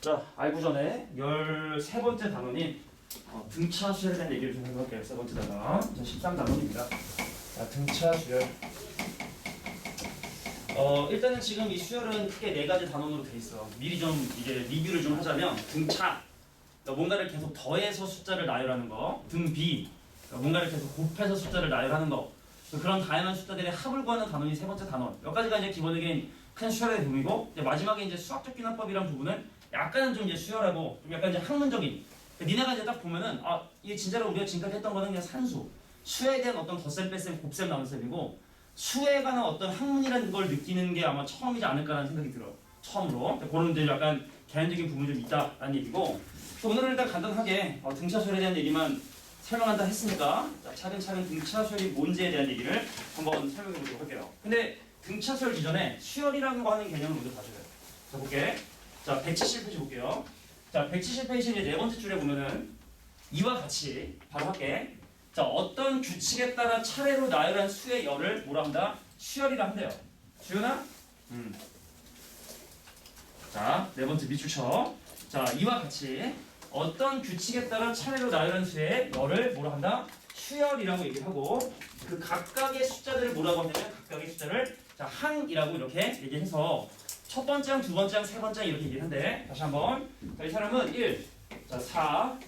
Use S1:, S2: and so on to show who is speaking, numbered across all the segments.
S1: 자, 알고 전에 13번째 단원인 등차 수열에 대한 얘기를 좀 해볼게요. 13번째 단원. 자, 13단원입니다. 자, 등차 수열. 일단은 지금 이 수열은 크게 4가지 단원으로 돼 있어. 미리 좀 이제 리뷰를 좀 하자면 등차. 그러니까 뭔가를 계속 더해서 숫자를 나열하는 거. 등비. 그러니까 뭔가를 계속 곱해서 숫자를 나열하는 거. 그런 다양한 숫자들의 합을 구하는 단원이 3번째 단원. 몇 가지가 이제 기본적인 큰 수열의 부분이고, 이제 마지막에 이제 수학적 기납법이란 부분은 약간은 좀 이제 수열하고, 좀 약간 이제 학문적인. 니네가 이제 딱 보면은, 이게 진짜로 우리가 지금까지 했던 거는 그냥 산수. 수에 대한 어떤 덧셈, 뺄셈, 곱셈, 나눗셈이고, 수에 관한 어떤 학문이라는 걸 느끼는 게 아마 처음이지 않을까라는 생각이 들어요. 처음으로. 그런 이제 약간 개인적인 부분이 좀 있다라는 얘기고, 오늘은 일단 간단하게 등차 수열에 대한 얘기만 설명한다 했으니까, 자, 차근차근 등차 수열이 뭔지에 대한 얘기를 한번 설명해 보도록 할게요. 근데 등차 수열 이전에 수열이라는 거 하는 개념을 먼저 봐줘요. 자, 볼게. 자, 170페이지 볼게요. 자, 170페이지 이제 4번째 줄에 보면은 이와 같이 바로 할게. 자, 어떤 규칙에 따라 차례로 나열한 수의 열을 뭐라 한다? 수열이라 한대요. 주연아? 자, 4번째 밑줄 쳐. 자, 이와 같이 어떤 규칙에 따라 차례로 나열한 수의 열을 뭐라 한다? 수열이라고 얘기를 하고, 그 각각의 숫자들을 뭐라고 하냐면 각각의 숫자를 자, 항이라고 이렇게 얘기해서 첫 번째 항, 두 번째 항, 세 번째 항 이렇게 얘기를 한대. 다시 한번. 자, 이 사람은 1, 자, 4,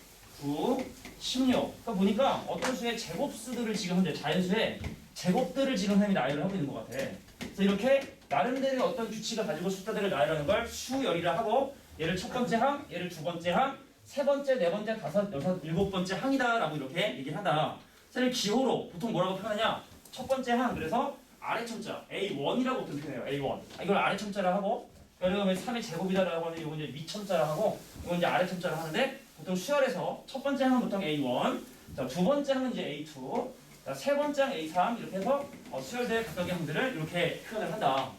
S1: 9, 16. 그러니까 보니까 어떤 수의 제곱수들을 지금 현재 자연수의 제곱들을 지금 햄이 나열을 하고 있는 것 같아. 그래서 이렇게 나름대로 어떤 규칙을 가지고 숫자들을 나열하는 걸 수열이라 하고, 얘를 첫 번째 항, 얘를 두 번째 항, 세 번째, 네 번째, 다섯, 여섯, 일곱 번째 항이다라고 이렇게 얘기를 한다. 사실 기호로 보통 뭐라고 표현하냐? 첫 번째 항, 그래서 아래 첨자 A1이라고 보통 표현해요. A1. 이걸 아래 첨자라 하고, 그리고 3의 제곱이다라고 하는 이건 이제 위 첨자라 하고, 이건 이제 아래 첨자라 하는데, 보통 수열에서 첫 번째 항은 보통 A1, 자, 두 번째 항은 이제 A2, 자, 세 번째 항 A3 이렇게 해서 수열대 각각의 항들을 이렇게 표현을 한다.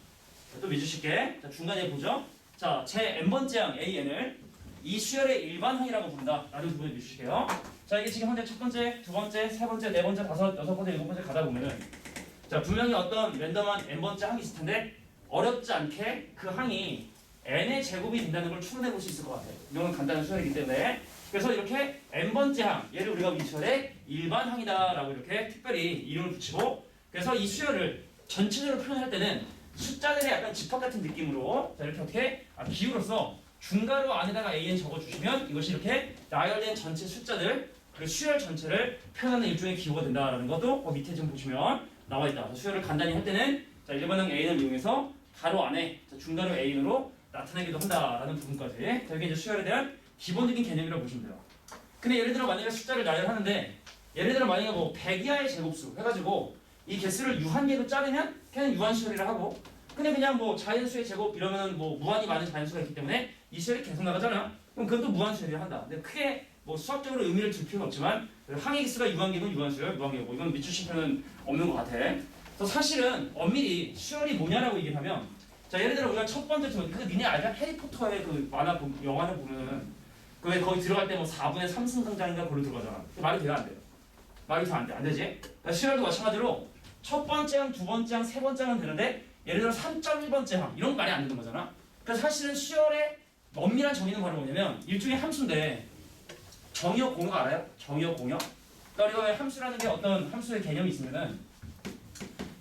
S1: 자, 또 믿으실게. 자, 중간에 보죠. 자, 제 n번째 항 AN을 이 수열의 일반항이라고 부른다. 라는 부분을 믿으실게요. 자, 이게 지금 현재 첫 번째, 두 번째, 세 번째, 네 번째, 다섯, 여섯 번째, 일곱 번째 가다 보면은, 자, 분명히 어떤 랜덤한 n번째 항이 있을 텐데, 어렵지 않게 그 항이 n의 제곱이 된다는 걸 추론해 볼 수 있을 것 같아요. 이건 간단한 수열이기 때문에. 그래서 이렇게 n번째 항, 얘를 우리가 이 수열의 일반항이다라고 이렇게 특별히 이름을 붙이고, 그래서 이 수열을 전체적으로 표현할 때는 숫자들의 약간 집합 같은 느낌으로, 자, 이렇게 어떻게 기호로서 중괄호 안에다가 an 적어주시면 이것이 이렇게 나열된 전체 숫자들, 그 수열 전체를 표현하는 일종의 기호가 된다라는 것도 밑에 좀 보시면 나와 있다. 수열을 간단히 할 때는 자, 일반항 an을 이용해서 가로 안에 자, 중괄호 an으로 나타내기도 한다라는 부분까지. 자, 이게 이제 수열에 대한 기본적인 개념이라고 보시면 돼요. 근데 예를 들어 만약에 숫자를 나열하는데, 예를 들어 만약에 뭐 100 이하의 제곱수 해가지고 이 개수를 유한계로 자르면 그냥 유한수열이라 하고, 근데 그냥 뭐 자연수의 제곱 이러면 뭐 무한히 많은 자연수가 있기 때문에 이 수열이 계속 나가잖아. 그럼 그건 또 무한수열이라 한다. 근데 크게 뭐 수학적으로 의미를 둘 필요는 없지만 항의 개수가 유한계면 유한수열, 무한계고 이건 밑줄 필요는 없는 것 같아. 그래서 사실은 엄밀히 수열이 뭐냐라고 얘기를 하면, 자, 예를 들어 우리가 첫 번째 그 니네 알잖아? 해리포터의 그 만화 영화를 보면은 그 왜 거기 들어갈 때 뭐 4분의 3승강장인가 그걸로 들어가잖아. 말이 돼요, 안 돼요? 말이 더 안 돼, 안 되지? 그러니까 수열도 마찬가지로 첫 번째 항, 두 번째 항, 세 번째 항은 되는데, 예를 들어 3.1번째 항 이런 거 말이 안 되는 거잖아. 그래서 사실은 수열의 엄밀한 정의는 바로 뭐냐면 일종의 함수인데, 정의역 공역 알아요? 정의역 공역? 그러니까 우리가 함수라는 게 어떤 함수의 개념이 있으면은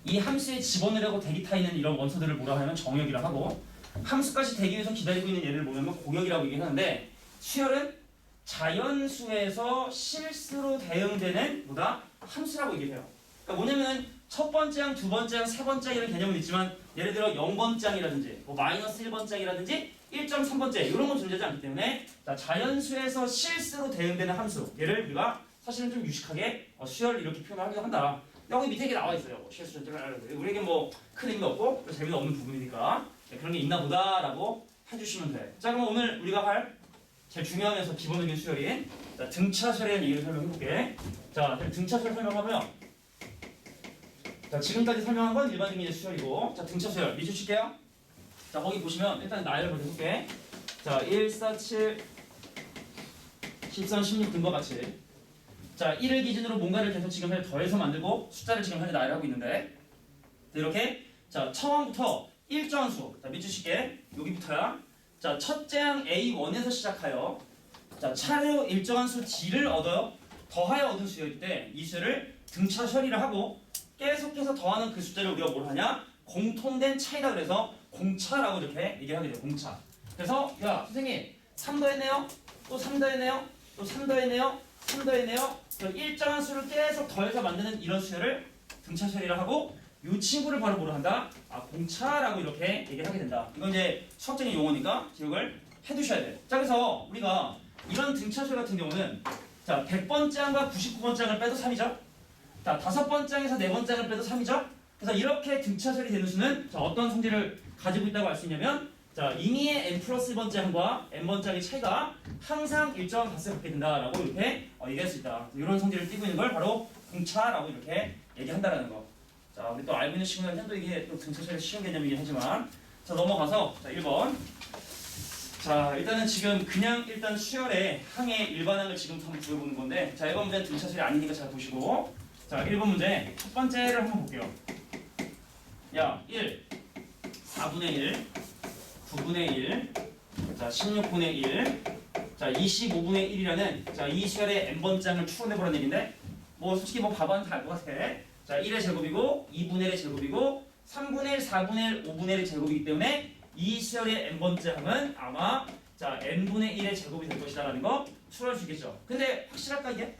S1: 이 함수에 집어넣으려고 대기 타 있는 이런 원소들을 뭐라 하면 정역이라 하고, 함수까지 되기 위해서 기다리고 있는 얘를 뭐냐면 공역이라고 얘기하는데, 수열은 자연수에서 실수로 대응되는 뭐다? 함수라고 얘기해요. 그러니까 뭐냐면 첫 번째 항, 두 번째 항, 세 번째 항 이런 개념은 있지만, 예를 들어 0번째 항이라든지 뭐 마이너스 1번째 항이라든지 1.3번째 이런 건 존재하지 않기 때문에, 자, 자연수에서 실수로 대응되는 함수, 얘를 우리가 사실은 좀 유식하게 수열 이렇게 표현하기도 한다. 여기 밑에 이게 나와 있어요. 뭐 실수 우리에게 뭐 큰 의미 없고 재미도 없는 부분이니까 그런 게 있나 보다라고 해주시면 돼. 자, 그럼 오늘 우리가 할 제일 중요하면서 기본적인 수열인 자, 등차 수열에 대한 얘기를 설명해볼게. 자, 등차 수열 설명하면, 자, 지금까지 설명한 건 일반적인 수열이고, 자, 등차 수열 밑줄 칠게요. 자, 거기 보시면 일단 나열을 먼저 해볼게. 자, 1, 4, 7, 13, 16 등과 같이, 자, 1을 기준으로 뭔가를 계속 지금 더해서 만들고 숫자를 지금 현재 나열하고 있는데, 이렇게 자, 처음부터 일정수, 자, 밑줄 칠게. 여기부터야. 자, 첫째 항 A1에서 시작하여 자, 차례로 일정한 수 D를 얻어요. 더하여 얻은 수일 때 이 수를 등차 처리를 하고 계속해서 더하는 그 숫자를 우리가 뭘 하냐? 공통된 차이라 그래서 공차라고 이렇게 얘기를 하게 돼요. 공차. 그래서 야 선생님 3 더했네요. 또 3 더했네요. 또 3 더했네요. 3 더했네요. 일정한 수를 계속 더해서 만드는 이런 수열을 등차 처리를 하고 이 친구를 바로 뭐로 한다? 공차라고 이렇게 얘기를 하게 된다. 이건 이제 수학적인 용어니까 기억을 해두셔야 돼요. 자, 그래서 우리가 이런 등차 처리 같은 경우는 자 100번째 항과 99번째 항을 빼도 3이죠. 자 5번째 항에서 4번째 항을 빼도 3이죠. 그래서 이렇게 등차 처리 되는 수는 자, 어떤 성질을 가지고 있다고 알 수 있냐면 자 임의의 n 플러스 1번째 항과 n번째 항의 차이가 항상 일정한 값을 갖게 된다라고 이렇게 얘기할 수 있다. 이런 성질을 띠고 있는 걸 바로 공차라고 이렇게 얘기한다라는 거. 자, 우리 또 알고 있는 친구들한테는 또 이게 또 등차 처리 쉬운 개념이긴 하지만 자 넘어가서 자 1번. 자 일단은 지금 그냥 일단 수열의 항의 일반항을 지금 한번 구해보는 건데 자 1번 문제는 등차 처리 아니니까 잘 보시고 자 1번 문제 첫 번째를 한번 볼게요. 야 1 4분의 1 9분의 1 자 16분의 1 자 25분의 1이라는 자 이 수열의 n번째 항을 추론해보라는 얘기인데 뭐 솔직히 뭐 봐봐도 다 알 것 같아. 자 1의 제곱이고 2분의 1의 제곱이고 3분의 1, 4분의 1, 5분의 1의 제곱이기 때문에 이 수열의 n번째 항은 아마 자 n분의 1의 제곱이 될 것이다라는 거 추론할 수 있겠죠. 근데 확실할까 이게?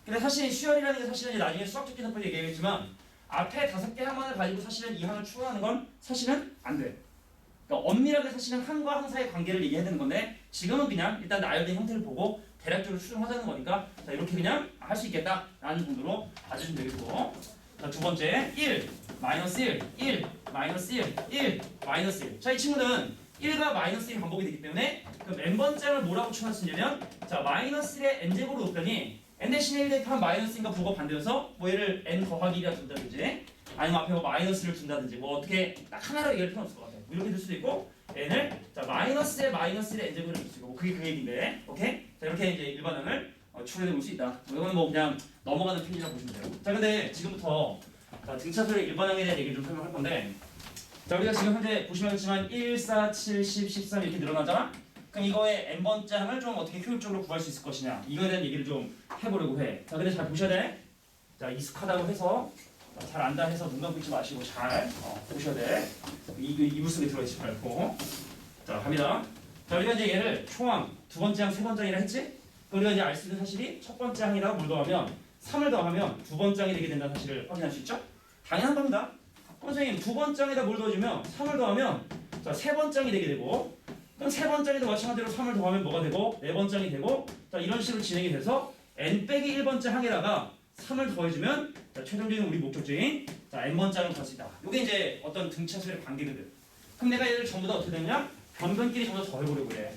S1: 근데 사실 수열이라는 게 사실은 이제 나중에 수학적 기능법 얘기하겠지만 앞에 5개 항만을 가지고 사실은 이 항을 추론하는 건 사실은 안 돼. 그러니까 엄밀하게 사실은 항과 항 사이의 관계를 얘기해야 되는 건데 지금은 그냥 일단 나열된 형태를 보고 대략적으로 추정하자는 거니까 자 이렇게 그냥 할 수 있겠다라는 정도로 봐주시면 되겠고 자 두 번째 1 마이너스 1 1 마이너스 1 1 마이너스 1 자 이 친구는 1과 마이너스 1이 반복이 되기 때문에 그럼 n번째 항을 뭐라고 추론할 수 있냐면 자 마이너스 1의 n제곱으로 놓더니 n 대신에 1 대입하면 마이너스인가 부호가 반대여서 뭐 얘를 n 더하기 1이라 둔다든지 아니면 앞에 뭐 마이너스를 둔다든지 뭐 어떻게 딱 하나로 얘기할 필요는 없을 것 같아요. 이렇게 될 수도 있고 n을 자 마이너스에 마이너스 1의 n제곱을 줄 수 있고 뭐 그게 그 얘기인데 오케이? 자 이렇게 이제 일반항을 추론해 볼 수 있다. 이거는 뭐 그냥 넘어가는 편이라고 보시면 돼요. 자 근데 지금부터 자 등차 처리 일반항에 대한 얘기를 좀 설명할 건데 자 우리가 지금 현재 보시면 알겠지만 1, 4, 7, 10, 13 이렇게 늘어나잖아? 그럼 이거의 n번째 항을 좀 어떻게 효율적으로 구할 수 있을 것이냐 이거에 대한 얘기를 좀 해보려고 해. 자 근데 잘 보셔야 돼. 자 익숙하다고 해서 잘 안다 해서 눈 감고 있지 마시고 잘 보셔야 돼. 이불 속에 들어있지 말고. 자 갑니다. 자 우리가 이제 얘를 초항 두 번째 항, 세 번째 항이라 했지? 우리가 이제 알 수 있는 사실이 첫 번째 항이라고 뭘 더하면 3을 더하면 두 번째 항이 되게 된다는 사실을 확인할 수 있죠? 당연한 겁니다. 선생님 두 번째 항에다 뭘 더해주면 3을 더하면 자 세 번째 항이 되게 되고 그럼 세 번째 항에도 마찬가지로 3을 더하면 뭐가 되고 네 번째 항이 되고 자 이런 식으로 진행이 돼서 n 빼기 1번째 항에다가 3을 더해주면 자 최종적인 우리 목적지인 자 n번째 항을 구할 수 있다. 이게 이제 어떤 등차수의 관계거든. 그럼 내가 얘를 전부 다 어떻게 되냐? 변변끼리 전부 다 더해보려고 그래.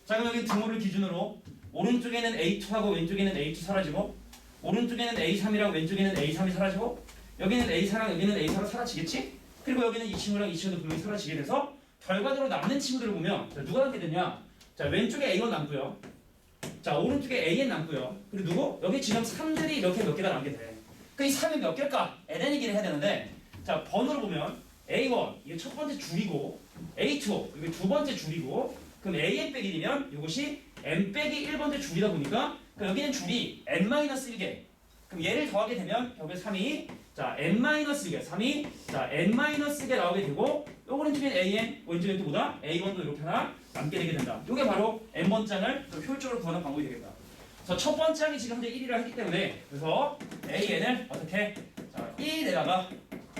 S1: 자 그럼 여기 등호를 기준으로 오른쪽에는 A2하고 왼쪽에는 A2 사라지고 오른쪽에는 A3이랑 왼쪽에는 A3이 사라지고 여기는 A4랑 여기는 A4가 사라지겠지? 그리고 여기는 이 친구랑 이 친구도 분명히 사라지게 돼서 결과적으로 남는 친구들을 보면 자, 누가 남게 되냐? 자 왼쪽에 A1 남고요. 자 오른쪽에 AN 남고요. 그리고 누구? 여기 지금 3들이 이렇게 몇 개가 남게 돼. 그 이 3이 몇 개일까? ln 얘기를 해야 되는데 자 번호를 보면 A1 이게 첫 번째 줄이고 A2 이게 두 번째 줄이고 그럼 AN 빼기 1이면 이것이 n 빼기 1번째 줄이다 보니까 그럼 여기는 줄이 n-1개 그럼 얘를 더하게 되면 여기 3이 자 n-1개 3이 자 n-개 나오게 되고 요 오른쪽엔 an 왼쪽엔 또 보다 a1도 이렇게 하나 남게 되게 된다. 이게 바로 n번째 항을 더 효율적으로 구하는 방법이 되겠다. 자 첫 번째 항이 지금 현재 1이라 했기 때문에 그래서 an을 어떻게 자 1에다가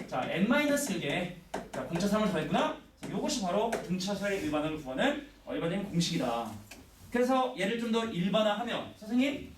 S1: 자 n-1개 자 공차 3을 더했구나. 이것이 바로 등차수의 일반항을 구하는 일반적인 공식이다. 그래서 얘를 좀 더 일반화하면 선생님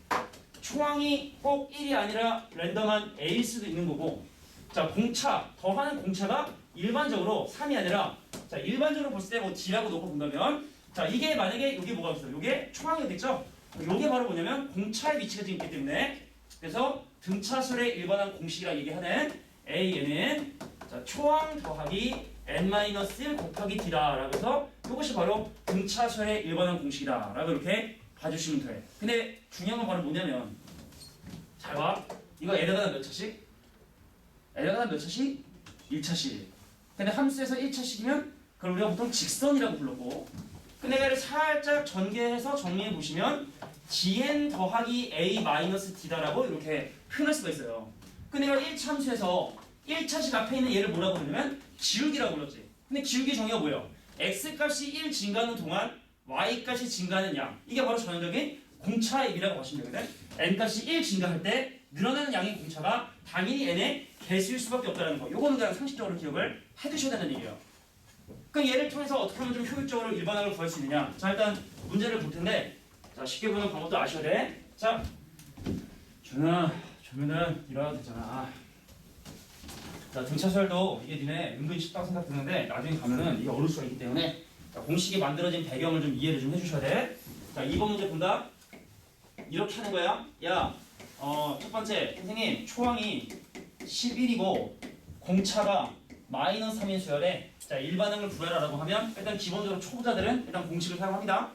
S1: 초항이 꼭 1이 아니라 랜덤한 A일 수도 있는 거고 자 공차 더하는 공차가 일반적으로 3이 아니라 자 일반적으로 볼 때 뭐 D라고 놓고 본다면 자 이게 만약에 여기 뭐가 있어요? 이게 초항이겠죠? 이게 바로 뭐냐면 공차의 위치가 지금 있기 때문에 그래서 등차술의 일반한 공식이라 얘기하는 AN은 자 초항 더하기 n-1 곱하기 D다라고 해서 이것이 바로 등차수의 일반한 공식이다라고 이렇게 봐주시면 돼. 근데 중요한 건 바로 뭐냐면 잘 봐. 이거 L에다가 몇 차씩? L에다가 몇 차씩? 1차씩. 근데 함수에서 1차씩이면 그걸 우리가 보통 직선이라고 불렀고 근데 얘를 살짝 전개해서 정리해 보시면 gn 더하기 a 마이너스 d다라고 이렇게 표현할 수가 있어요. 근데 내가 1차함수에서 1차식 앞에 있는 얘를 뭐라고 부르냐면 기울기라고 불렀지. 근데 기울기 정의가 뭐예요? x 값이 1 증가하는 동안 y 값이 증가하는 양. 이게 바로 전형적인 공차의 의미라고 보시면 되거든. n 값이 1 증가할 때 늘어나는 양의 공차가 당연히 n의 개수일 수밖에 없다는 거. 요거는 그냥 상식적으로 기억을 해두셔야 되는 얘기예요. 그럼 얘를 통해서 어떻게 하면 좀 효율적으로 일반항을 구할 수 있느냐? 자, 일단 문제를 볼 텐데, 자, 쉽게 보는 방법도 아셔야 돼. 자, 준우는 이러도 되잖아. 자, 등차수열도 이게 니네 은근히 쉽다고 생각드는데 나중에 가면은 이게 어려울 수가 있기 때문에 자, 공식이 만들어진 배경을 좀 이해를 좀 해주셔야 돼. 자, 2번 문제 본다. 이렇게 하는 거야. 야, 첫 번째 선생님 초항이 11이고 공차가 마이너스 3인 수열에 자, 일반항을 구해라라고 하면 일단 기본적으로 초보자들은 일단 공식을 사용합니다.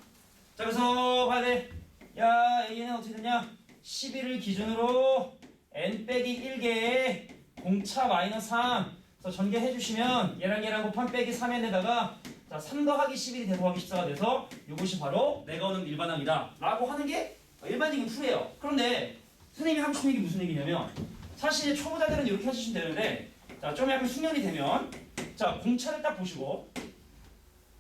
S1: 자, 그래서 봐야 돼. 야, 얘는 어떻게 되냐? 11을 기준으로 n 빼기 1개의 공차 마이너스 3. 그래서 전개해 주시면 얘랑 곱한 빼기 3n에다가 자, 3 더하기 11이 대더하기 14가 돼서 이것이 바로 내가 오는 일반항이다 라고 하는 게 일반적인 풀이에요. 그런데 선생님이 하고 싶은 얘기 무슨 얘기냐면 사실 초보자들은 이렇게 하시면 되는데 자, 좀 약간 숙련이 되면 자, 공차를 딱 보시고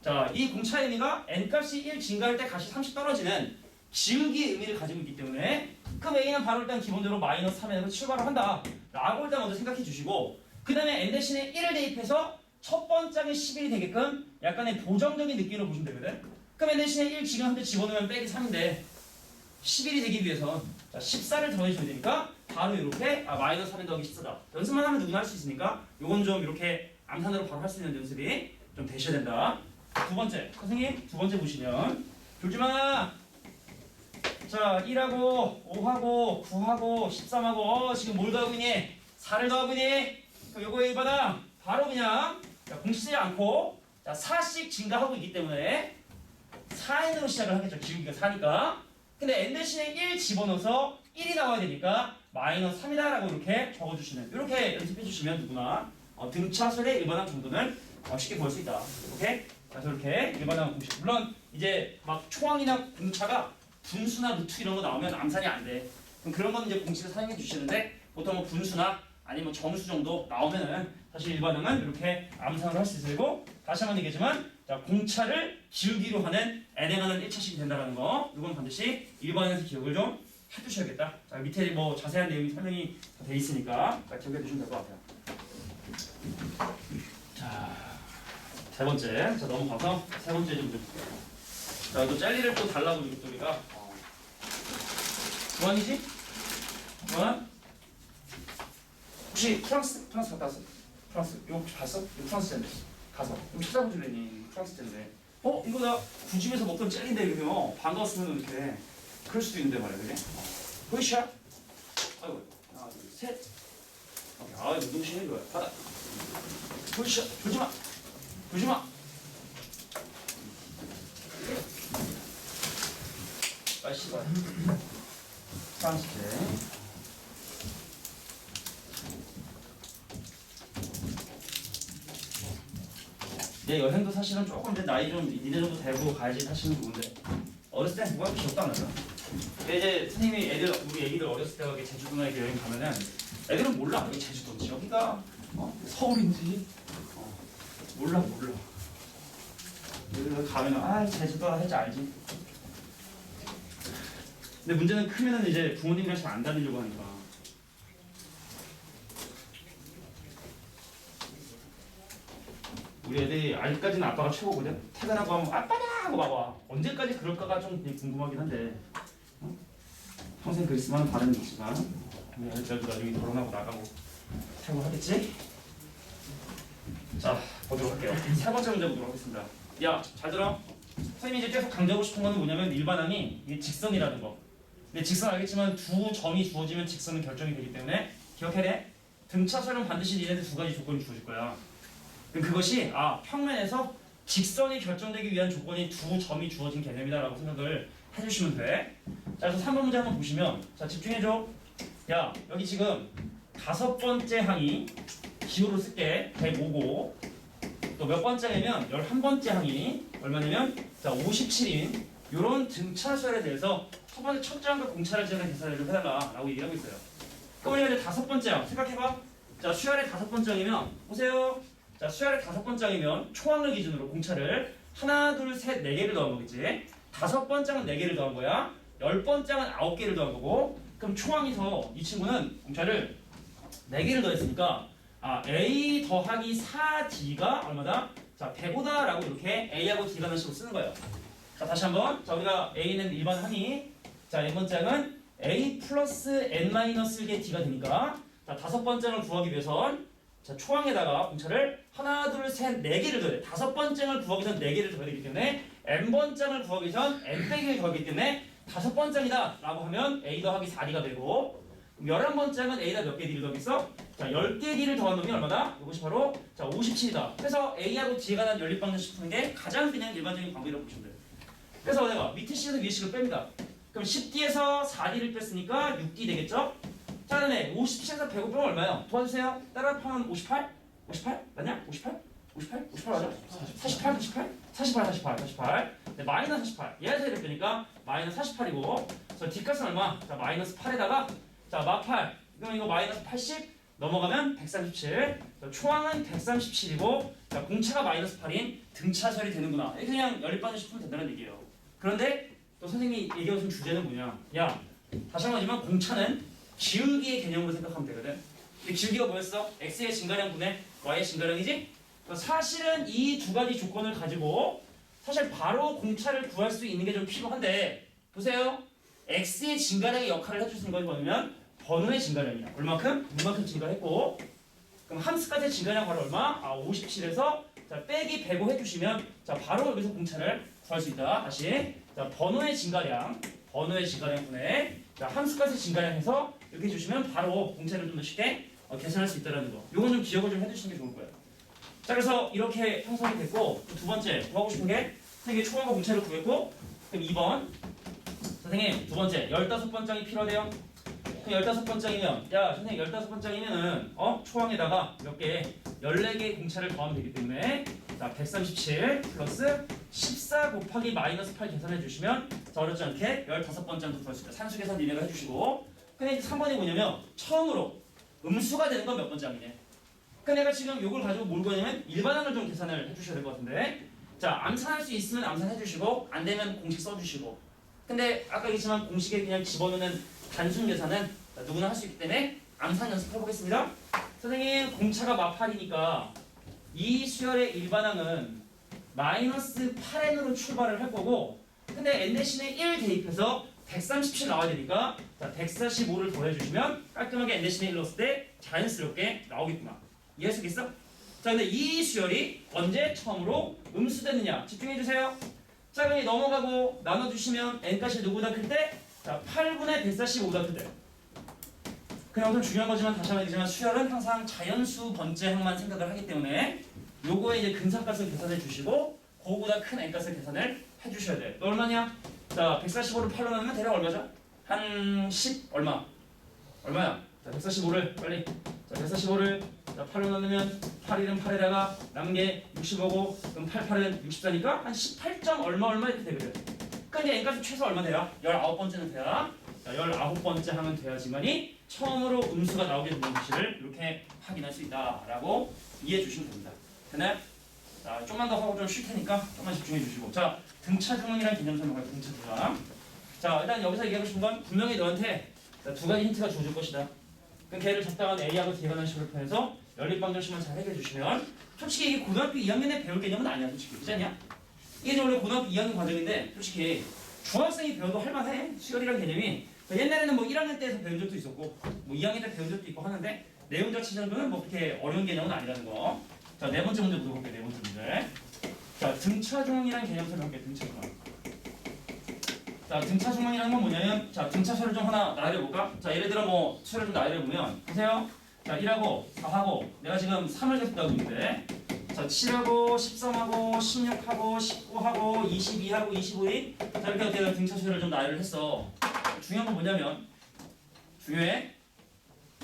S1: 자, 이 공차의 의미가 n값이 1 증가할 때 값이 30 떨어지는 기울기의 의미를 가지고 있기 때문에 그럼 a는 바로 일단 기본적으로 마이너스 3n으로 출발을 한다 라고 일단 먼저 생각해 주시고 그 다음에 n 대신에 1을 대입해서 첫 번째는 11이 되게끔 약간의 보정적인 느낌으로 보시면 되거든. 그럼 n 대신에 1 지금 한 대 집어넣으면 빼기 3인데 11이 되기 위해서 자, 14를 더해줘야 되니까 바로 이렇게 마이너스 3인 더하기 14다. 연습만 하면 누구나 할 수 있으니까 요건 좀 이렇게 암산으로 바로 할 수 있는 연습이 좀 되셔야 된다. 두 번째, 선생님 두 번째 보시면 졸지마. 자, 1하고 5하고 9하고 13하고 지금 뭘 더하고 있니? 4를 더하고 있니? 그럼 요거 일반항 바로 그냥 자, 공식 쓰지 않고 자, 4씩 증가하고 있기 때문에 4n으로 시작을 하겠죠. 기울기가 4니까. 근데 n 대신에 1 집어넣어서 1이 나와야 되니까 마이너스 3이다 라고 이렇게 적어주시는 이렇게 연습해 주시면 누구나 등차수의 일반항 정도는 쉽게 구할 수 있다. 오케이? 그래서 이렇게 일반항 공식. 물론 이제 막 초항이나 공차가 분수나 루트 이런 거 나오면 암산이 안 돼. 그럼 그런 건 이제 공식을 사용해 주시는데 보통 뭐 분수나 아니면 정수 정도 나오면은 사실 일반항은 이렇게 암산을 할 수 있고 다시 한번 얘기하지만 자, 공차를 기울기로 하는 n에 관한 1차식이 된다는 거 이건 반드시 일반항에서 기억을 좀 해두셔야겠다. 자, 밑에 뭐 자세한 내용이 설명이 돼 있으니까 자, 기억해 두시면 될 것 같아요. 자, 세 번째. 자, 넘어가서 세 번째 좀 볼게요. 자, 또 젤리를 또 달라고 이것도 우리가 무한이지? 무한? 혹시 프랑스 갔다 왔어? 프랑스 이거 혹시 봤어? 이거 프랑스 젤리 가서 이거 찾아보시려니 프랑스 젤리. 이거 나 구집에서 먹던 젤리인데 이러면 반가웠으면 이렇게 그럴 수도 있는데 말이야, 그게. 보이샤? 아이고, 하나, 둘, 셋. 오케이, 운동신이 좋아요. 받아. 보이샤, 조지마, 조지마. 빨리 봐. 프랑스 젤리. 얘 여행도 사실은 조금 이제 나이 좀 니네 정도 되고 가야지 사실은 좋은데 어렸을 때 뭐가 귀엽다 말이야. 이제 선생님이 우리 애기들 어렸을 때 이렇게 제주도나 이렇게 여행 가면은 애들은 몰라. 여기 제주도인지 여기가 서울인지 몰라. 여기 가면은 제주도라 할지 알지. 근데 문제는 크면은 이제 부모님이랑 잘 안 다니려고 하니까. 우리 애들이 아직까지는 아빠가 최고거든. 퇴근하고 하면 아빠냐 하고 봐봐. 언제까지 그럴까가 좀 궁금하긴 한데 평생 그리스만은 바라는 있지만 우리 애들도 나중에 결혼하고 나가고 살고 하겠지? 자, 보도록 할게요. 세 번째 문제 보도록 하겠습니다. 야, 잘 들어. 선생님이 이제 계속 강조하고 싶은 거는 뭐냐면 일반항이 이게 직선이라는 거. 근데 직선 알겠지만 두 점이 주어지면 직선은 결정이 되기 때문에 기억해야 돼. 등차수는 반드시 니네들 두 가지 조건이 주어질 거야. 그것이 평면에서 직선이 결정되기 위한 조건이 두 점이 주어진 개념이다라고 생각을 해주시면 돼. 자, 그래서 3번 문제 한번 보시면 자, 집중해줘. 야, 여기 지금 다섯 번째 항이 기호로 쓸게 105고 또 몇 번째냐면 11번째 항이 얼마냐면 자 57인 요런 등차 수열에 대해서 첫 번째 첫 장과 공차를 제가 계산을 좀 해달라라고 얘기하고 있어요. 그럼 우리가 이제 5번째 항 생각해봐. 자 수열의 5번째 항이면 보세요. 자 수열의 5번째 항이면 초항을 기준으로 공차를 하나 둘 셋 4개를 더한 거겠지. 5번째 항은 4개를 더한 거야. 10번째 항은 9개를 더한 거고. 그럼 초항에서 이 친구는 공차를 4개를 더했으니까 A 더하기 4D가 얼마다? 자 105다 라고 이렇게 A하고 D가 는 식으로 쓰는 거예요. 자 다시 한번 자 우리가 A는 일반 항이 자 n번째 항은 A 플러스 N-1개 D가 되니까 자 5번째 항을 구하기 위해선 자 초항에다가 공차를 하나 둘 셋 4개를 더해 5번째 항을 구하기 전 4개를 더해야 되기 때문에 N번째 항을 구하기 전 N 빼기를 더하기 때문에 5번째 항이다 라고 하면 A 더하기 4D가 되고 11번째 항은 A다 몇 개 D를 더하겠어? 자 10개 D를 더한 놈이 얼마다? 이것이 바로 자 57이다. 그래서 A하고 D가 난 연립방정식 푸는 게 가장 그냥 일반적인 방법이라고 보시면 돼요. 그래서 내가 밑에 식에서 위에 식을 뺍니다. 그럼 10D에서 4D를 뺐으니까 6D 되겠죠? 자 그다음에 57에서 105 빼면 얼마예요? 도와주세요. 따라 파면 58? 58? 맞냐? 58? 58? 58 맞아? 48? 48? 48, 48, 48. 네, 마이너스 48. 얘에서 이렇게 되니까 마이너스 48이고 그래서 D값은 얼마? 자 마이너스 8에다가 자 마팔 그럼 이거 마이너스 80 넘어가면 137 초항은 137이고 자 공차가 마이너스 8인 등차설이 되는구나. 이렇게 그냥 연립방정식 풀면 된다는 얘기예요. 그런데 또 선생님이 얘기해준 주제는 뭐냐? 야 다시 한번 하지만 공차는 기울기의 개념으로 생각하면 되거든. 근데 기울기가 뭐였어? x의 증가량분의 y의 증가량이지? 사실은 이 두 가지 조건을 가지고 사실 바로 공차를 구할 수 있는 게 좀 필요한데 보세요. x의 증가량의 역할을 해줄 수 있는 건 뭐냐면 번호의 증가량이야. 얼마큼? 이만큼 증가했고 그럼 함수값의 증가량 바로 얼마? 57에서 자 빼기 105 해주시면 자 바로 여기서 공차를 구할 수 있다. 다시 자 번호의 증가량 분의 자 함수값의 증가량 해서 이렇게 해주시면 바로 공차를 좀 더 쉽게 계산할 수 있다는 거. 요건 좀 기억을 좀 해주시는 게 좋을 거예요. 자 그래서 이렇게 형성이 됐고 두 번째 뭐 하고 싶은 게 선생님이 초항과 공차를 구했고 그럼 2번 선생님 두 번째 15번장이 필요하대요. 그럼 15번장이면 야 선생님 15번장이면은 초항에다가 몇 개 14개의 공차를 더하면 되기 때문에 자 137 플러스 14 곱하기 마이너스 8 계산해 주시면 자 어렵지 않게 15번장도 구할 수 있다. 산수 계산 니네가 해주시고 근데 이제 3번이 뭐냐면 처음으로 음수가 되는 건 몇 번장이네. 그러니까 내가 지금 이걸 가지고 뭘 구하냐면 일반항을 좀 계산을 해주셔야 될 것 같은데 자 암산할 수 있으면 암산해 주시고 안 되면 공식 써주시고 근데 아까 얘기했지만 공식에 그냥 집어넣는 단순 계산은 누구나 할 수 있기 때문에 암산 연습해 보겠습니다. 선생님 공차가 마팔이니까 이 수열의 일반항은 마이너스 8n으로 출발을 할 거고 근데 n 대신에 1 대입해서 137 나와야 되니까 자 145를 더해주시면 깔끔하게 n 대신에 1 넣었을 때 자연스럽게 나오겠구나. 이해할 수 있겠어? 자 근데 이 수열이 언제 처음으로 음수되느냐 집중해주세요. 자 그럼 넘어가고 나눠주시면 n값이 누구보다 클 때? 자 8분의 145보다 클 때. 그냥 좀 중요한 거지만 다시 한번 얘기하지만 수열은 항상 자연수 번째 항만 생각을 하기 때문에 요거에 이제 근사값을 계산해 주시고 그거보다 큰 n값을 계산을 해주셔야 돼. 너 얼마냐? 자 145를 8로 나누면 대략 얼마죠? 한 10 얼마? 얼마야? 자 145를 빨리 자 145를 자 8로 나누면 8일은 8에다가 남은 게 65고 그럼 88은 64니까 한 18점 얼마 이렇게 되거든. 그러니까 이제 n값이 최소 얼마 돼야? 19번째는 돼야 자 19번째 하면 돼야지만이 처음으로 음수가 나오게 되는 것을 이렇게 확인할 수 있다라고 이해해 주시면 됩니다. 되나요? 자 좀만 더 하고 좀 쉴 테니까 좀만 집중해 주시고 자 등차중앙이라는 개념 설명할 등차중앙. 자 일단 여기서 얘기하고 싶은 건 분명히 너한테 두 가지 힌트가 주어질 것이다. 그럼 걔를 적당한 A하고 D가 난 식으로 표현해서 연립방정식만 잘 해결해 주시면 솔직히 이게 고등학교 2학년에 배울 개념은 아니야 솔직히 그렇지 않냐? 이게 원래 고등학교 2학년 과정인데 솔직히 중학생이 배워도 할만해. 수열이란 개념이 옛날에는 뭐 1학년 때에서 배운 적도 있었고 뭐 2학년 때 배운 적도 있고 하는데 내용 자체 정도는 뭐 그렇게 어려운 개념은 아니라는 거. 자, 네 번째 문제 보도록 할게요. 네 번째 문제. 자, 등차중앙이라는 개념 설명할게요. 등차중앙. 자, 등차중앙이라는 건 뭐냐면 자, 등차수를 좀 하나 나열해볼까? 자, 예를 들어 뭐 수를 좀 나열해보면 보세요. 자, 1하고 4하고 내가 지금 3을 계속 나오고 있는데 자, 7하고 13하고 16하고 19하고 22하고 25인 자, 이렇게 내가 등차수를 좀 나열을 했어. 중요한 건 뭐냐면 중요해.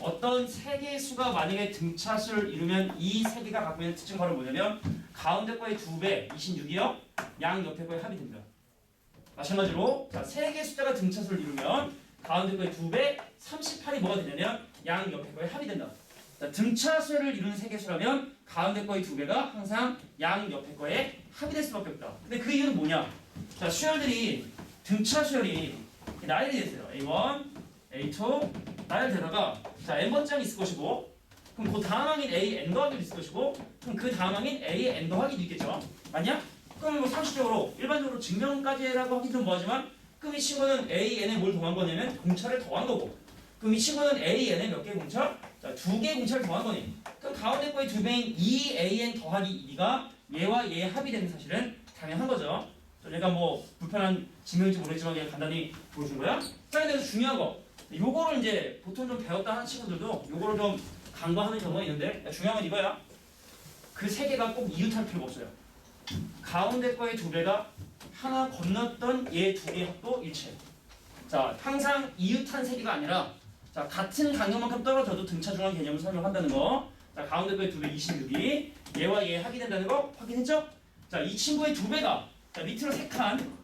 S1: 어떤 세 개의 수가 만약에 등차수를 이루면 이 세 개가 갖고 있는 특징 바로 뭐냐면 가운데 거의 2배, 26이요. 양 옆에 거의 합이 됩니다. 마찬가지로 자, 세 개의 숫자가 등차수를 이루면 가운데 거의 2배, 38이 뭐가 되냐면 양 옆에 거의 합이 된다. 자, 등차수를 이루는 세 개의 수라면 가운데 거의 2배가 항상 양 옆에 거에 합이 될 수밖에 없다. 근데 그 이유는 뭐냐? 자, 수열들이 등차 수열이 나열이 됐어요. A1, A2 나열되다가 자, n번째는 있을 것이고 그럼 그 다음 항인 A n 더하기도 있을 것이고 그럼 그 다음 항인 A n 더하기도 있겠죠. 맞냐? 그럼 뭐 상식적으로 일반적으로 증명까지라고 하긴 좀 뭐하지만 그럼 이 친구는 A n에 뭘 더한 거냐면 공차를 더한 거고 그럼 이 친구는 A n에 몇 개의 공차? 자, 2개의 공차를 더한 거니 그럼 가운데 거의 2배인 2an 더하기 2가 얘와 얘의 합이 되는 사실은 당연한 거죠. 얘가 뭐 불편한 증명인지 모르겠지만 그냥 간단히 보여준 거야. 자, 그래서 중요한 거 요거를 이제 보통 좀 배웠다 하는 친구들도 요거를 좀 간과하는 경우가 있는데 중요한 건 이거야. 그 세 개가 꼭 이웃할 필요가 없어요. 가운데 거의 2배가 하나 건넜던 얘 두 개의 합도 일체. 자, 항상 이웃한 세 개가 아니라 자, 같은 간격만큼 떨어져도 등차 중앙 개념을 설명한다는 거. 자, 가운데 거의 2배 26이 얘와 얘 합이 된다는 거 확인했죠? 자, 이 친구의 2배가 자, 밑으로 3칸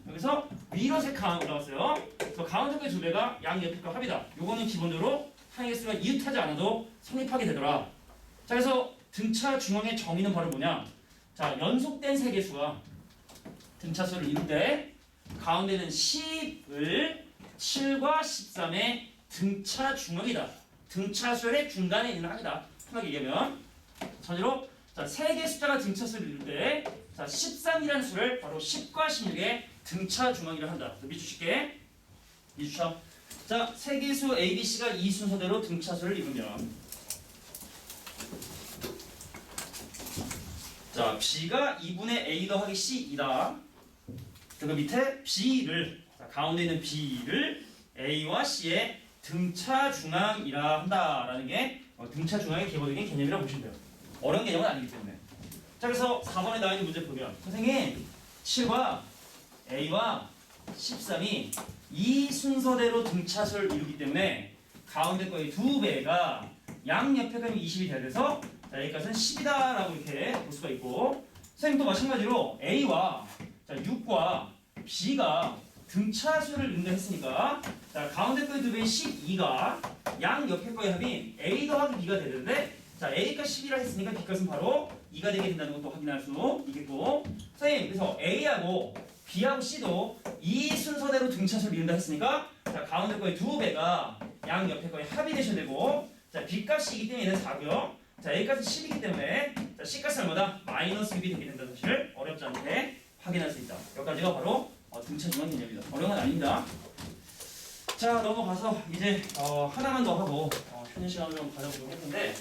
S1: 여기서 위로 3칸 올라왔어요. 그래서 가운데 거의 2배가 양 옆에 거 합이다. 요거는 기본적으로 항의 수가 이웃하지 않아도 성립하게 되더라. 자, 그래서 등차 중앙의 정의는 바로 뭐냐? 자, 연속된 세 개수가 등차수를 이룰 때 가운데는 10을 7과 13의 등차 중앙이다. 등차수열의 중간에 있는 항이다. 편하게 얘기하면 전제로 자, 세 개의 숫자가 등차수를 이룰 때 자, 13이라는 수를 바로 10과 16의 등차 중앙이라 한다. 밑줄 칠게. 밑줄 쳐. 자, 세 개의 수 A, B, C가 이 순서대로 등차수를 이루면 자, B가 2분의 A 더하기 C이다. 그 밑에 B를 자, 가운데 있는 B를 A와 C의 등차 중앙이라 한다라는 게 등차 중앙의 기본적인 개념이라고 보시면 돼요. 어려운 개념은 아니기 때문에. 자, 그래서 4번에 나와 있는 문제 보면 선생님 7과 A와 13이 이 순서대로 등차수를 이루기 때문에 가운데 거의 2배가 양 옆에 가면 20이 돼야 돼서 자, 여기까지는 10이다라고 이렇게 볼 수가 있고 선생님 또 마찬가지로 A와 자, 6과 B가 등차수를 이룬다 했으니까 자, 가운데 거의 2배인 12가 양 옆에 거의 합인 A 더하기 B가 되는데 자, A가 10이라 했으니까 B값은 바로 2가 되게 된다는 것도 확인할 수 있겠고 선생님 그래서 A하고 B하고 C도 이 순서대로 등차수를 이룬다 했으니까 자, 가운데 거의 2배가 양 옆에 거의 합이 되셔야 되고 자, B값이기 때문에 얘는 4고요 자, A값은 10이기 때문에 자, C값은 얼마다? 마이너스 6이 되게 된다는 사실을 어렵지 않게 확인할 수 있다. 여기까지가 바로 등차 중앙 개념입니다. 어려운 건 아닙니다. 자, 넘어가서 이제 하나만 더 하고 쉬는 시간을 좀 가져보도록 할 텐데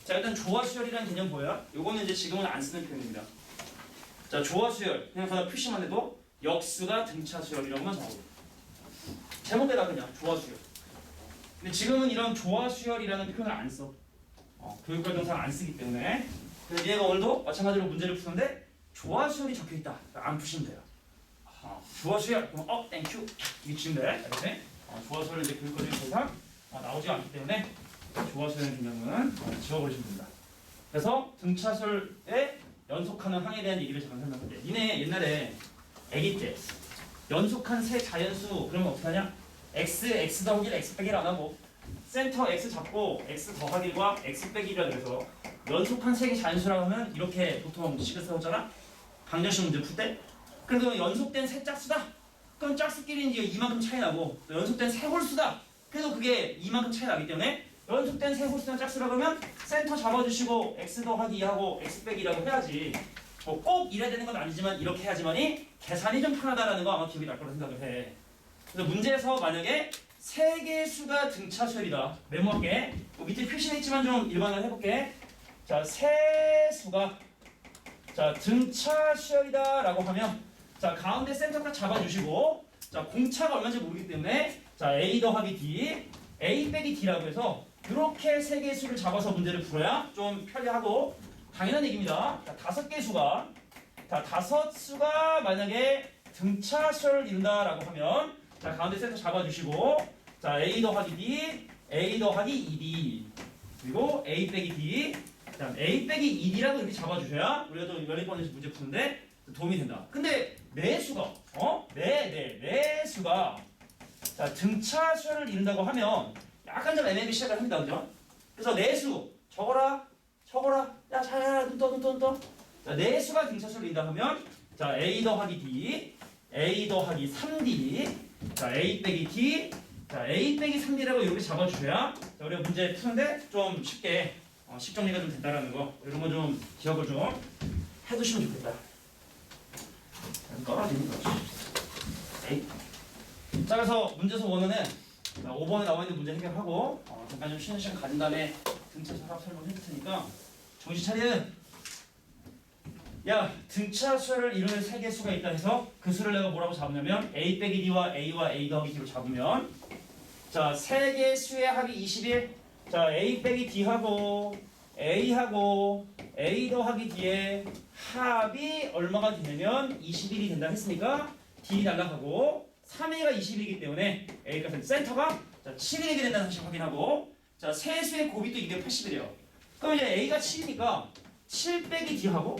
S1: 자, 일단 조화수열이라는 개념 보여요? 요거는 이제 지금은 안 쓰는 표현입니다. 자, 조화수열 그냥 하나 표시만 해도 역수가 등차수열이라고만 적어요. 제목에다 그냥 조화수열. 근데 지금은 이런 조화수열이라는 표현을 안 써. 교육과정상 안 쓰기 때문에 그래서 얘가 오늘도 마찬가지로 문제를 푸는데 조화수열이 적혀있다. 안 푸시면 돼요. 조화수열 그럼 땡큐 이게 지면 돼. 알겠지? 조화수열은 이제 교육과정에 더 이상 나오지 않기 때문에 조화수열 개념은 지워버리시면 됩니다. 그래서 등차수열에 연속하는 항에 대한 얘기를 잠깐 설명할게요. 니네 옛날에 아기 때 연속한 세 자연수 그러면 어떻게 하냐? x 더하기 x 빼기를 안 하고 센터 x 잡고 x 더하기 1과 x 빼기 1이라 그래서 연속한 세 개 자연수라고 하면 이렇게 보통 식을 세웠잖아? 방정식 문제 풀 때? 그래도 연속된 세 짝수다? 그럼 짝수끼리는 이제 이만큼 차이 나고 연속된 세 홀수다? 그래도 그게 이만큼 차이 나기 때문에 연속된 세 홀수나 짝수라고 하면 센터 잡아주시고 x 더하기 2하고 x 빼기 1하고 해야지 꼭 이래야 되는 건 아니지만 이렇게 해야지만이 계산이 좀 편하다는 거 아마 기억이 날 거라 생각을 해. 그래서 문제에서 만약에 세 개의 수가 등차수열이다. 메모할게. 밑에 표시는 있지만 좀 일반화를 해볼게. 자, 세 수가 자 등차수열이다라고 하면 자 가운데 센터가 잡아주시고 자 공차가 얼마인지 모르기 때문에 자 A 더하기 D, A 빼기 D라고 해서 이렇게 세 개의 수를 잡아서 문제를 풀어야 좀 편리하고 당연한 얘기입니다. 자, 5개의 수가 자 5수가 만약에 등차수열을 이룬다라고 하면 자 가운데 센터 잡아주시고 자 A 더하기 D, A 더하기 2D 그리고 A 빼기 D 그다음 A 빼기 2D라고 이렇게 잡아주셔야 우리가 또 연립번에서 문제 푸는데 도움이 된다. 근데 내수가 내수가 자 등차 수열을 이룬다고 하면 약간 좀 애매하게 시작을 합니다, 그죠? 그래서 내수 적어라 야 자야 눈 떠. 자 내수가 등차 수열을 이룬다 하면 자 A 더하기 D A 더하기 3D 자 A 빼기 D 자 A 빼기 3D라고 이렇게 잡아주셔야 자, 우리가 문제 푸는데 좀 쉽게 식정리가 좀 된다라는 거 이런 거 좀 기억을 좀 해두시면 좋겠다. 떨어지는 거지. 자 그래서 문제서 원어는 5번에 나와 있는 문제 해결하고 잠깐 좀 쉬는 시간 가진 다음에 등차 수합 설명 해줄 테니까 정신 차려. 야 등차 수열을 이루는 세 개 수가 있다 해서 그 수를 내가 뭐라고 잡으냐면 A 빼기 D와 A와 A 더하기 D로 잡으면 자 세 개 수의 합이 21. 자 A 빼기 D하고 A하고 A 더하기 D의 합이 얼마가 되냐면 21이 된다 했으니까 D 날라가고 3A가 20이기 때문에 A 값은 센터가 7이 되게 된다는 사실 확인하고 자 세수의 곱이 또 280이래요. 그럼 이제 A가 7이니까 7 빼기 D하고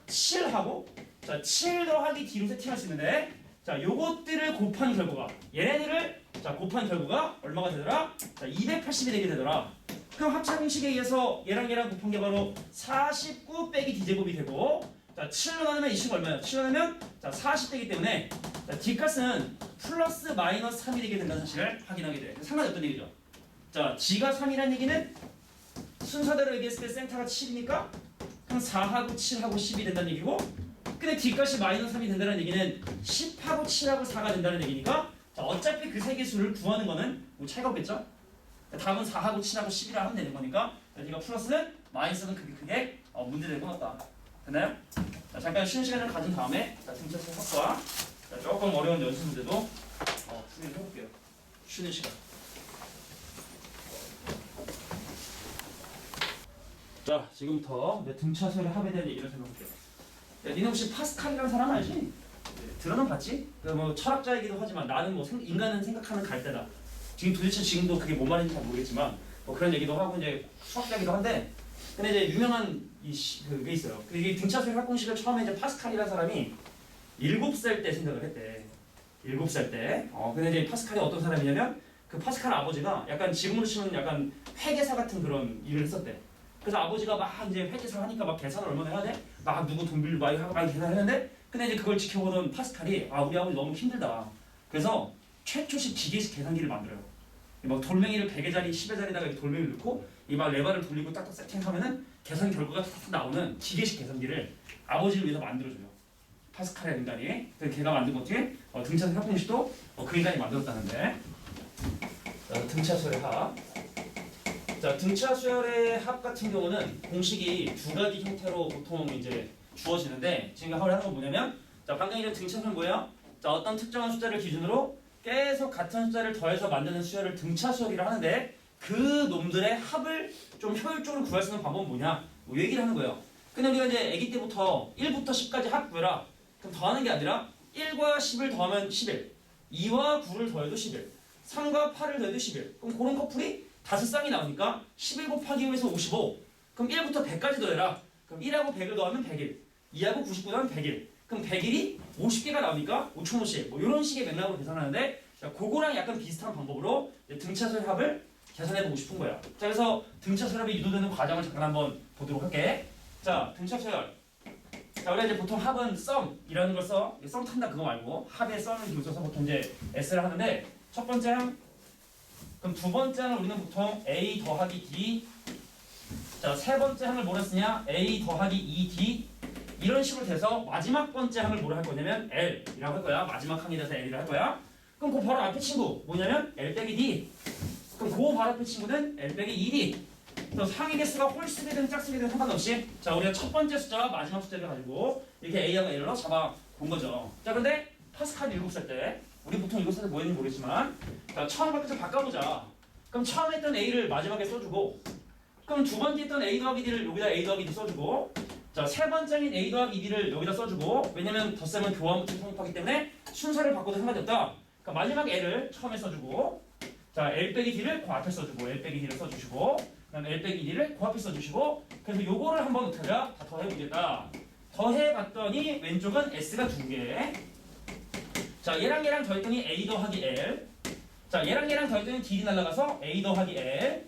S1: 7하고 자 7 더하기 D로 세팅할 수 있는데 자 요것들을 곱한 결과가 얘네들을 자 곱한 결과가 얼마가 되더라? 자 280이 되게 되더라. 그럼 합차 공식에 의해서 얘랑 곱한 게 바로 49 빼기 D제곱이 되고 자 7로 나누면 이 식은 얼마예요? 7로 나누면 자 40되기 때문에 자 D값은 플러스 마이너스 3이 되게 된다는 사실을 확인하게 돼. 상관이 어떤 얘기죠? 자 G가 3이라는 얘기는 순서대로 얘기했을 때 센터가 7이니까 그럼 4하고 7하고 10이 된다는 얘기고 근데 D값이 마이너스 3이 된다는 얘기는 10하고 7하고 4가 된다는 얘기니까 자 어차피 그 세 개 수를 구하는 거는 뭐 차이가 없겠죠? 답은 4하고 7하고 10이라 하면 되는 거니까 여기가 플러스는 마이너스는 크게 문제될 것 같다. 됐나요? 자, 잠깐 쉬는 시간을 가진 다음에 등차 수학과 조금 어려운 연습 문제도 풀이를 해볼게요. 쉬는 시간. 자, 지금부터 등차 수열의 합에 대한 얘기를 해볼게요. 야, 니네 혹시 파스칼이라는 사람 알지? 네, 들어는 봤지? 뭐 철학자이기도 하지만 나는 뭐 인간은 생각하는 갈대다. 지금 도대체 지금도 그게 뭔 말인지 잘 모르겠지만 뭐 그런 얘기도 하고 이제 수학자이기도 한데 근데 이제 유명한 그게 있어요. 이게 등차 수열 합공식을 처음에 이제 파스칼이라는 사람이 7살 때 생각을 했대. 7살 때. 근데 이제 파스칼이 어떤 사람이냐면 그 파스칼 아버지가 약간 지금으로 치면 약간 회계사 같은 그런 일을 했었대. 그래서 아버지가 막 이제 회계사를 하니까 막 계산을 얼마나 해야 돼? 막 누구 돈 빌리고 많이 하고 많이 계산을 했는데 근데 이제 그걸 지켜보던 파스칼이 우리 아버지 너무 힘들다. 그래서 최초식 기계식 계산기를 만들어요. 막 돌멩이를 100개짜리 10회짜리다가 이렇게 돌멩이를 넣고 이 막 레버를 돌리고 딱딱 세팅하면은 계산 결과가 탁탁 나오는 기계식 계산기를 아버지를 위해서 만들어줘요. 파스칼의 인간이. 그래서 걔가 만든 것 중에 등차 수열 합공식도 그 인간이 만들었다는데 등차 수열의 합. 자, 등차 수열의 합 같은 경우는 공식이 두 가지 형태로 보통 이제 주어지는데 지금 하는 건 뭐냐면 자, 방금 이제 등차 수열은 뭐예요? 자, 어떤 특정한 숫자를 기준으로 계속 같은 숫자를 더해서 만드는 수열을 등차 수열이라 하는데 그 놈들의 합을 좀 효율적으로 구할 수 있는 방법은 뭐냐? 뭐 얘기를 하는 거예요. 근데 우리가 이제 아기 때부터 1부터 10까지 합 구해라. 그럼 더하는 게 아니라 1과 10을 더하면 11, 2와 9를 더해도 11, 3과 8을 더해도 11. 그럼 그런 커플이 5쌍이 나오니까 11 곱하기 5에서 55. 그럼 1부터 100까지 더해라. 그럼 1하고 100을 더하면 100일, 2하고 99 더하면 100일. 그럼 100일이 50개가 나오니까 5,000원씩 뭐 이런 식의 맥락으로 계산하는데 자, 그거랑 약간 비슷한 방법으로 등차 수열 합을 계산해보고 싶은 거야. 자, 그래서 등차 수열 합이 유도되는 과정을 잠깐 한번 보도록 할게. 자, 등차 수열. 자, 우리가 이제 보통 합은 썸이라는 걸 써. 썸 탄다 그거 말고 합의 썸을 기호 써서 보통 이제 S를 하는데 첫 번째 항 그럼 두 번째 항을 우리는 보통 A 더하기 D 자, 세 번째 항을 뭐라 쓰냐? A 더하기 2D 이런 식으로 돼서 마지막 번째 항을 뭐라 할 거냐면 L이라고 할 거야. 마지막 항이 돼서 L이라고 할 거야. 그럼 그 바로 앞에 친구 뭐냐면 L 빼기 D 그럼 그 바로 앞에 친구는 L 빼기 2D 그래서 상위 개수가 홀수되든 짝수되든 상관없이 자 우리가 첫 번째 숫자와 마지막 숫자를 가지고 이렇게 A하고 L로 잡아 본 거죠. 자 근데 파스칼 7살 때 우리 보통 7살 때 뭐 했는지 모르겠지만 자 처음과 끝을 바꿔보자. 그럼 처음에 했던 A를 마지막에 써주고 그럼 두 번째 했던 A 더하기 D를 여기다 A 더하기 D 써주고 자 세 번째인 A 더하기 D를 여기다 써주고 왜냐면 덧셈은 교환 붙임 성립하기 때문에 순서를 바꿔도 상관이 없다. 그러니까 마지막 L을 처음에 써주고 자, L 빼기 D를 그 앞에 써주고 L 빼기 D를 써주시고 그다음 L 빼기 D를 그 앞에 써주시고 그래서 요거를 한번 어떻게하자? 다 더해보겠다. 더해봤더니 왼쪽은 S가 2개. 자, 얘랑 더했더니 A 더하기 L. 자, 얘랑 더했더니 DD 날라가서 A 더하기 L.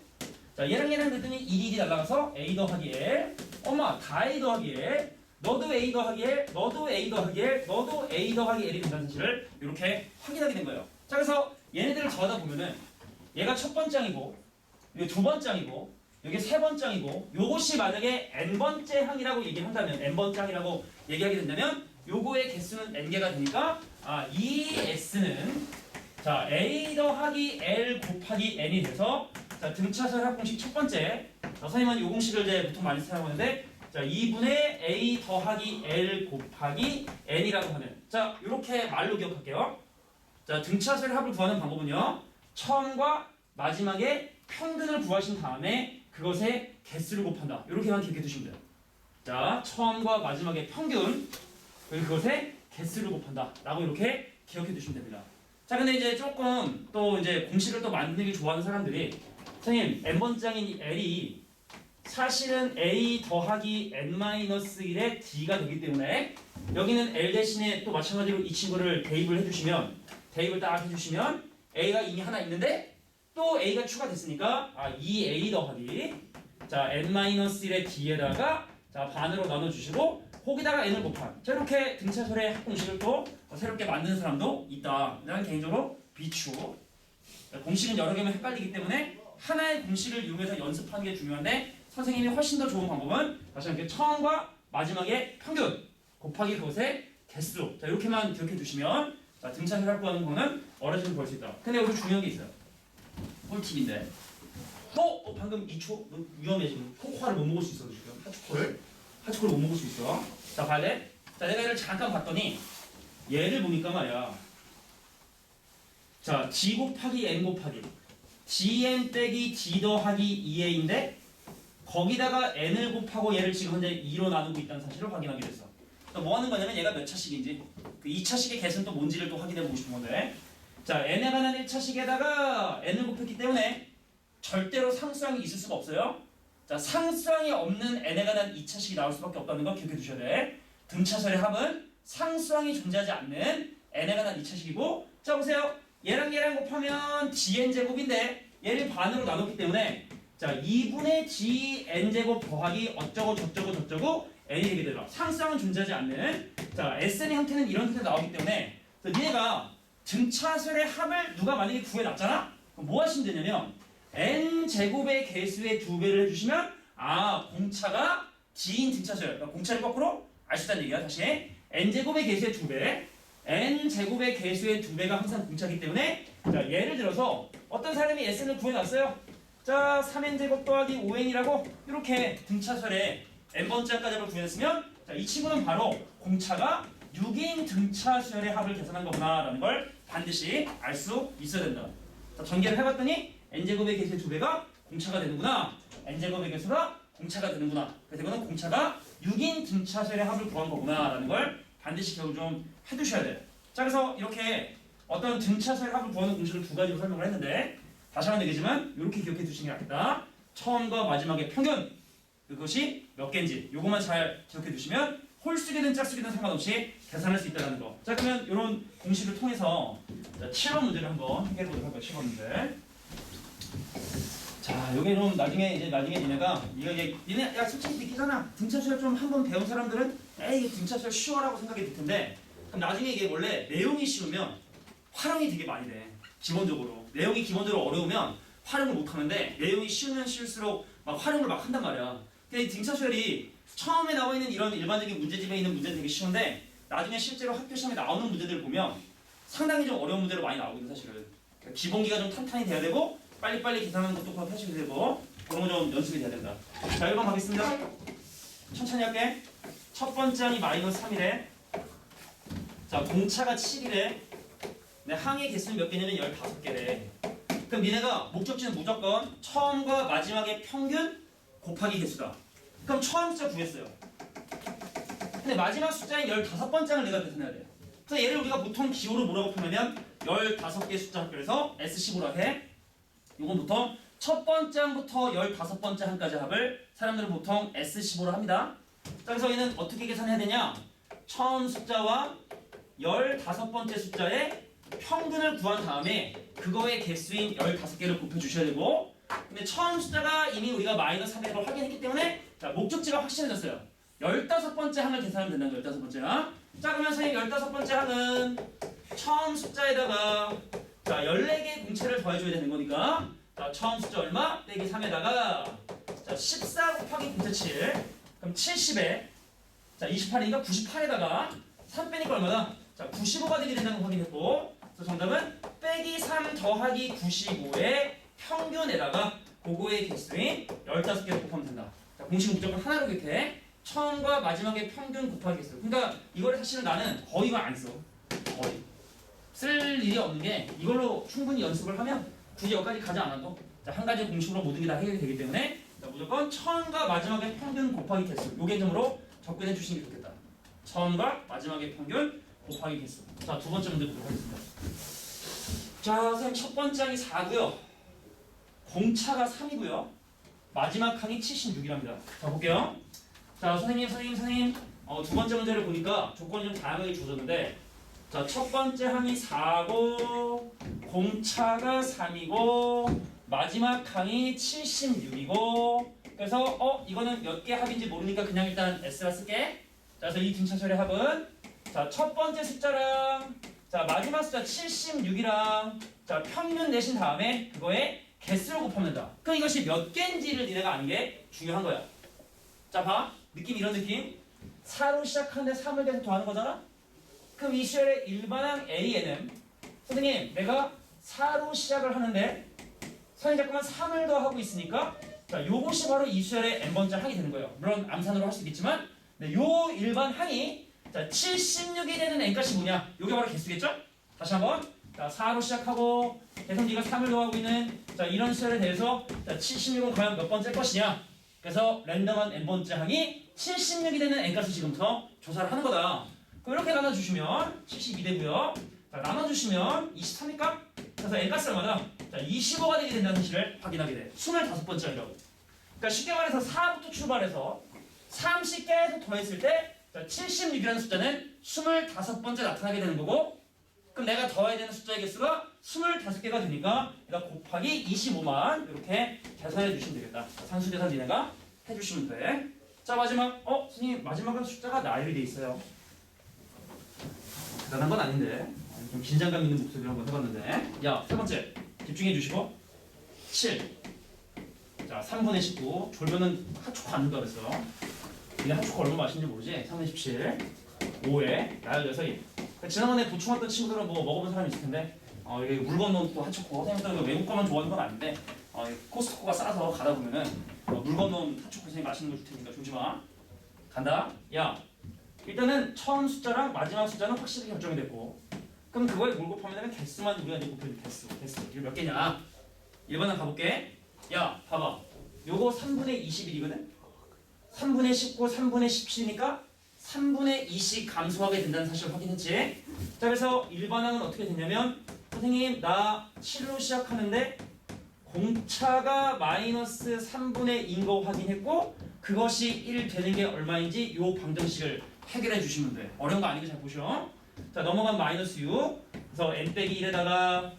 S1: 자, 얘랑 더했더니 EDD 날라가서 A 더하기 L. 엄마, 다 A 더하기 L. 너도 A 더하기 L, 너도 A 더하기 L, 너도 A 더하기 L이 된다는 사실을 이렇게 확인하게 된 거예요. 자, 그래서 얘네들을 더하다 보면은 얘가 첫 번장이고, 이게 두 번장이고, 이게 세 번장이고, 요것이 만약에 n번째 항이라고 얘기한다면, n번장이라고 얘기하게 된다면, 요거의 개수는 n개가 되니까, 이 s는 자 a 더하기 l 곱하기 n이 돼서 자 등차설 합공식 첫 번째. 선생님은 요 공식을 이제 보통 많이 사용하는데, 자 2분의 a 더하기 l 곱하기 n이라고 하는. 자 이렇게 말로 기억할게요. 자 등차설 합을 구하는 방법은요. 처음과 마지막에 평균을 구하신 다음에 그것의 개수를 곱한다. 이렇게만 기억해 두시면 돼요. 자, 처음과 마지막의 평균 그리고 그것의 개수를 곱한다. 라고 이렇게 기억해 두시면 됩니다. 자, 근데 이제 조금 또 이제 공식을 또 만들기 좋아하는 사람들이 선생님, n번장인 L이 사실은 A 더하기 n-1의 D가 되기 때문에 여기는 L 대신에 또 마찬가지로 이 친구를 대입을 해주시면 대입을 딱 해주시면 A가 이미 하나 있는데 또 A가 추가됐으니까 2A 더하기 자 n-1의 D에다가 자 반으로 나눠주시고 거기다가 n을 곱한 자 이렇게 등차설의 합공식을 또 새롭게 만드는 사람도 있다. 나는 개인적으로 비추 공식은 여러 개면 헷갈리기 때문에 하나의 공식을 이용해서 연습하는 게 중요한데 선생님이 훨씬 더 좋은 방법은 다시 한번 처음과 마지막의 평균 곱하기 그것의 개수 자 이렇게만 기억해 두시면 자 등차설 합구하는 거는 어려지면 볼 수 있다. 근데 여기서 중요한 게 있어요. 꿀팁인데 방금 2초 위험해 지금 코코아를 못 먹을 수 있어 지금 하츠코를 못 먹을 수 있어. 자 봐야 돼. 자 내가 얘를 잠깐 봤더니 얘를 보니까 말이야. 자 G 곱하기 N 곱하기 GN 빼기 D 더하기 2A인데 거기다가 N을 곱하고 얘를 지금 현재 2로 나누고 있다는 사실을 확인하게 됐어. 또 뭐 하는 거냐면 얘가 몇 차식인지 그 2차식의 개수는 또 뭔지를 또 확인해 보고 싶은 건데 자 N에 관한 1차식에다가 N을 곱했기 때문에 절대로 상수항이 있을 수가 없어요. 자 상수항이 없는 n에 관한 2차식이 나올 수밖에 없다는 거 기억해 두셔야 돼. 등차설의 합은 상수항이 존재하지 않는 n에 관한 2차식이고 자 보세요. 얘랑 곱하면 gn제곱인데 얘를 반으로 나눴기 때문에 자 2분의 gn제곱 더하기 어쩌고 저쩌고 n이 되게 되더라. 상수항은 존재하지 않는 자 sn의 형태는 이런 형태로 나오기 때문에 니네가 등차설의 합을 누가 만약에 구해놨잖아? 그럼 뭐 하시면 되냐면 n제곱의 개수의 2배를 해주시면 공차가 g인 등차수예요. 그러니까 공차를 거꾸로 알 수 있다는 얘기야. 다시 n제곱의 개수의 2배 n제곱의 개수의 2배가 항상 공차이기 때문에 자 예를 들어서 어떤 사람이 sn을 구해놨어요. 자 3n제곱 더하기 5n이라고 이렇게 등차설의 n번째까지를 구해냈으면 자 이 친구는 바로 공차가 6인 등차수열의 합을 계산한 거구나 라는 걸 반드시 알 수 있어야 된다. 자 전개를 해봤더니 n제곱의 개수의 2배가 공차가 되는구나. n제곱의 개수가 공차가 되는구나. 그래서 이거는 공차가 6인 등차수열의 합을 구한 거구나 라는 걸 반드시 기억을 좀 해두셔야 돼요. 자 그래서 이렇게 어떤 등차수열의 합을 구하는 공식을 두 가지로 설명을 했는데 다시 한번 얘기지만 이렇게 기억해 두시는 게 낫겠다. 처음과 마지막의 평균 그것이 몇 개인지 요것만 잘 기억해 두시면 홀수기든 짝수기든 상관없이 계산할 수 있다는 거. 자 그러면 이런 공식을 통해서 7번 문제를 한번 해결해 보도록 할까요? 7번 문제. 자, 여기 좀 나중에 니네가 니네 야 솔직히 느끼잖아. 등차수열 좀 한번 배운 사람들은 에이 등차수열 쉬워라고 생각이 들 텐데 그럼 나중에 이게 원래 내용이 쉬우면 활용이 되게 많이 돼. 기본적으로 내용이 기본적으로 어려우면 활용을 못 하는데 내용이 쉬우면 쉬울수록 막 활용을 막 한단 말이야. 근데 이 등차수열이 처음에 나와 있는 이런 일반적인 문제집에 있는 문제는 되게 쉬운데 나중에 실제로 학교 시험에 나오는 문제들을 보면 상당히 좀 어려운 문제로 많이 나오거든 사실은. 그러니까 기본기가 좀 탄탄히 돼야 되고 빨리빨리 계산하는 것도 하셔야 되고 그런 거 좀 연습이 돼야 된다. 자 1번 가겠습니다. 천천히 할게. 첫 번째 항이 마이너스 3이래. 자 공차가 7이래. 내 항의 개수는 몇 개냐면 15개래. 그럼 니네가 목적지는 무조건 처음과 마지막의 평균 곱하기 개수다. 그럼 처음 숫자 구했어요. 근데 마지막 숫자인 15번째를 내가 계산해야 돼. 그래서 얘를 우리가 보통 기호로 뭐라고 표현하면 15개 숫자 합결해서 S15라 해. 이건 보통 첫 번째 항부터 15번째 항까지 합을 사람들은 보통 S15로 합니다. 자, 그래서 얘는 어떻게 계산해야 되냐? 처음 숫자와 15번째 숫자의 평균을 구한 다음에 그거의 개수인 15개를 곱해주셔야 되고, 근데 처음 숫자가 이미 우리가 마이너스 300으로 확인했기 때문에 자, 목적지가 확실해졌어요. 15번째 항을 계산하면 된다는 거예요. 15번째 항. 자, 그러면 선생님 15번째 항은 처음 숫자에다가 자 14개의 공채를 더해줘야 되는 거니까 자 처음 숫자 얼마? 빼기 3에다가 자 14 곱하기 공채 7 그럼 70에 자 28이니까 98에다가 3 빼니까 얼마다? 자 95가 되게 된다는 거 확인했고, 그래서 정답은 빼기 3 더하기 95의 평균에다가 그거의 개수인 15개를 곱하면 된다. 자 공식은 무조건 하나로 기억해. 처음과 마지막의 평균 곱하기 개수. 그러니까 이거를 사실은 나는 거의 안 써. 거의 쓸 일이 없는 게 이걸로 충분히 연습을 하면 굳이 여기까지 가지 않아도 자, 한 가지 공식으로 모든 게 다 해결이 되기 때문에 자, 무조건 처음과 마지막의 평균 곱하기 개수 요 개념으로 접근해 주시는 게 좋겠다. 처음과 마지막의 평균 곱하기 개수. 자, 두 번째 문제 보도록 하겠습니다. 자, 선생님 첫 번째 항이 4고요. 공차가 3이고요. 마지막 항이 76이랍니다. 자, 볼게요. 자, 선생님. 두 번째 문제를 보니까 조건이 좀 다양하게 주어졌는데 자, 첫 번째 항이 4고 공차가 3이고 마지막 항이 76이고 그래서 이거는 몇 개 합인지 모르니까 그냥 일단 S라 쓸게. 자, 그래서 이 등차설의 합은 자, 첫 번째 숫자랑 자, 마지막 숫자 76이랑 자, 평균 내신 다음에 그거에 개수를 곱하면 된다. 그럼 이것이 몇 개인지를 니네가 아는 게 중요한 거야. 자, 봐. 느낌 이런 느낌. 4로 시작하는데 3을 계속 더하는 거잖아? 그럼 이 수열의 일반항 A에는 선생님 내가 4로 시작을 하는데 선생님 잠깐만 3을 더하고 있으니까 자, 요것이 바로 이 수열의 n번째 항이 되는 거예요. 물론 암산으로 할 수 있겠지만 네, 요 일반 항이 자, 76이 되는 n값이 뭐냐? 요게 바로 개수겠죠? 다시 한번 자, 4로 시작하고 계속 네가 3을 더하고 있는 자, 이런 수열에 대해서 자, 76은 과연 몇 번째 것이냐? 그래서 랜덤한 n번째 항이 76이 되는 n값을 지금부터 조사를 하는 거다. 그럼 이렇게 나눠주시면 72되고요. 자, 나눠주시면 23입니까? 그래서 n값이 얼마다? 자, 25가 되게 된다는 사실을 확인하게 돼. 25번째라고. 그러니까 쉽게 말해서 4부터 출발해서 30 계속 더했을 때 자, 76이라는 숫자는 25번째 나타나게 되는 거고, 그럼 내가 더해야 되는 숫자의 개수가 25개가 되니까 얘가 곱하기 25만 이렇게 계산해 주시면 되겠다. 산수 계산 니네가 해주시면 돼. 자, 마지막 선생님 마지막은 숫자가 나열이 돼 있어요. 대단한 건 아닌데 좀 긴장감 있는 목소리로 한번 해봤는데 야, 세 번째 집중해 주시고 7 자, 3분의 19 졸면은 핫초코 안 넣는다 그랬어. 이게 핫초코 얼마나 맛있는지 모르지? 3분의 17 5에 나열돼서 지난번에 보충했던 친구들은 뭐 먹어본 사람이 있을 텐데 이게 물 건너온 또 핫초코 선생님들 외국 거만 좋아하는 건 아닌데 코스트코가 싸서 가다 보면은 물 건너온 핫초코 선생님 맛있는 거 줄 테니까 조심하. 간다. 야, 일단은 처음 숫자랑 마지막 숫자는 확실히 결정이 됐고, 그럼 그거에 뭘 곱하면 되면 개수만 우리가 이제 곱해줄 개수. 이게 몇 개냐? 1번은 가볼게. 야, 봐봐. 요거 3분의 21이거든? 3분의 19, 3분의 17이니까 3분의 2씩 감소하게 된다는 사실을 확인했지? 자, 그래서 1번항은 어떻게 됐냐면 선생님 나 7로 시작하는데 공차가 마이너스 3분의 2인 거 확인했고 그것이 1 되는 게 얼마인지 요 방정식을 해결해 주시면 돼. 어려운 거 아니고 잘 보셔. 자, 넘어간 마이너스 6. 그래서 n 빼기 1에다가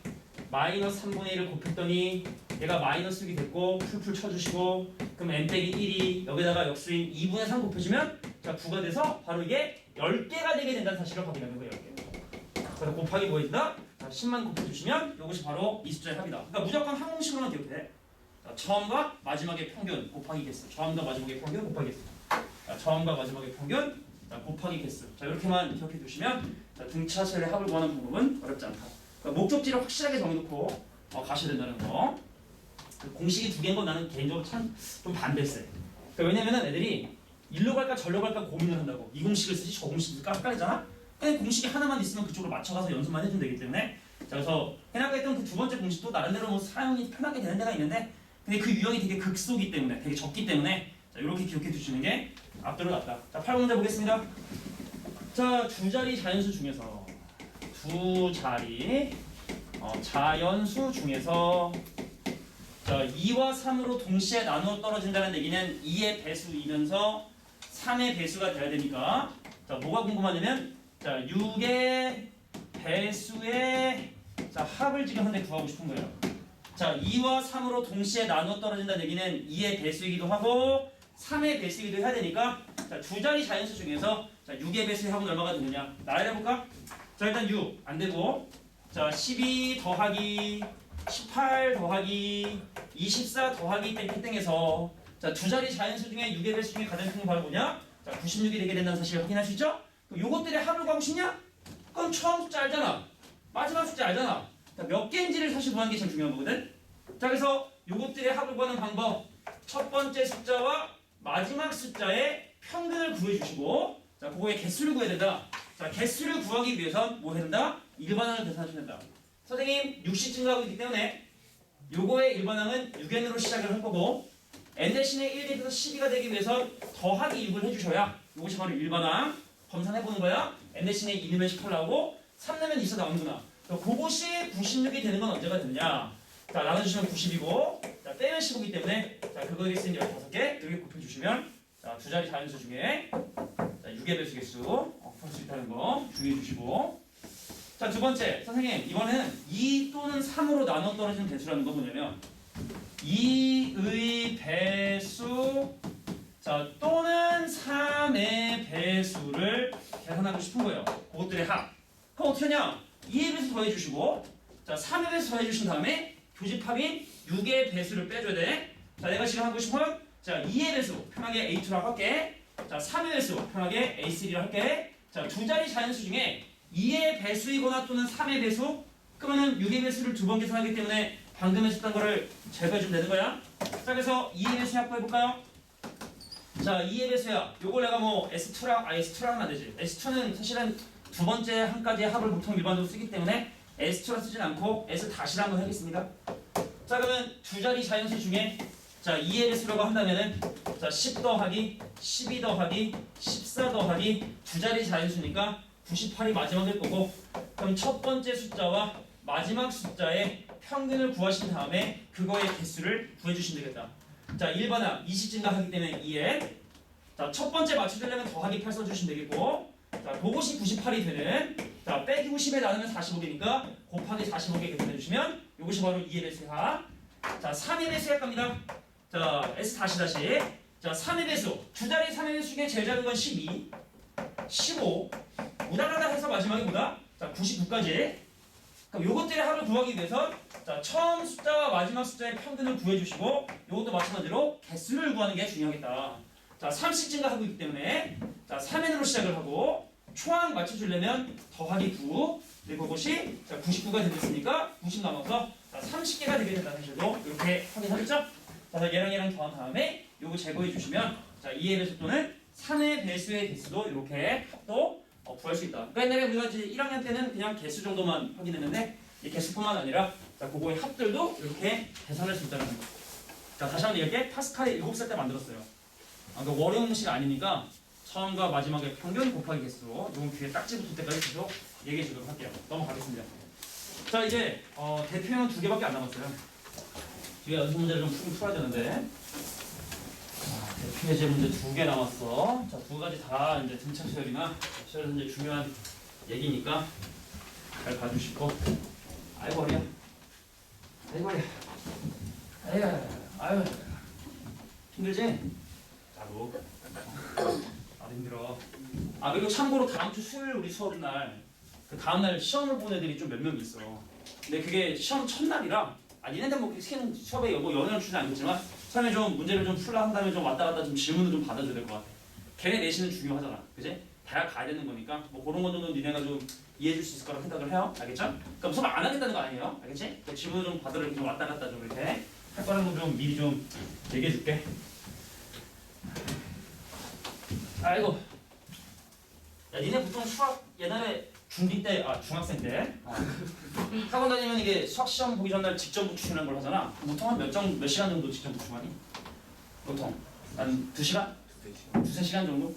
S1: 마이너스 3분의 1을 곱했더니 얘가 마이너스 6이 됐고 풀풀 쳐주시고 그럼 n 빼기 1이 여기다가 역수인 2분의 3 곱해주면 자 9가 돼서 바로 이게 10개가 되게 된다는 사실을 확인하는 거예요. 10개. 그래서 곱하기 뭐 해준다? 자, 10만 곱해주시면 이것이 바로 이 숫자의 합이다. 그러니까 무조건 항공식으로만 기억해. 자, 처음과 마지막의 평균 곱하기 개수. 처음과 마지막의 평균 곱하기 개수. 자, 처음과 마지막의 평균 자, 곱하기 개수. 자, 이렇게만 기억해 두시면 자, 등차수의 합을 구하는 방법은 어렵지 않다. 그러니까 목적지를 확실하게 정해놓고 가셔야 된다는 거. 공식이 두 개인 건 나는 개인적으로 참 좀 반대세. 그러니까 왜냐면은 애들이 일로 갈까 절로 갈까 고민을 한다고. 이 공식을 쓰지 저 공식을 쓸까 헷갈리잖아. 그냥 공식이 하나만 있으면 그쪽으로 맞춰가서 연습만 해주면 되기 때문에 자, 그래서 해나가 했던 그 두 번째 공식도 나름대로 뭐 사용이 편하게 되는 데가 있는데 근데 그 유형이 되게 극소기 때문에 되게 적기 때문에 자, 이렇게 기억해 두시는 게 앞뒤로 낫다. 자, 8번째 보겠습니다. 자, 두 자리 자연수 중에서 두 자리 자연수 중에서 자, 2와 3으로 동시에 나누어 떨어진다는 얘기는 2의 배수이면서 3의 배수가 돼야 되니까 자, 뭐가 궁금하냐면 자, 6의 배수의 자, 합을 지금 현재 구하고 싶은 거예요. 자, 2와 3으로 동시에 나누어 떨어진다는 얘기는 2의 배수이기도 하고 3의 배수이기도 해야 되니까 자, 두 자리 자연수 중에서 자, 6의 배수의 합은 얼마가 되느냐? 나열해 볼까? 자, 일단 6 안 되고 자, 12 더하기 18 더하기 24 더하기 땡땡땡에서 자, 두 자리 자연수 중에 6의 배수 중에 가장 큰 게 바로 뭐냐? 자, 96이 되게 된다는 사실을 확인할 수 있죠? 그럼 요것들의 합을 구하고 싶냐? 그럼 처음 숫자 알잖아. 마지막 숫자 알잖아. 자, 몇 개인지를 사실 구하는 게 제일 중요한 거거든. 자, 그래서 요것들의 합을 구하는 방법. 첫 번째 숫자와 마지막 숫자의 평균을 구해주시고 자, 그거의 개수를 구해야 된다. 자, 개수를 구하기 위해선 뭐 해야 된다? 일반항을 계산하셔야 된다. 선생님 6씩 증가하고 있기 때문에 요거의 일반항은 6n으로 시작을 할 거고 n 대신에 1 대입해서 12가 되기 위해서 더하기 6을 해주셔야 이것이 바로 일반항 검산해보는 거야. n 대신에 2 넣으면 18 나오고 3 넣으면 2서 나오는구나. 그것이 96이 되는 건 언제가 되느냐. 자, 나눠주시면 90이고 자, 빼면 15이기 때문에 자, 그거에 쓰인 15개 여기 곱해주시면 자, 두 자리 자연수 중에 자, 6의 배수 개수 구할 수 있다는 거 주의해 주시고 자, 두 번째 선생님 이번에는 2 또는 3으로 나눠 떨어지는 배수라는 건 뭐냐면 2의 배수 자, 또는 3의 배수를 계산하고 싶은 거예요. 그것들의 합. 그럼 어떻게 하냐? 2의 배수 더해주시고 자, 3의 배수 더해주신 다음에 교집합인 6의 배수를 빼줘야 돼. 자, 내가 지금 하고 싶은 건 자, 2의 배수 편하게 A2라고 할게. 자, 3의 배수 편하게 A3라고 할게. 자, 두 자리 자연수 중에 2의 배수이거나 또는 3의 배수 그러면은 6의 배수를 두 번 계산하기 때문에 방금 했었던 거를 제거해주면 되는 거야. 자, 그래서 2의 배수 확보해볼까요? 자, 2의 배수야. 요걸 내가 뭐 S2랑 S2랑 하면 안 되지. S2는 사실은 두 번째 한까지의 합을 보통 일반적으로 쓰기 때문에 S2라 쓰진 않고 S-를 한번 하겠습니다. 자, 그러면 두 자리 자연수 중에 자, 2의 배수라고 한다면은 자, 10 더하기 12 더하기 14 더하기 두 자리 자연수니까 98이 마지막일 거고 그럼 첫 번째 숫자와 마지막 숫자의 평균을 구하신 다음에 그거의 개수를 구해주시면 되겠다. 자, 일반항 20 증가하기 때문에 2에 자, 첫 번째 맞춰주려면 더하기 8 써주시면 되겠고 자, 그것이 98이 되는 자, 빼기 50에 나누면 45개니까 곱하기 45개 계산해주시면 이것이 바로 2의 배수의 합. 자, 3의 배수의 합 갑니다. 자, S 다시 자, 3의 배수 두 자리 3의 배수 중에 제일 작은 건 12 15 우다다다 해서 마지막에 뭐다? 자, 99까지 그럼 요것들의 합을 구하기 위해서 자, 처음 숫자와 마지막 숫자의 평균을 구해주시고 요것도 마찬가지로 개수를 구하는 게 중요하겠다. 자, 30 증가하고 있기 때문에 자, 3n으로 시작을 하고 초항 맞춰주려면 더하기 9 그리고 그것이 자, 99가 되겠으니까 90 남아서 자, 30개가 되게 된다는 사실도 이렇게 확인하겠죠? 자, 얘랑 더한 다음에 요거 제거해 주시면 자, 2의 배수 또는 3의 배수의 개수도 이렇게 합도 구할 수 있다. 그러니까 옛날에 우리가 이제 1학년 때는 그냥 개수 정도만 확인했는데 이 개수뿐만 아니라 자, 그거의 합들도 이렇게 계산할 수 있다는 거. 자, 다시 한번 얘기할게. 파스칼이 7살 때 만들었어요. 그러니까 월요 공식 아니니까 처음과 마지막의 평균 곱하기 개수 이건 뒤에 딱지 붙을 때까지 계속 얘기해 주도록 할게요. 넘어가겠습니다. 자, 이제 대표형은 2개밖에 안 남았어요. 뒤에 연습 문제를 좀 풀어야 되는데 대표 예제 문제 2개 남았어. 자, 2가지 다 이제 등차 수열이나 시험에서 이제 중요한 얘기니까 잘 봐주시고. 아이고 어려. 아이고 어려. 아유 힘들지? 나도 힘들어. 아, 그리고 참고로 다음 주 수요일 우리 수업 날 그 다음 날 시험을 본 애들이 좀 몇 명 있어. 근데 그게 시험 첫날이라 니네들 뭐 수업에 뭐 영향을 주진 않겠지만 처음에 좀 문제를 좀 풀라 한 다음에 좀 왔다 갔다 좀 질문을 좀 받아줘야 될 것 같아. 걔네 내신은 중요하잖아, 그지? 대학 가야 되는 거니까 뭐 그런 건 정도 니네가 좀 이해해 줄 수 있을 거라고 생각을 해요, 알겠죠? 그럼 수업 안 하겠다는 거 아니에요, 알겠지? 질문을 좀 받으러 이렇게 좀 왔다 갔다 좀 이렇게 할 거라는 거 좀 미리 좀 얘기해 줄게. 아이고, 야, 니네 보통 수학 옛날에 중딩 때, 중학생 때 학원 다니면 이게 수학 시험 보기 전날 직접 부충이라는 걸 하잖아. 보통 한 몇 시간 정도 직접 부충하니? 보통 한 2시간? 2-3시간 정도?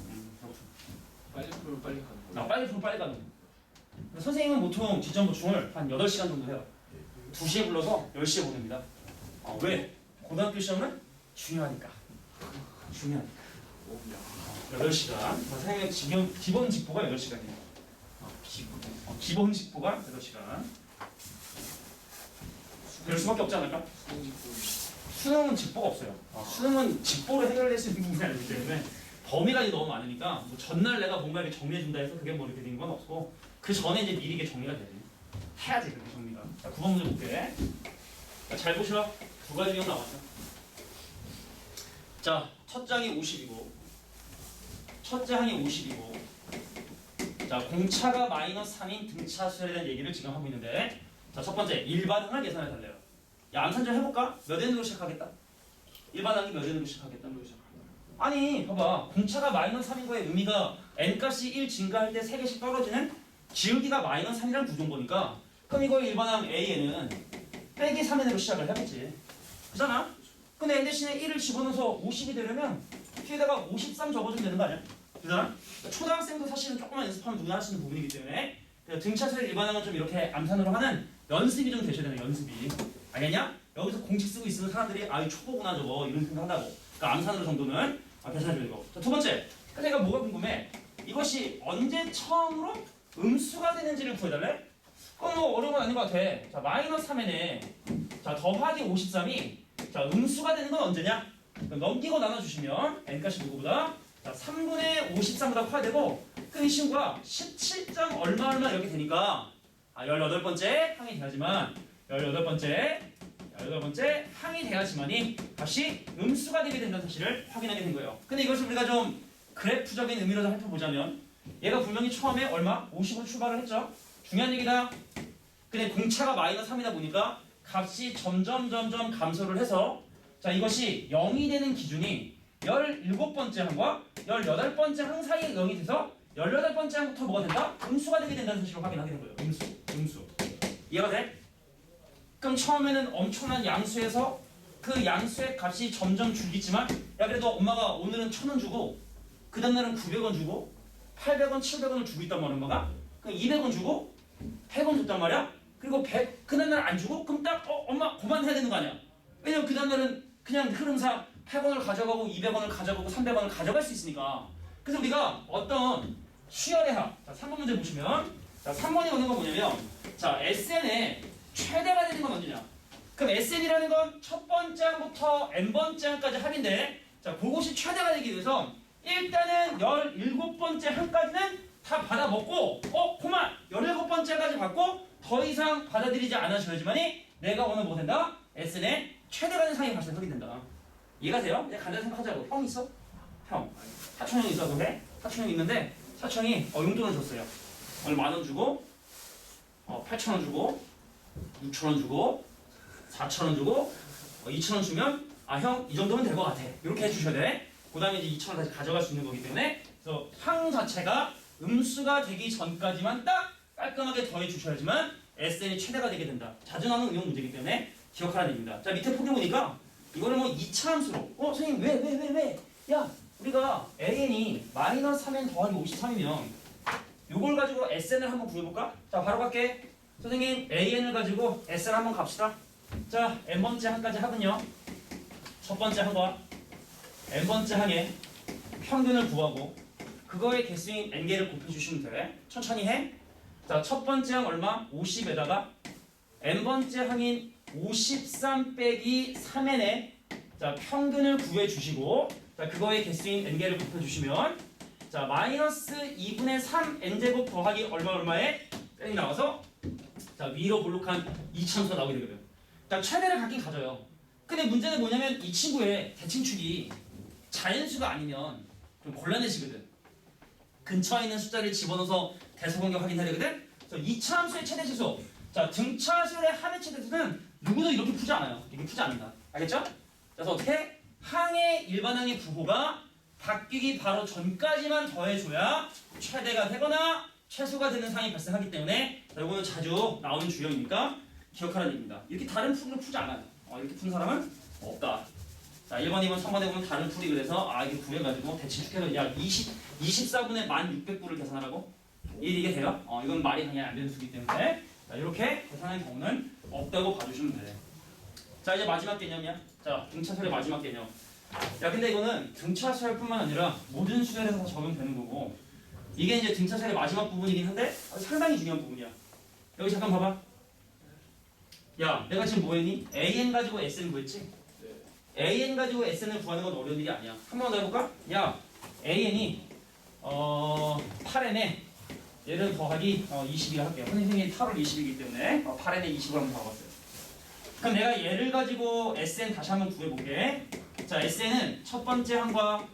S2: 빨리 풀면 빨리 가는 거.
S1: 빨리 풀면 빨리 가는 거. 선생님은 보통 직접 부충을 한 8시간 정도 해요. 2시에 불러서 10시에 보냅니다. 왜? 고등학교 시험은 중요하니까. 중요하니까. 8시간. 선생님의 기본 직보가 8시간이에요. 기본 직보가 8시간. 그럴 수밖에 없지 않을까? 수능은 직보가 없어요. 수능은 직보로 해결될 수 있는 부분이 아니기 때문에 범위가 이제 너무 많으니까 뭐 전날 내가 뭔가 이렇게 정리해준다 해서 그게 뭐 이렇게 되는 건 없고 그 전에 이제 미리 이게 정리가 되지. 해야지 그렇게 정리가. 자, 9번 문제 볼게. 자, 잘 보시라. 두 가지 유형 나왔어. 자, 첫 장이 50이고 첫째 항이 50이고 자, 공차가 마이너스 3인 등차 수열에 대한 얘기를 지금 하고 있는데 자, 첫 번째 일반항을 계산해 달래요. 야, 암산 좀 해볼까? 몇 n으로 시작하겠다? 일반항이 몇 n으로 시작하겠다? 아니, 봐봐. 공차가 마이너스 3인 거의 의미가 n값이 1 증가할 때 3개씩 떨어지는 기울기가 마이너스 3이라는 구조인 거니까 그럼 이거 일반항 A에는 빼기 3n으로 시작을 해야겠지. 그잖아? 근데 n 대신에 1을 집어넣어서 50이 되려면 뒤에다가 53 적어주면 되는 거 아니야? 그잖아? 그러니까 초등학생도 사실은 조금만 연습하면 누구나 할 수 있는 부분이기 때문에 등차수열 일반항은 좀 이렇게 암산으로 하는 연습이 좀 되셔야 되는 연습이. 알겠냐? 여기서 공식 쓰고 있으면 사람들이 아, 이 초보구나 저거 이런 생각 한다고. 그러니까 암산으로 정도는 계산해줘야 되고. 자, 두 번째. 내가 뭐가 궁금해? 이것이 언제 처음으로 음수가 되는지를 구해달래? 그건 뭐 어려운 건 아닌 것 같아. 자, 마이너스 3n에 자, 더하기 53이 자, 음수가 되는 건 언제냐? 넘기고 나눠주시면 n값이 누구보다? 자, 3분의 53보다 커야 되고 그 이 친구가 17점 얼마 이렇게 되니까 18번째 항이 돼야지만 18번째 항이 돼야지만이 값이 음수가 되게 된다는 사실을 확인하게 된 거예요. 근데 이것을 우리가 좀 그래프적인 의미로 살펴보자면 얘가 분명히 처음에 얼마? 50으로 출발을 했죠. 중요한 얘기다. 근데 공차가 마이너스 3이다 보니까 값이 점점 감소를 해서 자, 이것이 0이 되는 기준이 17번째 항과 18번째 항 사이에 0이 돼서 18번째 항부터 뭐가 된다? 음수가 되게 된다는 사실을 확인하게 된 거예요. 음수. 이해가 돼? 그럼 처음에는 엄청난 양수에서 그 양수의 값이 점점 줄겠지만 야, 그래도 엄마가 오늘은 1,000원 주고 그 다음날은 900원 주고 800원, 700원을 주고 있단 말이야 엄마가. 그럼 200원 주고 100원 줬단 말이야. 그리고 100 그 다음날 안 주고 그럼 딱 엄마 그만해야 되는 거 아니야. 왜냐면 그 다음날은 그냥 흐름상 100원을 가져가고 200원을 가져가고 300원을 가져갈 수 있으니까. 그래서 우리가 어떤 수열의 합, 자, 3번 문제 보시면 자, 3번에 오는 건 뭐냐면 자, SN의 최대가 되는 건 언제냐? 그럼 SN이라는 건 첫 번째 항부터 n번째 항까지 합인데 자, 그것이 최대가 되기 위해서 일단은 17번째 항까지는 다 받아먹고 그만 17번째까지 받고 더 이상 받아들이지 않아줘야지만이 내가 오늘 뭐 된다? SN의 최대가 되는 상이 발생하게 된다. 이해가 돼요? 이제 간단히 생각하자고. 형 있어? 형. 사촌형 있어서 그래? 사촌형 있는데 사촌이 용돈을 줬어요. 오늘 10,000원 주고 8,000원 주고 6,000원 주고 4,000원 주고 2,000원 주면 형 이 정도면 될 것 같아. 이렇게 해주셔야 돼. 그 다음에 이제 2,000원 다시 가져갈 수 있는 거기 때문에 그래서 항 자체가 음수가 되기 전까지만 딱 깔끔하게 더해 주셔야지만 SN이 최대가 되게 된다. 자주 나오는 응용 문제이기 때문에 기억하라는 얘기입니다. 자, 밑에 포기 보니까 이거를 뭐 2차 함수로 선생님 왜? 야, 우리가 AN이 마이너스 3n 더하기 53이면 이걸 가지고 SN을 한번 구해볼까? 자, 바로 갈게. 선생님 AN을 가지고 SN 한번 갑시다. 자, n번째 항까지 합은요. 첫 번째 항과 n번째 항에 평균을 구하고 그거의 개수인 n개를 곱해주시면 돼. 천천히 해. 자, 첫 번째 항 얼마? 50에다가 n번째 항인 53 빼기 3n의 자, 평균을 구해주시고 자, 그거의 개수인 n개를 곱해주시면 자, 마이너스 2분의 3 n제곱 더하기 얼마에 땡이 나와서 자, 위로 볼록한 2참수가 나오게 되거든. 자, 최대를 갖긴 가져요. 근데 문제는 뭐냐면 이 친구의 대칭축이 자연수가 아니면 좀 곤란해지거든. 근처에 있는 숫자를 집어넣어서 대소공격 확인해야 되거든. 그래서 2차함수의 최대치수 자, 등차수열의 합의 최대치수는 누구도 이렇게 풀지 않아요. 이렇게 풀지 않는다. 알겠죠? 그래서 어떻게? 항의 일반항의 부호가 바뀌기 바로 전까지만 더해줘야 최대가 되거나 최소가 되는 상황이 발생하기 때문에 이거는 자주 나오는 주형이니까 기억하라는 얘기입니다. 이렇게 다른 풀이를 풀지 않아요. 이렇게 푼 사람은 없다. 자, 1번, 2번, 3번에 보면 다른 풀이 그래서 이게 구해가지고 대칭축해서 야 24분의 1600구를 계산하라고? 이게 돼요? 이건 말이 그냥 안 되는 수기 때문에 자, 이렇게 계산하는 경우는 없다고 봐주시면 돼. 자, 이제 마지막 개념이야. 자, 등차설의 마지막 개념. 야, 근데 이거는 등차설뿐만 아니라 모든 수열에서 다 적용되는 거고, 이게 이제 등차설의 마지막 부분이긴 한데 상당히 중요한 부분이야. 여기 잠깐 봐봐. 야, 내가 지금 뭐 했니? AN 가지고 SN 구했지?
S2: 네.
S1: AN 가지고 SN을 구하는 건 어려운 일이 아니야. 한 번 더 해볼까? 야, AN이 8n에 얘를 더하기 20이라 할게요. 선생님이 8월 20이기 때문에 8n에 20을 한번 더해봤어요. 그럼 내가 얘를 가지고 SN 다시 한번 구해볼게. 자, SN은 첫 번째 항과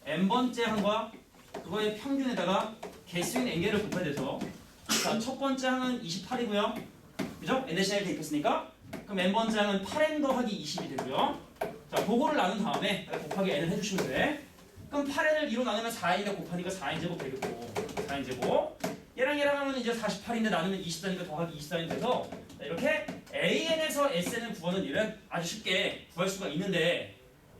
S1: n번째 항과 그거의 평균에다가 개수인 n개를 곱해야 돼서, 자, 첫 번째 항은 28이고요. 그죠? n 대신에 대입했으니까. 그럼 n번째 항은 8n 더하기 20이 되고요. 자, 그거를 나눈 다음에 곱하기 n을 해주시면 돼. 그럼 8n을 2로 나누면 4n이가 곱하니까 4n제곱 되겠고, 4n제곱. 얘랑 하면 이제 48인데 나누면 24니까 더하기 24이 돼서, 자, 이렇게 AN에서 SN을 구하는 일은 아주 쉽게 구할 수가 있는데,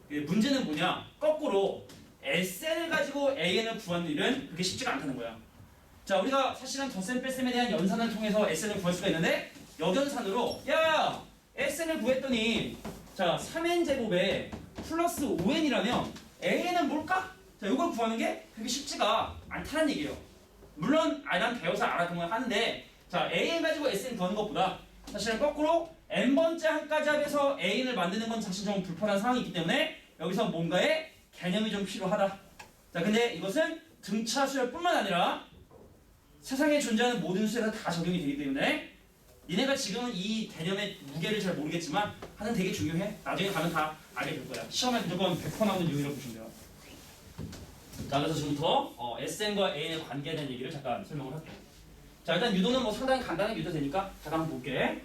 S1: 문제는 뭐냐? 거꾸로 SN을 가지고 AN을 구하는 일은 그게 쉽지가 않다는 거야. 자, 우리가 사실은 덧셈 뺄셈에 대한 연산을 통해서 SN을 구할 수가 있는데, 역연산으로 야, SN을 구했더니 자, 3n제곱에 플러스 5n이라면 AN은 뭘까? 자, 이걸 구하는 게 그게 쉽지가 않다는 얘기예요. 물론 난 배워서 알아둔 건 하는데, 자, AN 가지고 SN 구하는 것보다 사실은 거꾸로 n번째 항까지 합해서 AN을 만드는 건 사실 좀 불편한 상황이 있기 때문에 여기서 뭔가의 개념이 좀 필요하다. 자, 근데 이것은 등차 수열뿐만 아니라 세상에 존재하는 모든 수열에 다 적용이 되기 때문에 니네가 지금은 이 개념의 무게를 잘 모르겠지만 하는 되게 중요해. 나중에 가면 다 알게 될 거야. 시험에 무조건 100% 나오는 유형이라고 보시면 돼요. 자, 그래서 지금부터 SN과 AN의 관계에 대한 얘기를 잠깐 설명을 할게요. 자, 일단 유도는 뭐 상당히 간단하게 유도 되니까 잠깐 한번 볼게.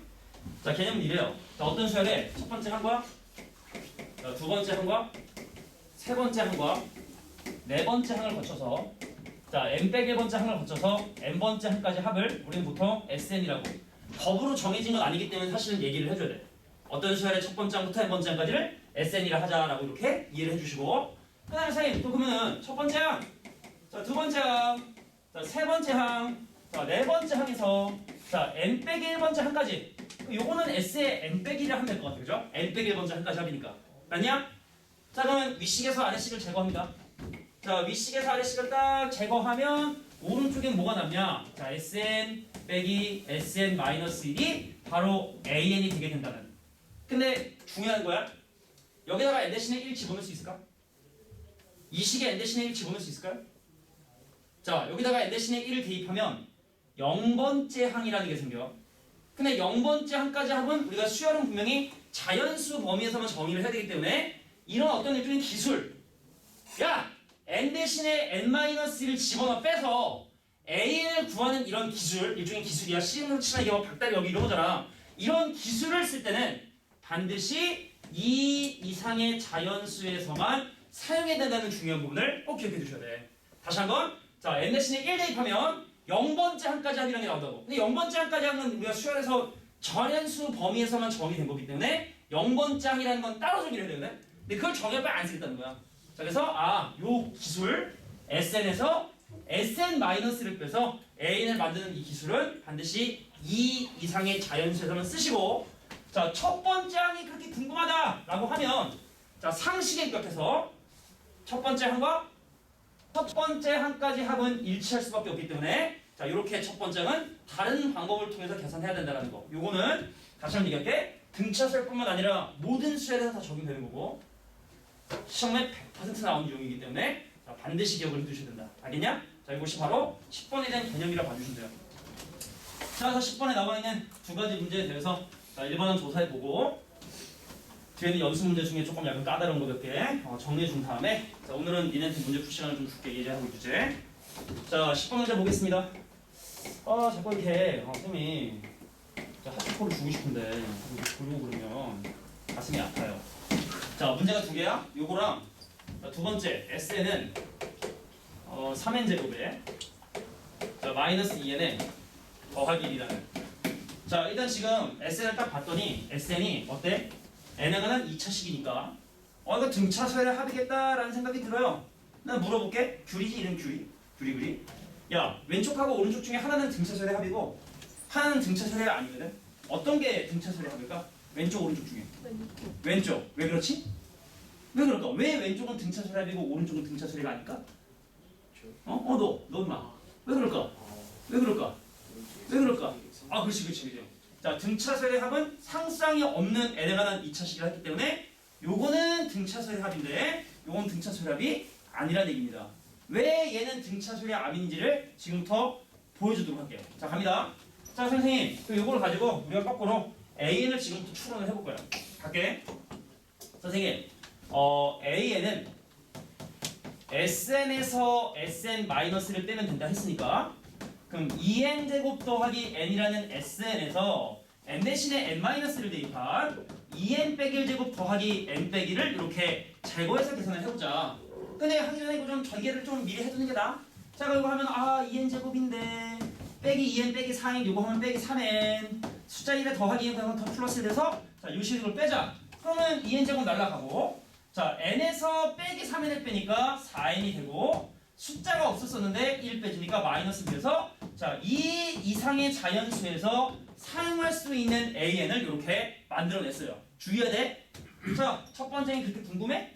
S1: 자, 개념은 이래요. 자, 어떤 수열에 첫 번째 항과, 두 번째 항과, 세 번째 항과, 네 번째 항을 거쳐서, 자, n-1번째 항을 거쳐서 n번째 항까지 합을 우리는 보통 SN이라고, 법으로 정해진 건 아니기 때문에 사실은 얘기를 해줘야 돼. 어떤 수열의 첫 번째 항부터 n번째 항까지를 SN이라 하자라고 이렇게 이해를 해주시고, 그 다음에 선생님 또 그러면은 첫 번째 항, 자, 두 번째 항, 자, 세 번째 항, 자, 네 번째 항에서 자, n-1번째 항까지, 요거는 S의 n-1을 하면 될 것 같아요. 그죠? n-1번째 항까지 합이니까. 맞냐? 자, 그러면 윗식에서 아래식을 제거합니다. 자, 윗식에서 아래식을 딱 제거하면 오른쪽엔 뭐가 남냐? 자, SN 빼기 SN 마이너스 1이 바로 AN이 되게 된다는. 근데 중요한 거야. 여기다가 n 대신에 1 집어넣을 수 있을까? 이 식에 n 대신에 1 집어넣을 수 있을까요? 자, 여기다가 n 대신에 1을 대입하면 0번째 항이라는 게 생겨. 근데 0번째 항까지 하면 우리가 수열은 분명히 자연수 범위에서만 정의를 해야 되기 때문에 이런 어떤 일종의 기술, 야! n 대신에 n-1을 집어넣어 빼서 AN을 구하는 이런 기술, 일종의 기술이야. 시음치나 이게 뭐 박다리 여기 이런 거잖아. 이런 기술을 쓸 때는 반드시 이 이상의 자연수에서만 사용해야 된다는 중요한 부분을 꼭 기억해 두셔야 돼. 다시 한번, 자, n 대신에 1 대입하면 0번째 항까지 합이라는 게 나온다고. 근데 0번째 항까지 하면 우리가 수열에서 자연수 범위에서만 정의된 거기 때문에 0번째 항이라는 건 따로 정의를 해야 되거든. 근데 그걸 정의할 바에 안 쓰겠다는 거야. 자, 그래서 요 기술 SN에서 SN-를 빼서 AN을 만드는 이 기술은 반드시 2 이상의 자연수에서만 쓰시고, 자, 첫 번째 항이 그렇게 궁금하다라고 하면, 자, 상식에 입각해서 첫 번째 항과 첫 번째 항까지 합은 일치할 수밖에 없기 때문에, 자, 이렇게 첫 번째 항은 다른 방법을 통해서 계산해야 된다는 거. 요거는 다시 한번 얘기할게. 등차수열뿐만 아니라 모든 수열에서 다 적용되는 거고 시험에 100% 나오는 유형이기 때문에 자, 반드시 기억을 해두셔야 된다. 알겠냐? 자, 이것이 바로 10번에 대한 개념이라 봐주시면 돼요. 자, 그래서 10번에 나와 있는 두 가지 문제에 대해서 자, 1번은 조사해보고 뒤에는 연습 문제 중에 조금 약간 까다로운 거 몇 개 정리해 준 다음에 자, 오늘은 니네한테 문제 풀 시간을 좀 줄게. 예제하고 주제. 자, 10번 문제 보겠습니다. 자꾸 이렇게 선생님이 하트코를 주고 싶은데 이렇게 돌고 그러면 가슴이 아파요. 자, 문제가 두 개야. 요거랑 두 번째 SN은 3n제곱에 자, 마이너스 2n에 더하기 1이라는. 자, 일단 지금 SN을 딱 봤더니 SN이 어때? n은 2차식이니까 이거 등차수열의 합이겠다라는 생각이 들어요. 난 물어볼게. 귤이지 이름 귤이. 야, 왼쪽하고 오른쪽 중에 하나는 등차수열의 합이고 하나는 등차수열의 아니거든. 어떤 게 등차수열의 합일까? 왼쪽 오른쪽 중에. 왼쪽. 왜 그렇지? 왜 그럴까? 왜 왼쪽은 등차 수렴이고 오른쪽은 등차 수렴이 아닐까? 너 임마. 왜 그럴까? 왜 그럴까? 왜 그럴까? 아, 그렇지. 자, 등차설의 합은 상쌍이 없는 n에 관한 2차식을 했기 때문에 요거는 등차설의 합인데 요건 등차설의 합이 아니라는 얘기입니다. 왜 얘는 등차설의 합인지를 지금부터 보여주도록 할게요. 자, 갑니다. 자, 선생님, 요거를 가지고 우리가 거꾸로 AN을 지금부터 추론을 해볼 거예요. 갈게. 선생님, AN은 SN에서 SN-를 빼면 된다 했으니까 그럼 2n 제곱 더하기 n이라는 SN에서 n 대신에 n-를 대입한 2n 빼기 1 제곱 더하기 n 빼기를 이렇게 제거해서 계산을 해보자. 근데 하기 전에 이거 좀 전개를 좀 미리 해두는 게 나아. 자, 이거 하면 2n 제곱인데 빼기 2n 빼기 4n 이거 하면 빼기 3n 숫자 1에 더하기 2n 그러면 더 플러스 돼서 자, 요 식을 빼자. 그러면 2n 제곱 날라가고 자, n에서 빼기 3n을 빼니까 4n이 되고 숫자가 없었었는데 1 빼주니까 마이너스 돼서 자, 이 이상의 자연수에서 사용할 수 있는 AN을 이렇게 만들어냈어요. 주의해야 돼. 자, 첫 번째는 그렇게 궁금해?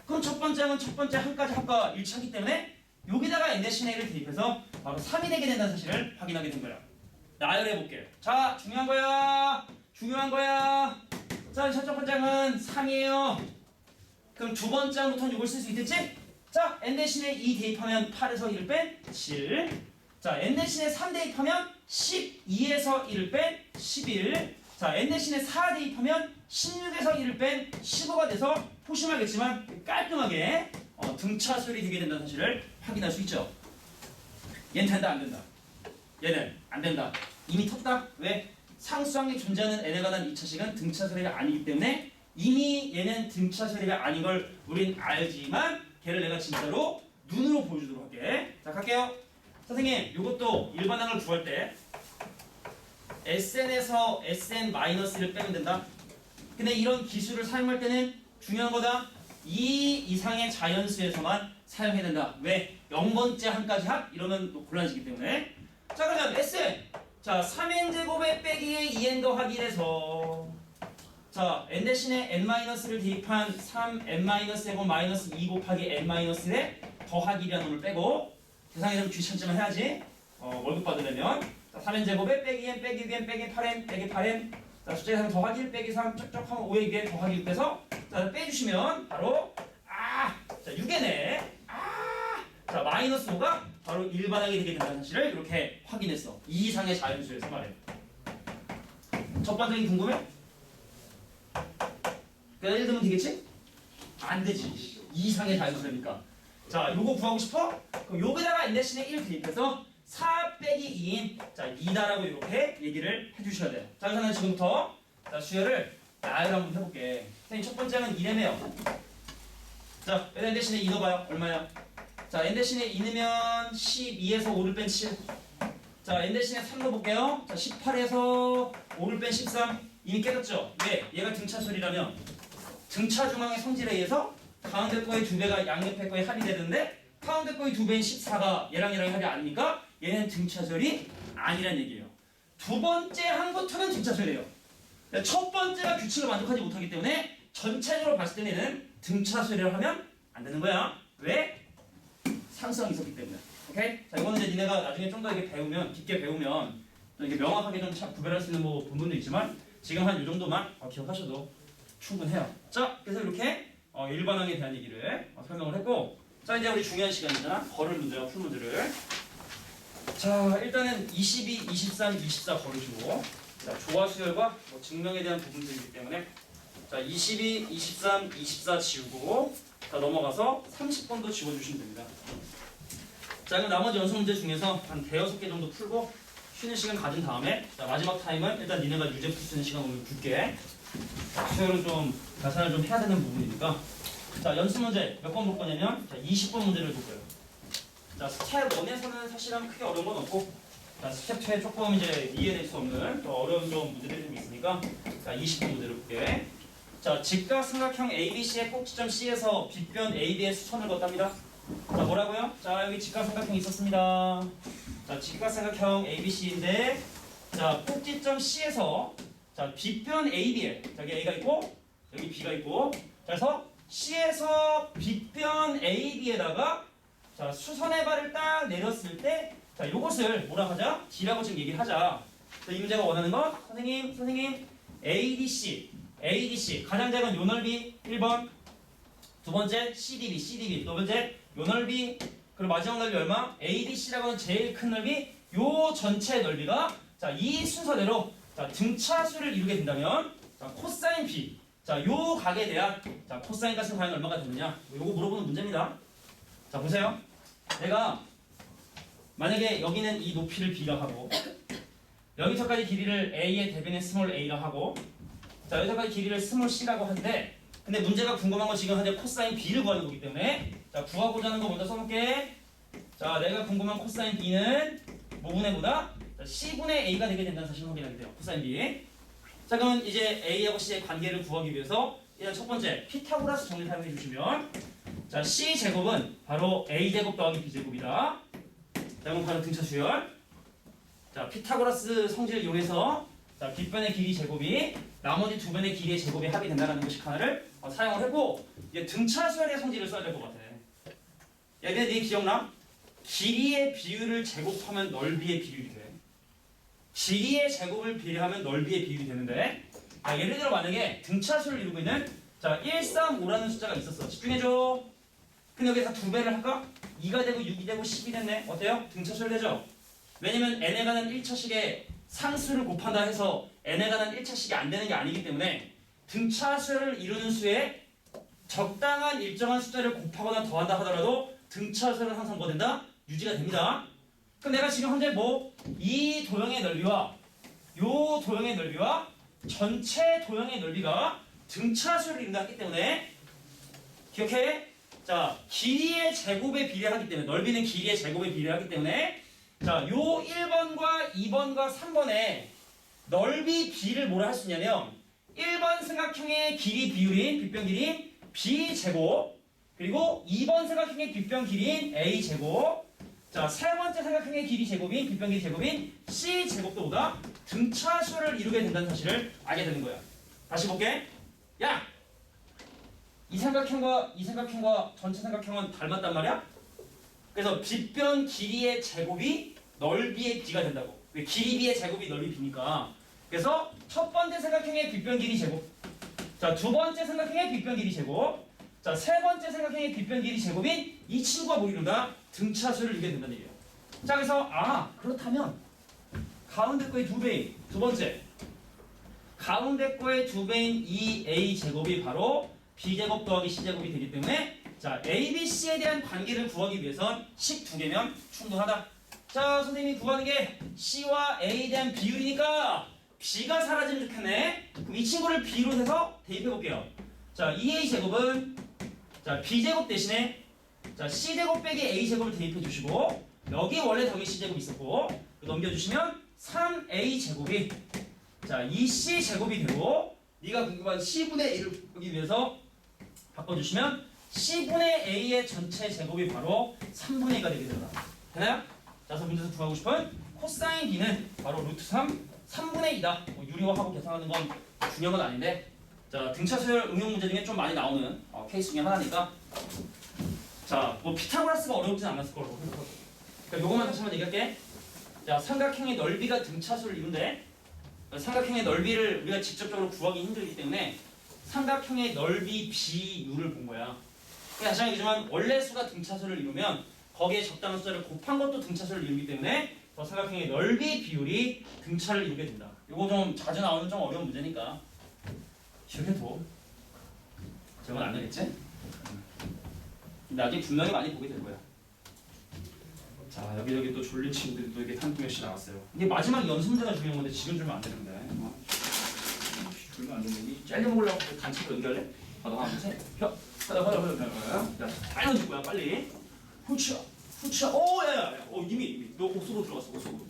S1: 그럼 첫 번째는 첫 번째 한까지 합과 일치하기 때문에 여기다가 n 대신 a를 대입해서 바로 3이 되게 된다는 사실을 확인하게 된 거야. 나열해볼게요. 자, 중요한 거야. 자, 첫 번째는 3이에요. 그럼 두 번째 항부터는 이걸 쓸 수 있겠지? 자, n 대신에 2 대입하면 8에서 1을 뺀 7. 자, n 대신에 3 대입하면 12에서 1을 뺀 11. 자, n 대신에 4 대입하면 16에서 1을 뺀 15가 돼서 포심하겠지만 깔끔하게 등차수열이 되게 된다는 사실을 확인할 수 있죠. 얘는 된다, 안 된다? 얘는 안 된다. 이미 텄다. 왜? 상수항에 존재하는 n에 관한 2차식은 등차수열이 아니기 때문에 이미 얘는 등차수열이가 아닌 걸 우린 알지만 걔를 내가 진짜로 눈으로 보여주도록 할게. 자, 갈게요. 선생님, 이것도 일반항을 구할 때 SN에서 SN-를 빼면 된다. 근데 이런 기술을 사용할 때는 중요한 거다. 이 이상의 자연수에서만 사용해야 된다. 왜? 0번째 한까지 합? 이러면 또 곤란해지기 때문에. 자, 그러면 SN. 자, 3n제곱에 빼기에 2n 더하기 1에서 자, n 대신에 n-를 대입한 3n-제곱 마이너스 2 곱하기 n-의 더하기 1이라는 놈을 빼고 계산이 좀 귀찮지만 해야지. 월급 받으려면 자, 3n제곱에 빼기 n 빼기 2n 빼기 8n 빼기 8n 자, 숫자 계산 더하기 1 빼기 3 쩍쩍 하면 5에 2에 더하기 6 빼서 자, 빼주시면 바로 자, 6n에 자, 마이너스 5가 바로 일반항이 되게 된다는 사실을 이렇게 확인했어. 이 이상의 자연수에서 말해. 첫 번째는 궁금해? 그냥 1 넣으면 되겠지? 안 되지. 2 이상의 자연수니까. 자, 요거 구하고 싶어? 그럼 여기다가 n 대신에 1 대입해서 4 빼기 2인 자, 2다라고 이렇게 얘기를 해주셔야 돼요. 자, 그래서 지금부터 자, 수열을 나열 한번 해볼게. 선생님, 첫 번째는 2래매요. 자, n 대신에 2 넣어봐요. 얼마야? 자, n 대신에 2 넣으면 12에서 5를 뺀 7. 자, n 대신에 3 넣어볼게요. 자, 18에서 5를 뺀 13. 이미 깨졌죠? 왜? 얘가 등차수열이라면 등차 중앙의 성질에 의해서 가운데 거의 2배가 양옆에 거의 합이 되는데 가운데 거의 2배인 14가 얘랑 합이 아니니까 얘는 등차수열이 아니란 얘기예요. 두 번째 항부터는 등차수열이에요. 첫 번째가 규칙을 만족하지 못하기 때문에 전체적으로 봤을 때는 얘는 등차수열이라고 하면 안 되는 거야. 왜? 상수항이 있었기 때문에. 오케이? 자, 이거는 이제 니네가 나중에 좀 더 이렇게 배우면, 깊게 배우면 또 이게 명확하게 좀 구별할 수 있는 뭐 부분도 있지만 지금 한 이 정도만 기억하셔도 충분해요. 자, 그래서 이렇게 일반항에 대한 얘기를 설명을 했고, 자, 이제 우리 중요한 시간이잖아. 걸을 문제와 풀 문제를. 자, 일단은 22, 23, 24 걸으시고, 자, 조화수열과 뭐 증명에 대한 부분들이기 때문에, 자, 22, 23, 24 지우고, 자, 넘어가서 30번도 지워주시면 됩니다. 자, 그럼 나머지 연습 문제 중에서 한 대여섯 개 정도 풀고 쉬는 시간 가진 다음에, 자, 마지막 타임은 일단 니네가 유제 푸는 시간 오늘 줄게. 수열은 좀 계산을 좀 해야 되는 부분이니까. 자, 연습 문제 몇 번 볼 거냐면, 자, 20번 문제를 볼 거예요. 자, 스텝 1에서는 사실은 크게 어려운 건 없고, 자, 스텝 2에 조금 이제 이해될 수 없는 더 어려운 좀 문제들이 좀 있으니까, 자, 20번 문제를 볼게. 자, 직각삼각형 ABC의 꼭지점 C에서 빗변 AB의 수선을 걷답니다. 자, 뭐라고요? 자, 여기 직각삼각형이 있었습니다. 자, 직각삼각형 ABC인데, 자, 꼭지점 C에서 자, 빗변 AB에 여기 A가 있고 여기 B가 있고 그래서 C에서 빗변 AB에다가 자, 수선의 발을 딱 내렸을 때 자, 이것을 뭐라 하자? D라고 지금 얘기를 하자. 자, 이 문제가 원하는 건 선생님 ADC 가장 작은 요 넓이 1번 두 번째 CDB 두 번째 요 넓이 그리고 마지막 넓이 얼마? ADC라고 하는 제일 큰 넓이 요 전체 넓이가 자, 이 순서대로 자, 등차수를 이루게 된다면 자, 코사인 B 자, 요 각에 대한 자, 코사인 값은 과연 얼마가 되느냐? 요거 물어보는 문제입니다. 자, 보세요. 내가 만약에 여기는 이 높이를 B라 하고 여기서까지 길이를 A의 대변인 스몰 A라 하고 자, 여기서까지 길이를 스몰 C라고 하는데 근데 문제가 궁금한 건 지금 현재 코사인 B를 구하는 거기 때문에 자, 구하고자 하는 거 먼저 써놓을게. 자, 내가 궁금한 코사인 B는 뭐분의 보다 C분의 A가 되게 된다는 사실을 확인하게 돼요. 코사인 B. 자, 그러면 이제 A하고 C의 관계를 구하기 위해서 일단 첫 번째 피타고라스 정리 사용해 주시면 자, C제곱은 바로 A제곱 더하기 B제곱이다. 자, 그럼 바로 등차 수열. 자, 피타고라스 성질을 이용해서 자, 빗변의 길이 제곱이 나머지 두 변의 길이의 제곱이 합이 된다는 공식 하나를 사용을 했고 이제 등차 수열의 성질을 써야 될 것 같아. 얘네 네 기억나? 길이의 비율을 제곱하면 넓이의 비율이 돼. 길이의 제곱을 비례하면 넓이의 비율이 되는데 자, 예를 들어 만약에 등차수를 이루고 있는 자, 135라는 숫자가 있었어. 집중해줘. 근데 여기서 두 배를 할까? 2가 되고 6이 되고 10이 됐네. 어때요? 등차수열 되죠? 왜냐면 n에 관한 1차식에 상수를 곱한다 해서 n에 관한 1차식이 안 되는 게 아니기 때문에 등차수열을 이루는 수에 적당한 일정한 숫자를 곱하거나 더한다 하더라도 등차수열은 항상 뭐 된다? 유지가 됩니다. 그럼 내가 지금 현재 뭐 이 도형의 넓이와 요 도형의 넓이와 전체 도형의 넓이가 등차수열을 이룬다 했기 때문에 기억해? 자, 길이의 제곱에 비례하기 때문에 넓이는 길이의 제곱에 비례하기 때문에 자, 요 1번과 2번과 3번의 넓이 B를 뭐라 할 수 있냐면 1번 삼각형의 길이 비율인 빗변 길이인 B제곱 그리고 2번 삼각형의 빗변 길이인 A제곱 자, 세 번째 삼각형의 길이 제곱인 빗변 길이 제곱인 C제곱도 보다 등차수를 이루게 된다는 사실을 알게 되는 거야. 다시 볼게. 야! 이 삼각형과 전체 삼각형은 닮았단 말이야? 그래서 빗변 길이의 제곱이 넓이의 B가 된다고. 왜 길이 B의 제곱이 넓이 B니까. 그래서 첫 번째 삼각형의 빗변 길이 제곱. 자, 두 번째 삼각형의 빗변 길이 제곱. 자, 세 번째 삼각형의 빗변 길이 제곱인 이 친구가 뭐 이룬다? 등차수를 이루게 된다는 얘기예요. 자, 그래서 그렇다면 가운데 거의 두 배인 두 번째 가운데 거의 두 배인 이 A 제곱이 바로 B제곱 더하기 C제곱이 되기 때문에 자, A, B, C에 대한 관계를 구하기 위해선 식 두 개면 충분하다. 자, 선생님이 구하는 게 C와 A에 대한 비율이니까 B가 사라지면 좋겠네. 그럼 이 친구를 B로 해서 대입해 볼게요. 자, 2A 제곱은 자, B제곱 대신에 자, C제곱 빼기 A제곱을 대입해 주시고 여기 원래 저기 C제곱 있었고 넘겨주시면 3A 제곱이 자, 2C 제곱이 되고 네가 궁금한 C분의 A를 보기 위해서 바꿔주시면 C분의 A의 전체 제곱이 바로 3분의 2가 되게 된다. 되나요? 자, 그래서 문제에서 구하고 싶은 코사인 B는 바로 루트 3분의 2다. 뭐 유리화하고 계산하는 건 중요한 건 아닌데 자, 등차수열 응용 문제 중에 좀 많이 나오는 케이스 중에 하나니까 자, 뭐 피타고라스가 어렵진 않았을 거라고 생각하고 그러니까 요것만 다시 한번 얘기할게. 자, 삼각형의 넓이가 등차수를 이룬데 삼각형의 넓이를 우리가 직접적으로 구하기 힘들기 때문에 삼각형의 넓이 비율을 본 거야. 다시 한번 얘기지만 원래 수가 등차수를 이루면 거기에 적당한 숫자를 곱한 것도 등차수를 이루기 때문에 더 삼각형의 넓이 비율이 등차를 이루게 된다. 이거 좀 자주 나오는 좀 어려운 문제니까 기억해둬. 저건 안 되겠지? 나중에 분명히 많이 보게 될 거야. 자, 여기 또 졸린 친구들이 또 이게 한 명씩 나왔어요. 이게 마지막 연습 문제가 중요한 건데 지금 주면 안 되는데. 주면 안 되는데 이 젤리 먹으려고 단체로 연결해? 너 하나 셋. 혀. 하나. 야, 빨리 던질 거야 빨리. 후추야. 오, 야야야. 이미 너 옷속으로 들어갔어. 옷속으로.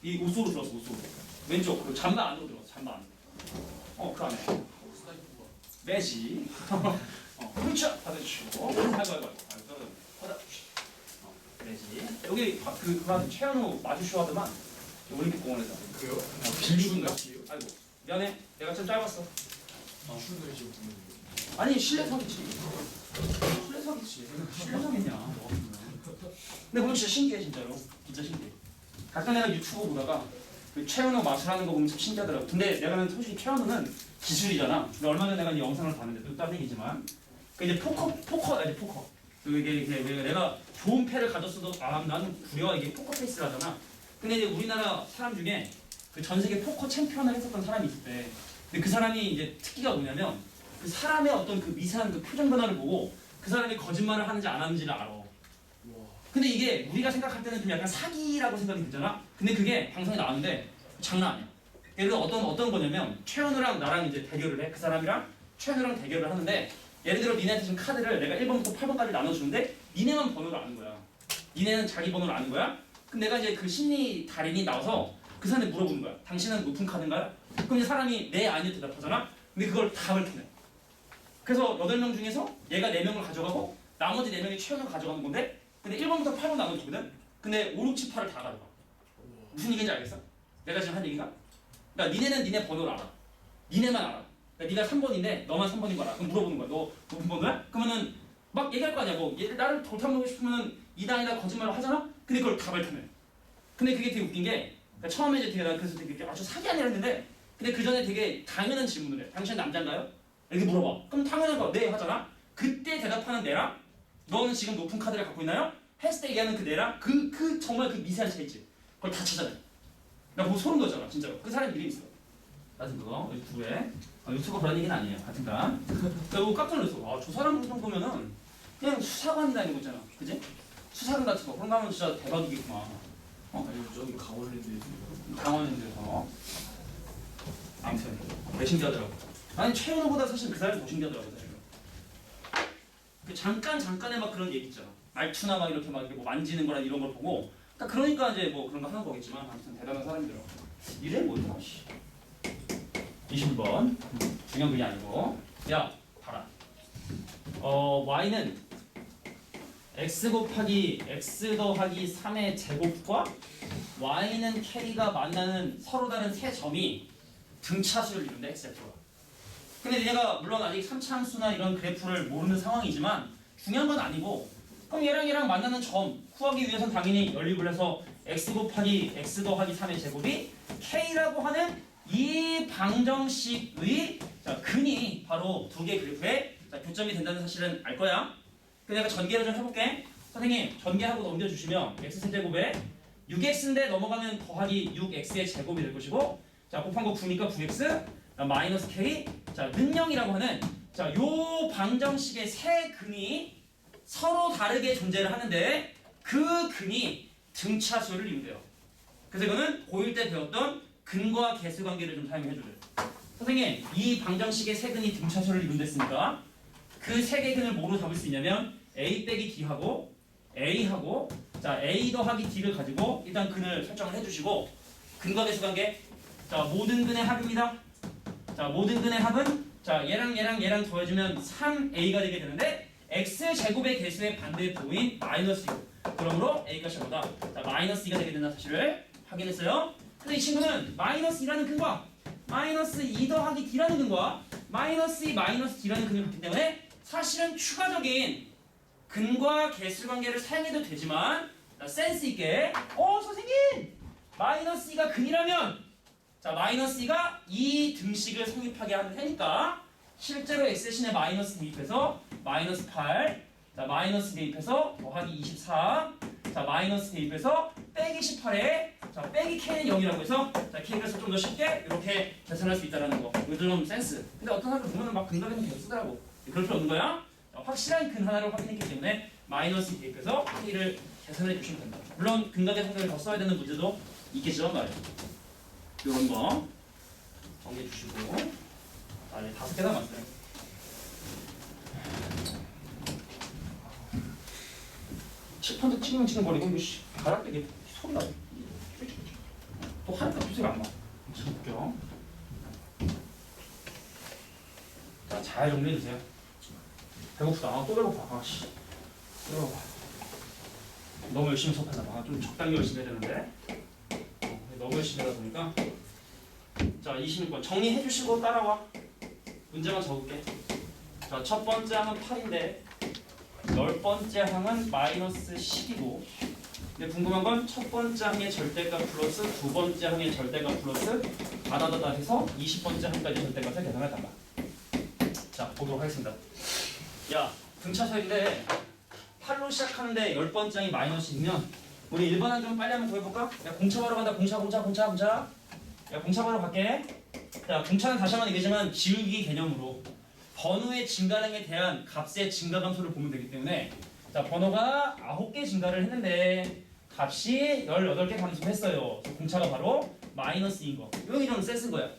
S1: 이 옷속으로 들어갔어. 옷속으로. 왼쪽. 그리고 잠바 안으로 들어갔어. 잠바 안으로. 그 안에. 매지. 후추 받아주시고. 아이고. 매지. 여기 그 최현우 마주쇼 하더만 올림픽 공원에서.
S2: 그래요?
S1: 빌리군가? 아이고. 미안해. 내가 좀 짧았어.
S2: 추를 지금 보면
S1: 아니 실내석이지. 실내석이지. 실내석이냐. 근데 그건 진짜 신기해 진짜로. 진짜 신기해. 가끔 내가 유튜브 보다가 그 최은호 마술하는 거 보면 참 신기하더라고. 근데 내가 솔직히 최은호는 기술이잖아. 근데 얼마 전에 내가 이 영상을 봤는데 또 딴 얘기지만 그 이제 포커. 그 이게 내가 좋은 패를 가졌어도 나는 구려 이게 포커 페이스라잖아. 근데 이제 우리나라 사람 중에 그 전 세계 포커 챔피언을 했었던 사람이 있을 때, 근데 그 사람이 이제 특기가 뭐냐면 그 사람의 어떤 그 미세한 그 표정 변화를 보고 그 사람이 거짓말을 하는지 안 하는지를 알아.
S2: 와.
S1: 근데 이게 우리가 생각할 때는 좀 약간 사기라고 생각이 들잖아. 근데 그게 방송에 나왔는데 장난 아니야. 예를 들어 어떤 거냐면 최현우랑 나랑 이제 대결을 해. 그 사람이랑 최현우랑 대결을 하는데 예를 들어 니네한테 지금 카드를 내가 1번부터 8번까지 나눠주는데 니네만 번호를 아는 거야. 니네는 자기 번호를 아는 거야. 그럼 내가 이제 그 심리 달인이 나와서 그 사람한테 물어보는 거야. 당신은 높은 카드인가요? 그럼 이제 사람이 네 아니요 대답하잖아. 근데 그걸 답을 터내. 그래서 8명 중에서 얘가 4명을 가져가고 나머지 4명이 최현우를 가져가는 건데 근데 1번부터 8번 나눠주거든? 근데 5, 6, 7, 8을 다 가져가. 무슨 얘기인지 알겠어? 내가 지금 한 얘기가? 그러니까 니네는 니네 번호를 알아. 니네만 알아. 그러니까 네가 3번인데 너만 3번인 거라. 그럼 물어보는 거야. 너 높은 번호야? 그러면은 막 얘기할 거 아니야. 뭐 얘를 나를 돌탐하고 싶으면 이당이다 거짓말을 하잖아? 근데 그걸 답을 터내. 근데 그게 되게 웃긴 게 그러니까 처음에 이제 되게 난 그래서 되게 저 사기 아니라 했는데 근데 그 전에 되게 당연한 질문을 해. 당신 남자인가요? 이렇게 물어봐. 그럼 당연한 거 네 하잖아? 그때 대답하는 내랑 너는 지금 높은 카드를 갖고 있나요? 했을 때 얘기하는 그 내랑 그 정말 그 미세한 차이 있지. 그걸 다 찾아내. 나 보고 소름 돋잖아 진짜로. 그 사람 이름이 있어. 같은 거 유튜브에 유튜버 그런 얘기는 아니에요. 같은가. 그리고 깜짝 놀랐어. 저 사람 정도면은 그냥 수사관이 다니는 거잖아. 그지? 수사관 같은 거. 그런 거 하면 진짜 대박이겠구만.
S2: 아니 저기 강원랜드에 있는
S1: 강원랜드에서. 아무튼 되게 신기하더라고. 아니 최현우보다 사실 그 사람이 더 신기하더라고 사실. 그 잠깐의 막 그런 얘기 있잖아. 말투나 막 이렇게 막 이렇게 뭐 만지는 거나 이런 걸 보고 그러니까 이제 뭐 그런 거 하는 거겠지만 아무튼 대단한 사람이더라고. 이래 뭐야? 21번 중요한 그게 아니고 야 봐라. y는 x 곱하기 x 더하기 3의 제곱과 y는 k가 만나는 서로 다른 세 점이 등차수를 이룬다 x좌표가. 근데 얘가 물론 아직 3차 함수나 이런 그래프를 모르는 상황이지만 중요한 건 아니고 그럼 얘랑 만나는 점 구하기 위해서는 당연히 연립을 해서 x 곱하기 x 더하기 3의 제곱이 k라고 하는 이 방정식의 근이 바로 두 개 그래프의 교점이 된다는 사실은 알 거야. 그래서 내가 전개를 좀 해볼게. 선생님 전개하고 넘겨주시면 x세제곱에 6x인데 넘어가면 더하기 6x의 제곱이 될 것이고 자 곱한 거 9니까 9x 마이너스 k 는 0이라고 하는 요 방정식의 세 근이 서로 다르게 존재를 하는데 그 근이 등차수를 이룬대요. 그래서 이거는 고1 때 배웠던 근과 개수 관계를 좀 사용해 줘요. 선생님 이 방정식의 세 근이 등차수를 이룬댔으니까 그 세 개 근을 뭐로 잡을 수 있냐면 a 빼기 d하고 a하고 a 더하기 d를 가지고 일단 근을 설정을 해주시고 근과 개수 관계 모든 근의 합입니다. 모든 근의 합은 얘랑 더해주면 3a가 되게 되는데 x제곱의 개수의 반대 부호인 마이너스 2 그러므로 a가 최고다. 마이너스 2가 되게 된다는 사실을 확인했어요. 근데 이 친구는 마이너스 2라는 근과 마이너스 2 더하기 d라는 근과 마이너스 2 마이너스 d라는 근을 갖기 때문에 사실은 추가적인 근과 개수 관계를 사용해도 되지만 센스 있게 선생님 마이너스 2가 근이라면 마이너스 2가 이 등식을 성립하게 하는 해니까 실제로 x 대신에 마이너스 대입해서 마이너스 8 마이너스 대입해서 더하기 24 마이너스 대입해서 빼기 18에 빼기 k는 0이라고 해서 k에서 좀 더 쉽게 이렇게 계산할 수 있다는 거. 이거 좀 센스. 근데 어떤 사람들 보면 막 근각에는 계속 쓰더라고. 그럴 필요 없는 거야. 확실한 근 하나를 확인했기 때문에 마이너스 대입해서 k를 계산해 주시면 된다. 물론 근각의 성격을 더 써야 되는 문제도 있겠죠 말이에요. 이런 거 정리해 주시고 이제 5개 남았어요. 칠판도 찌릉찌릉거리고 이거 가락대기 소리 나요. 또 하니까 소리가 안 나. 참 웃겨. 잘 정리해 주세요. 배고프다. 또 배고파. 또 배고파. 너무 열심히 수업하다 봐. 좀 적당히 열심히 해야 되는데 너무 열심히 하다 보니까 자 26번 정리해 주시고 따라와. 문제만 적을게. 자 첫 번째 항은 8인데 열 번째 항은 마이너스 10이고 근데 궁금한 건 첫 번째 항의 절대값 플러스 두 번째 항의 절대값 플러스 다다다다 해서 20번째 항까지 절대값을 계산해 달라. 자 보도록 하겠습니다. 야 등차수인데 8로 시작하는데 열 번째 항이 마이너스 10이면 우리 일반항 좀 빨리 한번 구해볼까? 야 공차 바로 간다. 공차. 야 공차 바로 갈게. 자 공차는 다시 한번 얘기하지만 지우기 개념으로 번호의 증가량에 대한 값의 증가 감소를 보면 되기 때문에 자 번호가 9개 증가를 했는데 값이 18개 감소했어요. 공차가 바로 마이너스 2인 거. 여기 좀 셌은 거야.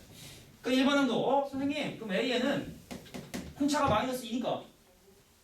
S1: 그 일반항도 선생님 그럼 A에는 공차가 마이너스 2니까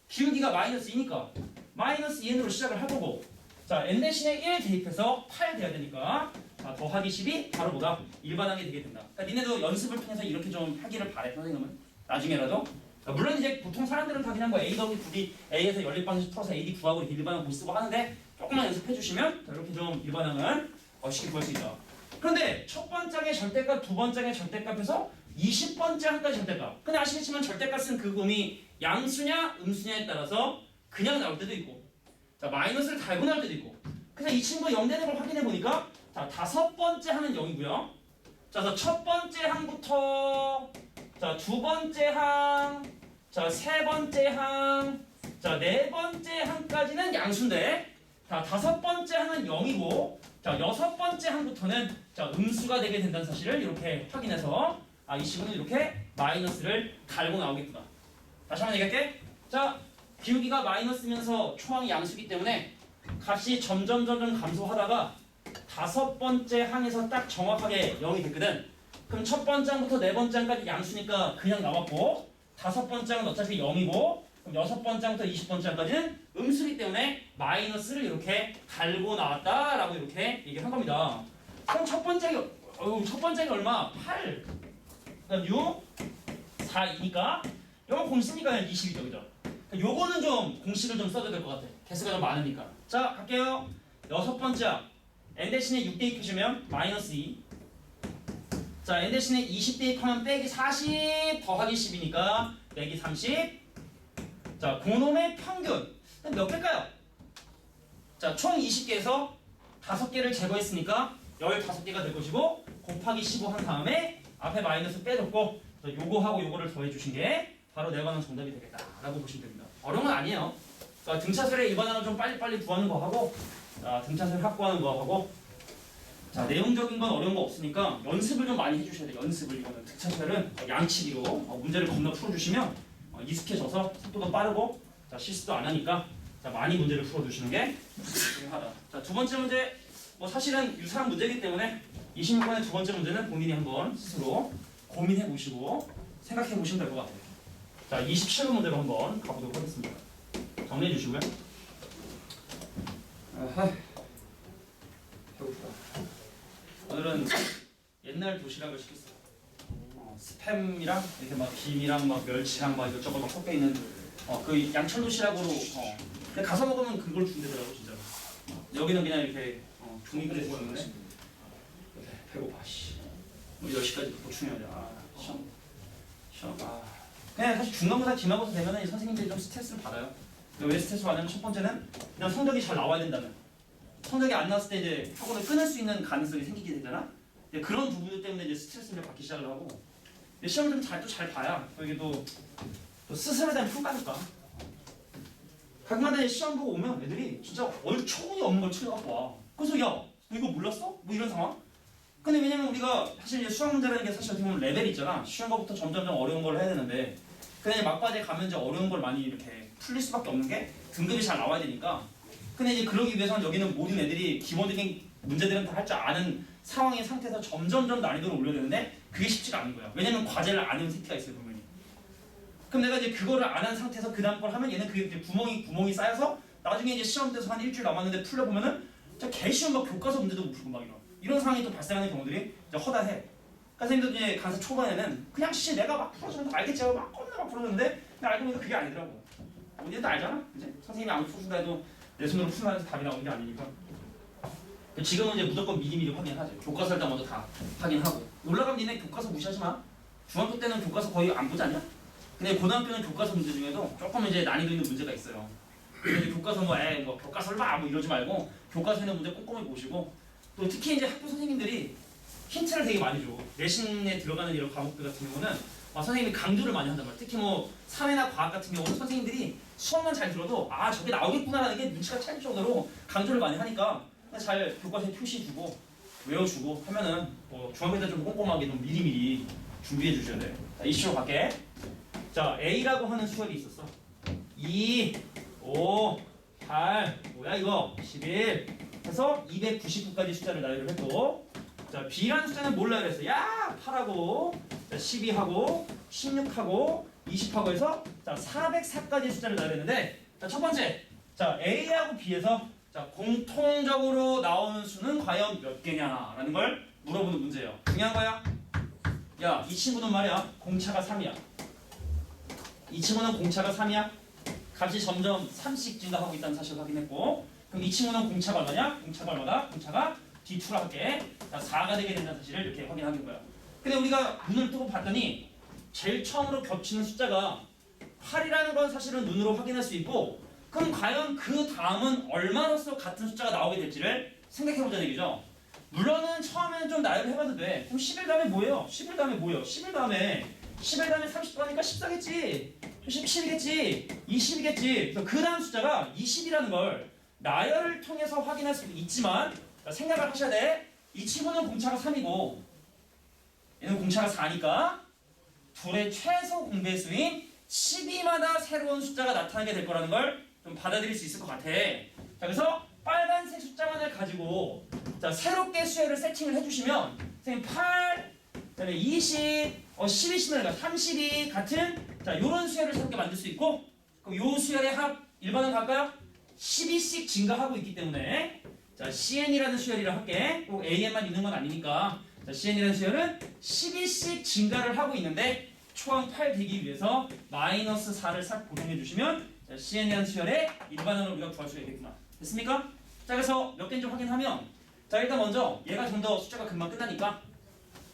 S1: 기울기가 마이너스 2니까 마이너스 2n으로 시작을 할 거고 자 n 대신에 1 대입해서 8 돼야 되니까 자 더하기 10이 바로 뭐다? 일반항이 되게 된다. 그러니까 니네도 연습을 통해서 이렇게 좀 하기를 바래 선생님은 나중에라도. 물론 이제 보통 사람들은 다 그냥 뭐 A 더하기 9이 A에서 연립방식 풀어서 AD 구하고 이렇게 일반항 못 쓰고 하는데 조금만 연습해 주시면 이렇게 좀 일반항은 쉽게 구할 수 있다. 그런데 첫 번째 항의 절대값, 두 번째 항의 절대값에서 20번째 항까지 절대값. 근데 아시겠지만 절대값은 그 놈이 양수냐 음수냐에 따라서 그냥 나올 때도 있고 자 마이너스를 달고 나올 때도 있고 그래서 이 친구가 0 되는 걸 확인해 보니까 자 다섯 번째 항은 0이고요. 자 그래서 첫 번째 항부터 자 두 번째 항, 자 세 번째 항, 자 네 번째 항까지는 양수인데 자 다섯 번째 항은 0이고 자 여섯 번째 항부터는 자 음수가 되게 된다는 사실을 이렇게 확인해서 이 친구는 이렇게 마이너스를 달고 나오겠구나. 다시 한번 얘기할게. 자 기울기가 마이너스면서 초항이 양수기 때문에 값이 점점 감소하다가 다섯 번째 항에서 딱 정확하게 0이 됐거든. 그럼 첫 번째 항부터 네 번째 항까지 양수니까 그냥 나왔고 다섯 번째 항은 어차피 0이고 그럼 여섯 번째 항부터 20번째 항까지는 음수기 때문에 마이너스를 이렇게 달고 나왔다라고 이렇게 얘기한 겁니다. 그럼 첫 번째 항이 얼마? 8 그다음 6 4 2니까 이거 공식이니까 20이죠 그죠? 요거는 좀 공식을 좀 써도 될 것 같아. 개수가 좀 많으니까. 자 갈게요. 여섯 번째 항 n 대신에 6 대입해주면 마이너스 2 자, n 대신에 20 대입하면 빼기 40 더하기 10이니까 빼기 30 자, 그놈의 평균 몇 개일까요? 자, 총 20개에서 5개를 제거했으니까 15개가 될 것이고 곱하기 15 한 다음에 앞에 마이너스 빼줬고 요거하고 요거를 더해주신 게 바로 내가 하는 정답이 되겠다라고 보시면 됩니다. 어려운 건 아니에요. 그러니까 등차설의 일반항을 좀 빨리빨리 구하는 거 하고 등차설 확보하는 거 하고 자 내용적인 건 어려운 거 없으니까 연습을 좀 많이 해주셔야 돼요. 연습을 이거는 등차설은 양치기로 문제를 겁나 풀어주시면 익숙해져서 속도도 빠르고 자 실수도 안 하니까 자 많이 문제를 풀어주시는 게 중요하다. 자 두 번째 문제 뭐 사실은 유사한 문제이기 때문에 26번의 두 번째 문제는 본인이 한번 스스로 고민해 보시고 생각해 보시면 될 것 같아요. 자 27번 문제로 한번 가보도록 하겠습니다. 정리해 주시고요. 배고프다. 오늘은 옛날 도시락을 시켰어요. 스팸이랑 이렇게 막 김이랑 막 멸치랑 막 이것저것 막 섞여 있는 그 양철 도시락으로 근데 가서 먹으면 그걸 준대더라고 진짜. 여기는 그냥 이렇게 종이글에 있었는데 배고파 씨. 우리 10시까지 보충해야죠. 시험. 그냥 사실 중간고사 기말고사 되면은 선생님들이 좀 스트레스를 받아요. 왜 스트레스 받냐면 첫 번째는 그냥 성적이 잘 나와야 된다는. 성적이 안 나왔을 때 이제 학원을 끊을 수 있는 가능성이 생기게 되잖아. 그런 부분들 때문에 이제 스트레스를 받기 시작을 하고 시험을 좀 잘 봐야 이게 또 스스로에 대한 평가니까. 가끔가다 시험 보고 오면 애들이 진짜 얼초문이 없는 걸 찾아갖고 와. 그래서 야, 너 이거 몰랐어? 뭐 이런 상황? 근데 왜냐면 우리가 사실 이제 수학 문제라는 게 사실 어떻게 보면 레벨이 있잖아. 쉬운 거부터 점점 어려운 걸 해야 되는데 근데 막바지에 가면 이제 어려운 걸 많이 이렇게 풀릴 수밖에 없는 게 등급이 잘 나와야 되니까. 근데 이제 그러기 위해서는 여기는 모든 애들이 기본적인 문제들은 다 할 줄 아는 상황의 상태에서 점점 난이도를 올려야 되는데 그게 쉽지가 않은 거야. 왜냐면 과제를 안 해온 새끼가 있어요 분명히. 그럼 내가 이제 그거를 안 한 상태에서 그 다음 걸 하면 얘는 그게 이제 구멍이 쌓여서 나중에 이제 시험 때서 한 일주일 남았는데 풀려보면은 진짜 개쉬운 막 교과서 문제도 못 풀고 막 이런 상황이 또 발생하는 경우들이 이제 허다해. 선생님도 이제 강사 초반에는 그냥 내가 막 풀어주면 다 알겠지 하고 막 겁나 막 풀어줬는데 그냥 알고 보니까 그게 아니더라고. 우리도 알잖아, 이제 선생님이 안 풀어준다 해도 내 손으로 풀어서 답이 나오는 게 아니니까. 지금은 이제 무조건 미리미리 확인하죠. 교과서 일단 먼저 다 확인하고. 올라가면 니네 교과서 무시하지 마. 중학교 때는 교과서 거의 안 보지 않냐? 근데 고등학교는 교과서 문제 중에도 조금 이제 난이도 있는 문제가 있어요. 그래서 교과서 뭐 교과서를 막 이러지 말고 교과서 있는 문제 꼼꼼히 보시고, 또 특히 이제 학교 선생님들이 힌트를 되게 많이 줘. 내신에 들어가는 이런 과목들 같은 경우는 선생님이 강조를 많이 한단 말이야. 특히 뭐 사회나 과학 같은 경우는 선생님들이 수업만 잘 들어도 저게 나오겠구나라는 게 눈치가 챌 정도로 강조를 많이 하니까 잘 교과서에 표시주고 외워주고 하면은 뭐 중학교 때 좀 꼼꼼하게 좀 미리미리 준비해 주셔야 돼요. 자, 이슈로 갈게. 자, A라고 하는 수열이 있었어. 2, 5, 8, 뭐야 이거? 11 해서 299까지 숫자를 나열을 했고, 자, B라는 숫자는 몰라 그랬어. 야, 8하고 12하고 16하고 20하고 해서 자, 404까지 숫자를 나열했는데, 자, 첫 번째, 자, A하고 B에서 자, 공통적으로 나오는 수는 과연 몇 개냐라는 걸 물어보는 문제예요. 중요한 거야. 야, 이 친구는 말이야, 공차가 3이야. 이 친구는 공차가 3이야. 값이 점점 3씩 증가하고 있다는 사실을 확인했고, 그럼 이 친구는 공차가 얼마냐? 공차가 얼마다? 공차가 D2라 할게. 자, 4가 되게 된다는 사실을 이렇게 확인하는 거야. 근데 우리가 눈을 뜨고 봤더니 제일 처음으로 겹치는 숫자가 8이라는 건 사실은 눈으로 확인할 수 있고, 그럼 과연 그 다음은 얼마로서 같은 숫자가 나오게 될지를 생각해보자는 얘기죠. 물론은 처음에는 좀 나열을 해봐도 돼. 그럼 11 다음에 뭐예요? 11 다음에 뭐예요? 11 다음에 30 더하니까 14겠지. 17이겠지. 20이겠지. 그래서 그 다음 숫자가 20이라는 걸 나열을 통해서 확인할 수도 있지만, 생각을 하셔야 돼. 이 친구는 공차가 3이고 얘는 공차가 4니까 둘의 최소 공배수인 12마다 새로운 숫자가 나타나게 될 거라는 걸 좀 받아들일 수 있을 것 같아. 자, 그래서 빨간색 숫자만을 가지고 자, 새롭게 수열을 세팅을 해주시면 선생님 8, 그다음에 20, 12시면 32 같은 자, 요런 수열을 새롭게 만들 수 있고, 그럼 요 수열의 합 일반은 갈까요? 12씩 증가하고 있기 때문에 자, CN이라는 수열이라 할게. 꼭 AN만 있는 건 아니니까. 자, CN이라는 수열은 12씩 증가를 하고 있는데 초항 8 되기 위해서 마이너스 4를 싹 고정해 주시면 자, CN이라는 수열의 일반항을 우리가 구할 수가 있겠구나. 됐습니까? 자, 그래서 몇 개인지 확인하면, 자, 일단 먼저 얘가 좀 더 숫자가 금방 끝나니까,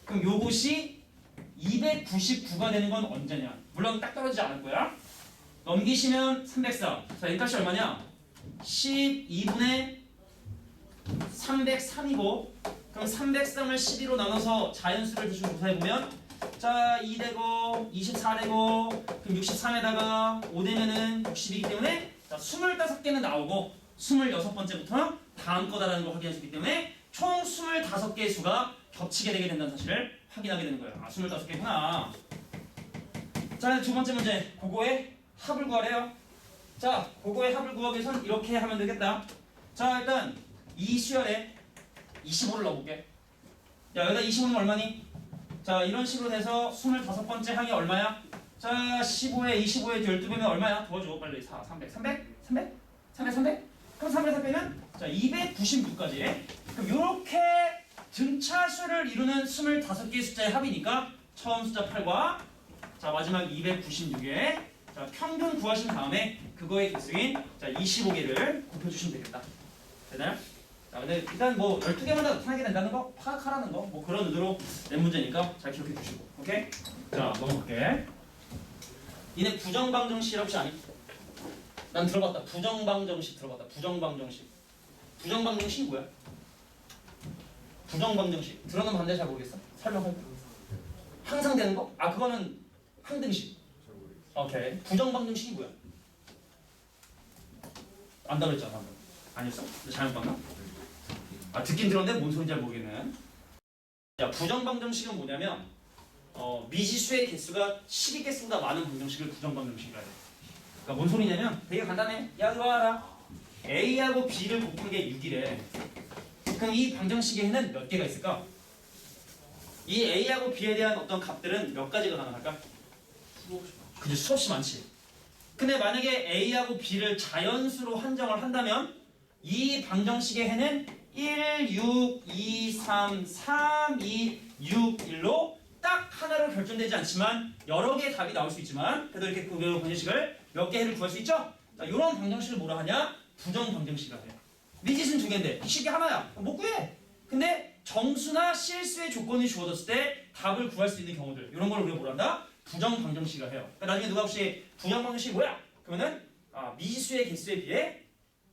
S1: 그럼 요것이 299가 되는 건 언제냐? 물론 딱 떨어지지 않을 거야. 넘기시면 304. 자, 이 값이 얼마냐? 12분의 303이고, 그럼 303을 12로 나눠서 자연수를 대충 조사해보면 자, 2 되고 24 되고 그럼 63에다가 5 되면은 60이기 때문에 자, 25개는 나오고 26번째부터는 다음 거다라는 걸 확인할 수 있기 때문에 총 25개의 수가 겹치게 되게 된다는 사실을 확인하게 되는 거예요. 25개구나. 자, 두 번째 문제. 그거의 합을 구하래요. 자, 그거의 합을 구하기 위해서는 이렇게 하면 되겠다. 자, 일단 이 수열에 25를 넣어볼게. 야, 여기다 25는 얼마니? 자, 이런 식으로 돼서 25번째 항이 얼마야? 자, 15에 25에 12배면 얼마야? 도와줘 빨리. 4, 300, 300? 300? 300, 300? 그럼 300, 300은 자, 296까지. 그럼 이렇게 등차수를 이루는 25개의 숫자의 합이니까 처음 숫자 8과 자, 마지막 296에 자, 평균 구하신 다음에 그거의 개수인 자, 25개를 곱해주시면 되겠다. 되나요? 자, 근데 일단 뭐 12개마다 나타나게 된다는 거 파악하라는 거 뭐 그런 의도로 낸 문제니까 잘 기억해 주시고. 오케이? 자, 넘어갈게. 니네 부정방정식이라고 혹시 아니? 난 들어봤다. 부정방정식 들어봤다. 부정방정식. 부정방정식이 뭐야? 부정방정식. 들어는 봤는데 잘 모르겠어? 설명할게. 항상 되는 거? 아, 그거는 항등식. 오케이. 부정방정식이 뭐야? 안다고 했잖아 방금. 아니었어? 잘못 봤나? 아, 듣긴 들었는데 뭔 소리인지 잘 모르겠네. 자, 부정방정식은 뭐냐면 미지수의 개수가 12개수보다 많은 방정식을 부정방정식이라 해. 그러니까 뭔 소리냐면 되게 간단해. 야, 들어와라. A하고 B를 곱한 게 6이래. 그럼 이 방정식에는 몇 개가 있을까? 이 A하고 B에 대한 어떤 값들은 몇 가지가 가능할까? 그죠, 수없이 많지. 근데 만약에 A하고 B를 자연수로 한정을 한다면 이 방정식의 해는 1, 6, 2, 3, 3, 2, 6, 1로 딱 하나로 결정되지 않지만 여러 개의 답이 나올 수 있지만 그래도 이렇게 그 방정식을 몇 개 해를 구할 수 있죠? 자, 이런 방정식을 뭐라 하냐? 부정 방정식이라고 해요. 미지수는 두 개인데 식이 하나야. 못 구해. 근데 정수나 실수의 조건이 주어졌을 때 답을 구할 수 있는 경우들 이런 걸 우리가 뭐라 한다? 부정방정식이라 해요. 그러니까 나중에 누가 혹시 부정방정식이 뭐야? 그러면은 미지수의 개수에 비해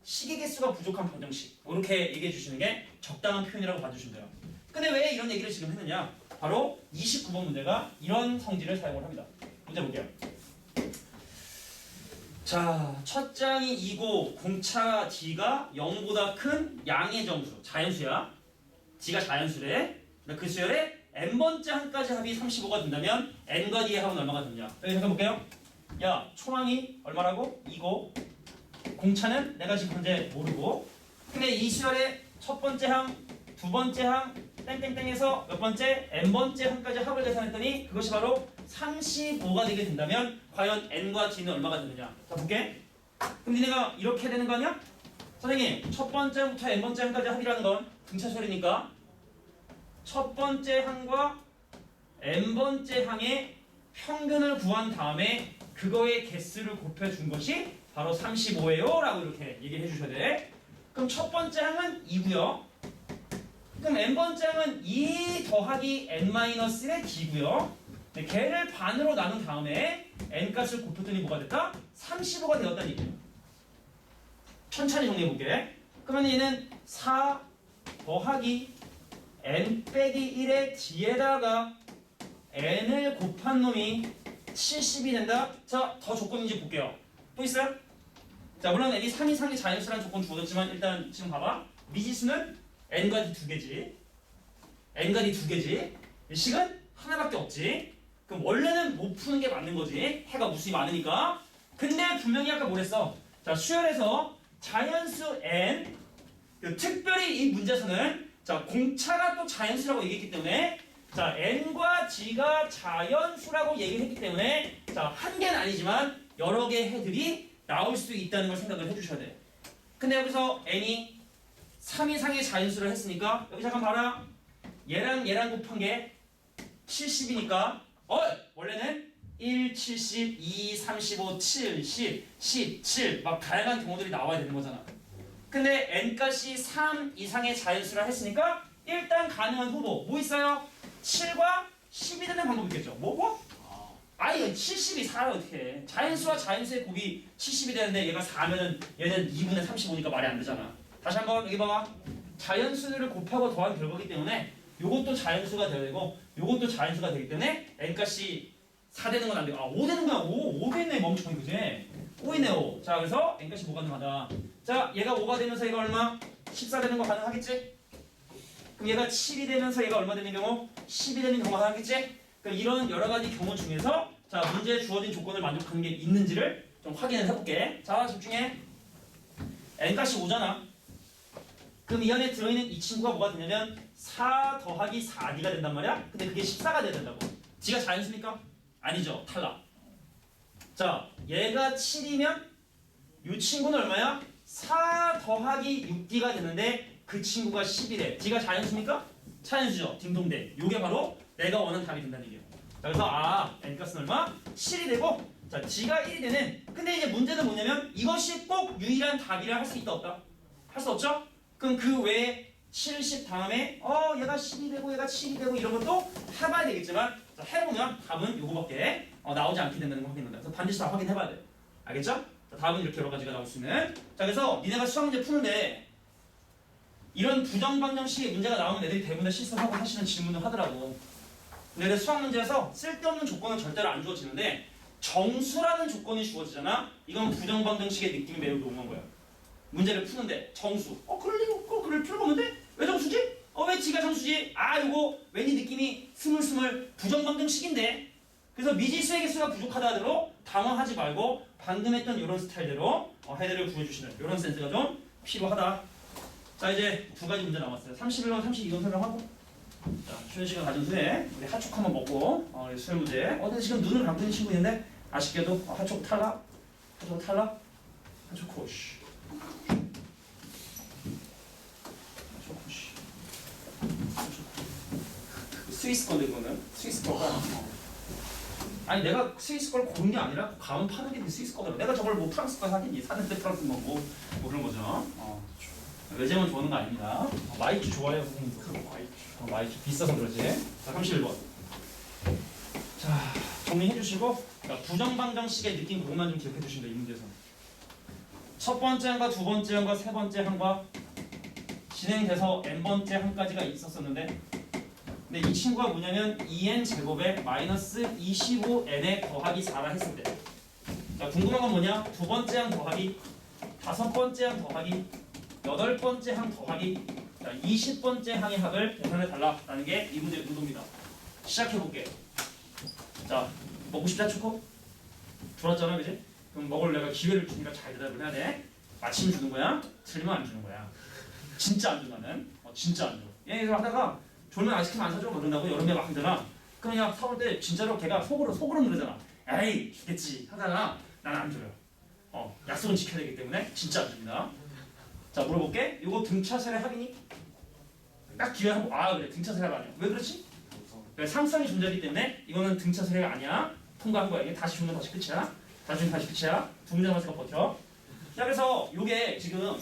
S1: 식의 개수가 부족한 방정식 이렇게 얘기해 주시는 게 적당한 표현이라고 봐주시면 돼요. 근데 왜 이런 얘기를 지금 했느냐? 바로 29번 문제가 이런 성질을 사용을 합니다. 문제 볼게요. 자, 첫 장이 2고 공차 D가 0보다 큰 양의 정수, 자연수야. D가 자연수래. 그 수열에 n번째 항까지 합이 35가 된다면 n과 D의 합은 얼마가 되느냐? 여기 잠깐 볼게요. 야, 초항이 얼마라고? 2고 공차는 내가 지금 현재 모르고 근데 이 수열의 첫 번째 항, 두 번째 항 땡땡땡에서 몇 번째? n번째 항까지 합을 계산했더니 그것이 바로 35가 되게 된다면 과연 n과 D는 얼마가 되느냐? 자 볼게. 그럼 니네가 이렇게 되는 거 아니야? 선생님 첫 번째부터 n번째 항까지 합이라는 건 등차수열이니까 첫 번째 항과 n번째 항의 평균을 구한 다음에 그거의 개수를 곱해준 것이 바로 35예요 라고 이렇게 얘기를 해주셔야 돼. 그럼 첫 번째 항은 2고요. 그럼 n번째 항은 2 더하기 n-1의 d고요. 걔를 반으로 나눈 다음에 n값을 곱했더니 뭐가 됐다? 35가 되었다는 얘기예요. 천천히 정리해볼게. 그러면 얘는 4 더하기 n 빼기 1의 d에다가 n을 곱한 놈이 70이 된다. 자, 더 조건인지 볼게요. 또 있어요? 자, 물론 n이 3 이상의 자연수라는 조건 주어졌지만 일단 지금 봐봐. 미지수는 n과 d 두 개지. n과 d 두 개지. 식은 하나밖에 없지. 그럼 원래는 못 푸는 게 맞는 거지. 해가 무수히 많으니까. 근데 분명히 아까 뭐랬어? 자, 수열에서 자연수 n 특별히 이 문제에서는 자, 공차가 또 자연수라고 얘기했기 때문에 자, n과 g가 자연수라고 얘기를 했기 때문에 자, 한 개는 아니지만 여러 개의 해들이 나올 수 있다는 걸 생각을 해주셔야 돼. 근데 여기서 n이 3 이상의 자연수를 했으니까 여기 잠깐 봐라. 얘랑 곱한 게 70이니까 원래는 1, 70, 2, 35, 70, 17 막 다양한 경우들이 나와야 되는 거잖아. 근데 n값이 3 이상의 자연수라 했으니까 일단 가능한 후보 뭐 있어요? 7과 10이 되는 방법이 있겠죠. 뭐고? 아니 70이 4를 어떻게 해. 자연수와 자연수의 곱이 70이 되는데 얘가 4면은 얘는 2분의 35니까 말이 안 되잖아. 다시 한번 여기 봐봐. 자연수를 곱하고 더한 결과이기 때문에 요것도 자연수가 되어야 되고 요것도 자연수가 되기 때문에 n값이 4 되는 건 안 돼요. 5 되는 거야. 5 됐네 멈춰 그지? 5이네 5. 자 그래서 n값이 뭐가 가능하다. 자 얘가 5가 되면서 얘가 얼마? 14 되는 거 가능하겠지? 그럼 얘가 7이 되면서 얘가 얼마 되는 경우? 10이 되는 경우가 가능하겠지? 그럼 이런 여러 가지 경우 중에서 자 문제에 주어진 조건을 만족하는 게 있는지를 좀 확인을 해볼게. 자 집중해. n값이 5잖아. 그럼 이 안에 들어있는 이 친구가 뭐가 되냐면 4 더하기 4d가 된단 말이야. 근데 그게 14가 돼야 된다고. D가 자연수입니까? 아니죠. 탈락. 자 얘가 7이면 이 친구는 얼마야? 4 더하기 6d가 되는데 그 친구가 10이래. D가 자연수입니까? 자연수죠. 딩동댕. 요게 바로 내가 원하는 답이 된다는 얘기예요. 자, 그래서 n값은 얼마? 7이 되고 자 G가 1이 되는 근데 이제 문제는 뭐냐면 이것이 꼭 유일한 답이라 할 수 있다 없다? 할 수 없죠? 그럼 그 외에 70 다음에 얘가 10이 되고 얘가 7이 되고 이런 것도 해봐야 되겠지만 자, 해보면 답은 요거밖에 나오지 않게 된다는 걸 확인한다. 그래서 반드시 다 확인해봐야 돼. 알겠죠? 자, 답은 이렇게 여러 가지가 나올 수 있는 자 그래서 니네가 수학 문제 푸는데 이런 부정방정식의 문제가 나오면 애들이 대부분 실수하고 하시는 질문을 하더라고. 근데 수학 문제에서 쓸데없는 조건은 절대로 안 주어지는데 정수라는 조건이 주어지잖아. 이건 부정방정식의 느낌이 매우濃은 거야. 문제를 푸는데 정수. 그럴 필요가 없는데? 왜 정수지? 왜 G가 정수지? 요거 왠지 느낌이 스물스물 부정방정식인데. 그래서 미지수의 개수가 부족하다 하더라도 당황하지 말고 방금 했던 이런 스타일대로 해결을 구해주시는 이런 센스가 좀 필요하다. 자 이제 두 가지 문제 남았어요. 31번, 32번 설명하고 자 쉬는 시간 가진 후에 우리 핫초코 한번 먹고 수열 문제 근데 지금 눈을 감고 있는 친구 있는데 아쉽게도 핫초코 탈락 핫초코 씨 핫초코 씨 스위스 건데 이거는 스위스 거가 아니 내가 스위스 걸 고른 게 아니라 가면 파는 게 스위스 거더라. 내가 저걸 뭐 프랑스 거 사겠니? 사는데 프랑스 뭐 그런 거죠. 외제문 좋아하는 거 아닙니다. 마이쮸 좋아해요 선생님도. 마이쮸 비싸서 그러지. 자 31번. 자 정리해 주시고 부정방정식의 느낌 그것만 좀 기억해 주시면 돼요. 이 문제에서. 첫 번째 항과 두 번째 항과 세 번째 항과 진행돼서 n번째 항까지가 있었었는데 근데 이 친구가 뭐냐면 2n 제곱에 마이너스 25n에 더하기 4라 했을 때 자, 궁금한 건 뭐냐? 두 번째 항 더하기 다섯 번째 항 더하기 여덟 번째 항 더하기 자, 20번째 항의 합을 계산해 달라라는 게 이 문제의 문도입니다. 시작해 볼게. 자, 먹고 싶다 초코? 들어왔잖아, 그지? 그럼 먹을 내가 기회를 주니까 잘 대답을 해야 돼. 마침 주는 거야? 틀리면 안 주는 거야. 진짜 안 준다는? 진짜 안 줘. 얘네들 하다가 졸면 아이스크림 안 사줘 그런다고 여름에 막 하잖아. 그냥 사올 때 진짜로 걔가 속으로 그러잖아. 에이 주겠지 하다가 난 안 줘요. 약속은 지켜야 되기 때문에 진짜 안 줍니다. 자 물어볼게. 이거 등차설의 합이니? 딱 기회 한번 그래 등차설의 합 아니야. 왜 그렇지? 그러니까 상수항이 존재하기 때문에 이거는 등차설의 합 아니야. 통과한 거야. 이게 다시 주면 다시 끝이야. 다시 주면 다시 끝이야. 두 문제만 생각 버텨. 자 그래서 이게 지금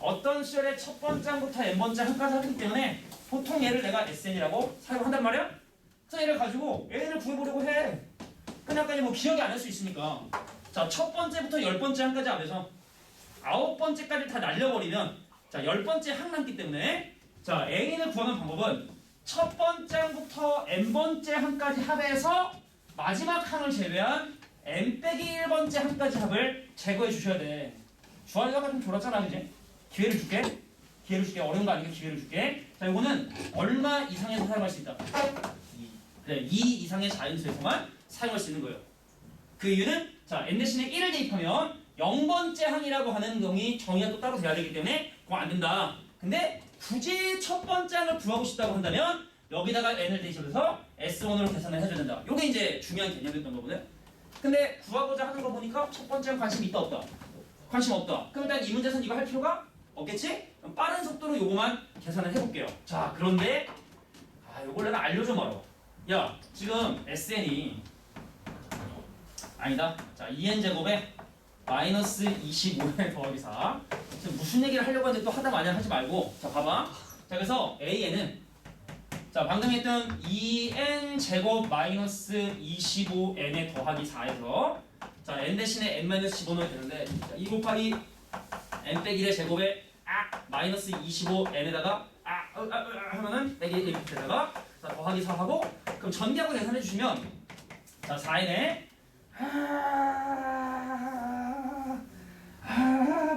S1: 어떤 수열의 첫 번째 항부터 n번째 항까지 하기 때문에 보통 얘를 내가 SN이라고 사용한단 말이야? 그래서 얘를 가지고 얘를 구해보려고 해. 근데 아까 뭐 기억이 안 날 수 있으니까 자 첫 번째부터 열 번째 항까지 합해서 아홉 번째까지 다 날려버리면 자 열 번째 항 남기 때문에 자 A를 구하는 방법은 첫 번째 항부터 n번째 항까지 합해서 마지막 항을 제외한 n 빼기 1번째 항까지 합을 제거해 주셔야 돼. 주한이가 좀 졸았잖아 그지? 기회를 줄게. 어려운 거 아니니까 기회를 줄게. 자, 이거는 얼마 이상에서 사용할 수 있다? 2 이상의 자연수에서만 사용할 수 있는 거예요. 그 이유는 자, n 대신에 1을 대입하면 0번째 항이라고 하는 정의가 또 따로 돼야 되기 때문에 그거 안 된다. 근데 굳이 첫 번째 항을 구하고 싶다고 한다면 여기다가 n을 대입해서 S1으로 계산을 해줘야 된다. 이게 이제 중요한 개념이었던 거거든. 근데 구하고자 하는 거 보니까 첫 번째 항 관심 있다 없다? 관심 없다. 그럼 일단 이 문제에서는 이거 할 필요가 없겠지? 그럼 빠른 속도로 요거만 계산을 해볼게요. 자, 그런데 요걸 내가 알려줘 말어. 야, 지금 SN이 아니다. 자, 2n 제곱에 마이너스 25에 더하기 4. 지금 무슨 얘기를 하려고 하는데 또 하다 마냥 하지 말고. 자, 봐봐. 자, 그래서 AN은 자, 방금 했던 2n 제곱 마이너스 25n에 더하기 4에서 자, n 대신에 n 마이너스 15 넣어야 되는데 자, 2 곱하기 n 빼기 1의 제곱에 마이너스 25n에다가 하면은 빼기 1 밑에다가 자, 더하기 4하고 그럼 전기하고 계산해 주시면 자 4n에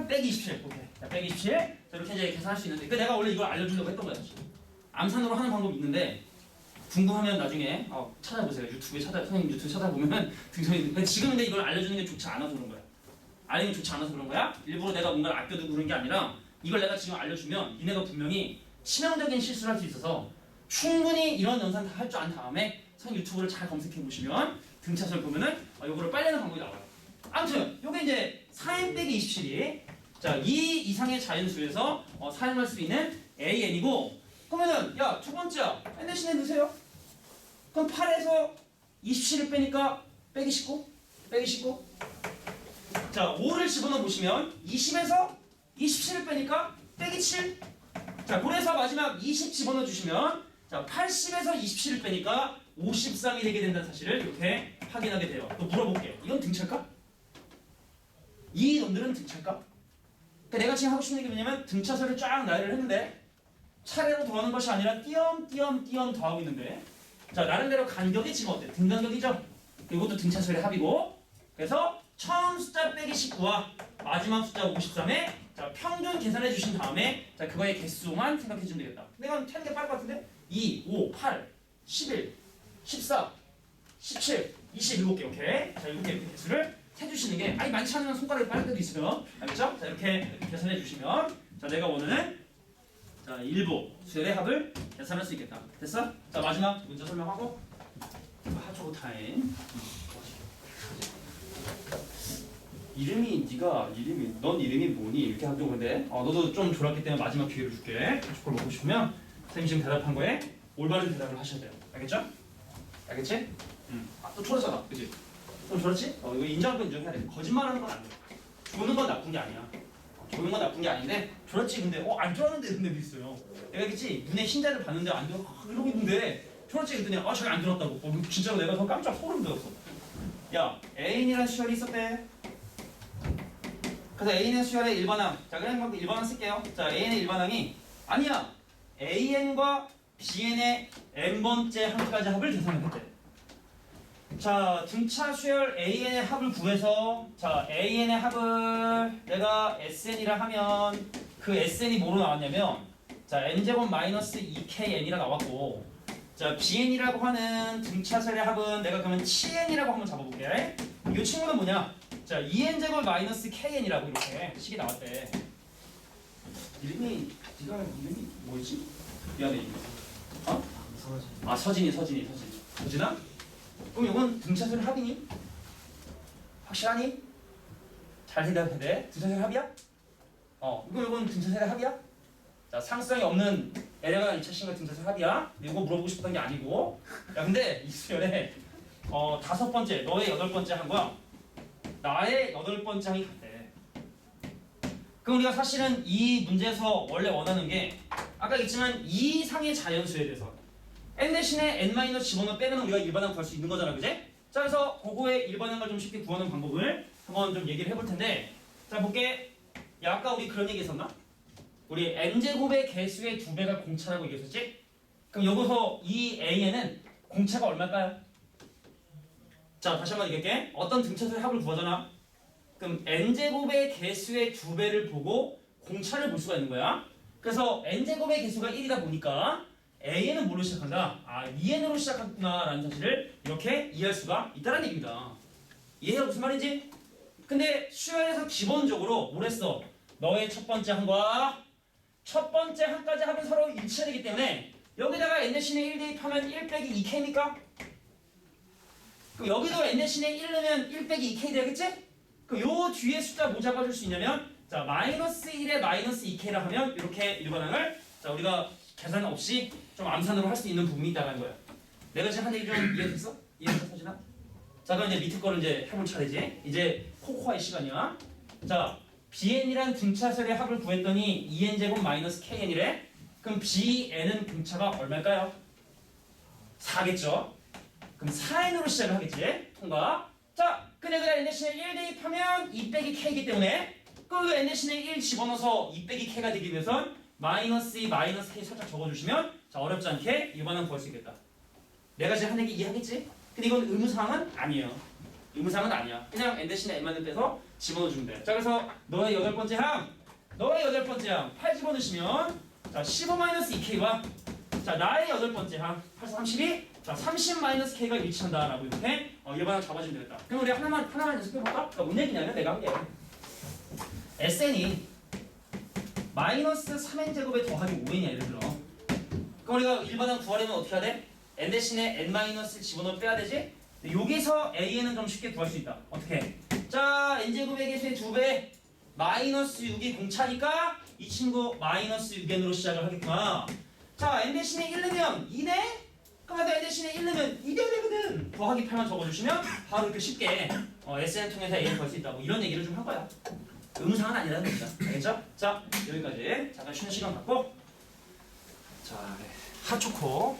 S1: 빼기 27 오케이. 자, 빼기 27 자, 이렇게 이제 계산할 수 있는데 내가 원래 이걸 알려주려고 했던 거야. 암산으로 하는 방법이 있는데 궁금하면 나중에 찾아보세요. 선생님 유튜브 찾아보면 등선이 지금 근데 이걸 알려주는 게 좋지 않아서 그런 거야. 알림이 좋지 않아서 그런 거야? 일부러 내가 뭔가를 아껴두고 그런 게 아니라 이걸 내가 지금 알려주면 니네가 분명히 치명적인 실수를 할 수 있어서 충분히 이런 영상 다 할 줄 안 다음에 선생님 유튜브를 잘 검색해 보시면 등차설 보면은 요거를 빨리 하는 방법이 나와요. 아무튼 요게 이제 4n 빼기 27이 자 2 이상의 자연수에서 사용할 수 있는 AN이고 그러면은 야 두 번째야 n 대신에 넣으세요. 그럼 8에서 27을 빼니까 빼기 19 자 5를 집어넣어 보시면 20에서 27을 빼니까 빼기 7 자 그래서 마지막 20 집어넣어 주시면 자 80에서 27을 빼니까 53이 되게 된다는 사실을 이렇게 확인하게 돼요. 또 물어볼게. 이건 등차일까? 이 놈들은 등차일까? 그러니까 내가 지금 하고 싶은 얘기 뭐냐면 등차설을 쫙 나열을 했는데 차례로 더하는 것이 아니라 띄엄 더하고 있는데 자 나름대로 간격이 지금 어때? 등간격이죠? 이것도 등차설의 합이고 그래서 처음 숫자 빼기 19와 마지막 숫자 53에 자 평균 계산해 주신 다음에 자 그거의 개수만 생각해 주면 되겠다. 내가 하는 게 빠를 것 같은데 2, 5, 8, 11, 14, 17, 27개 오케이. 자 이렇게 개수를 해주시는 게 아니 많지 않으면 손가락이 빠를 때도 있어요. 알겠죠? 자 이렇게 계산해 주시면 자 내가 원하는 자 일부 수열의 합을 계산할 수 있겠다. 됐어? 자 마지막 문제 설명하고 하초고 타임. 넌 이름이 뭐니? 이렇게 하죠. 근데 너도 좀 졸았기 때문에 마지막 기회를 줄게. 초콜 먹고 싶으면 선생님 지금 대답한 거에 올바른 대답을 하셔야 돼요. 알겠죠? 알겠지? 또 졸았잖아. 그치? 좀 졸았지? 이거 인정할 건 인정해야 돼. 거짓말하는 건 안 돼. 죽는 건 나쁜 게 아니야. 좋은 건 나쁜 게 아닌데 졸았지 근데 안 졸았는데 이런 데도 있어요. 내가 그랬지 눈에 흰자를 봤는데 안 들어 이러고 있는데 졸았지 그랬더니 저기 안 들었다고. 진짜로 내가 더 깜짝 소름 돋았어. 야 애인이라는 수열이 있었대. 그래서 A는 수열의 일반항. 자, 그냥 일반항 쓸게요. 자, A의 일반항이 아니야. AN과 BN의 n번째 항까지 합을 계산했대. 자, 등차 수열 AN의 합을 구해서 자, AN의 합을 내가 SN이라 하면 그 SN이 뭐로 나왔냐면 자, n제곱 마이너스 2KN이라 나왔고 자, BN이라고 하는 등차 수열의 합은 내가 그러면 TN이라고 한번 잡아볼게. 이 친구는 뭐냐? 자, 2n제곱 마이너스 KN이라고 이렇게 식이 나왔대. 네가 이름이 뭐였지? 미안해. 어? 서진이. 서진아? 그럼 이건 등차수열 합이니? 확실하니? 잘 생각해야 돼. 등차수열 합이야? 이건 등차수열 합이야? 자, 상수성이 없는 LL과 2차 신과 등차수열 합이야? 이거 물어보고 싶었던 게 아니고. 야, 근데 이 수열에 5번째, 너의 8번째 한 거야. 나의 8번째 항이 같대. 그럼 우리가 사실은 이 문제에서 원래 원하는 게 아까 얘기했지만 이 상의 자연수에 대해서 n 대신에 n 집어넣어 빼면 우리가 일반항 구할 수 있는 거잖아, 그제? 자, 그래서 그거의 일반항을 좀 쉽게 구하는 방법을 한번 좀 얘기를 해볼 텐데, 자, 볼게. 야, 아까 우리 그런 얘기 했었나? 우리 n제곱의 개수의 2배가 공차라고 얘기했었지? 그럼 여기서 이 a에는 공차가 얼마일까요? 자, 다시 한번 얘기할게. 어떤 등차수의 합을 구하잖아. 그럼 n제곱의 개수의 2배를 보고 공차를 볼 수가 있는 거야. 그래서 n제곱의 개수가 1이다 보니까 a는 뭘로 시작한다? 2n으로 시작한다라는 사실을 이렇게 이해할 수가 있다는 얘기입니다. 이해가 무슨 말인지? 근데 수열에서 기본적으로 뭘 했어? 너의 첫 번째 항과 첫 번째 항까지 합은 서로 일치해야 되기 때문에 여기다가 n 대신에 1 대입하면 1 빼기 2k니까 그럼 여기도 n 대신에 1 넣으면 1 빼기 2k 되겠지? 그럼 요 뒤에 숫자 뭐 잡아줄 수 있냐면 자 마이너스 1에 마이너스 2k라 하면 이렇게 일반항을 자 우리가 계산 없이 좀 암산으로 할 수 있는 부분이 있다는 거야. 내가 지금 한 얘기 좀 이해됐어? 이해됐어, 서진아? 자 그럼 이제 밑에 거를 이제 해볼 차례지. 이제 코코아의 시간이야. 자 bn이란 등차설의 합을 구했더니 2n제곱 마이너스 kn이래. 그럼 bn은 등차가 얼마일까요? 4겠죠? 그럼 4n으로 시작을 하겠지? 통과. 자, 근데 n 대신에 1 대입하면 2 빼기 k이기 때문에 그 n 대신에 1 집어넣어서 2 빼기 k가 되기 위해선 마이너스 2, 마이너스 k 살짝 적어주시면 자 어렵지 않게 일반항 구할 수 있겠다. 내가 지금 한 얘기 이해하겠지? 근데 이건 의무사항은 아니에요. 의무사항은 아니야. 그냥 n 대신에 n만을 빼서 집어넣어주면 돼. 자, 그래서 너의 8번째 항, 너의 8번째 항 8 집어넣으시면 자 15 마이너스 2k와 자 나의 8번째 항 8, 32 자 30 마이너스 k가 일치한다라고 이렇게 일반항 잡아주면 되겠다. 그럼 우리 하나만 연습해볼까? 그러니까 뭔 얘기냐면 내가 한 게 SN이 마이너스 3n제곱에 더하기 5n이야 예를 들어. 그럼 우리가 일반항 구하려면 어떻게 해야 돼? n 대신에 n 마이너스 집어넣어 빼야 되지? 여기서 a는 좀 쉽게 구할 수 있다. 어떻게? 자 n제곱의 개수의 2배 마이너스 6이 공차니까 이 친구 마이너스 6n으로 시작을 하겠구나. 자 n 대신에 1 넣으면 2네? 그럼 n 대신에 1 넣으면 2대 되거든. 더하기 8만 적어주시면 바로 이렇게 쉽게 SN 통해서 a를 구할 수 있다고 이런 얘기를 좀 한 거야. 의무사항은 아니라는 겁니다. 알겠죠? 자 여기까지 잠깐 쉬는 시간 갖고 자 하초코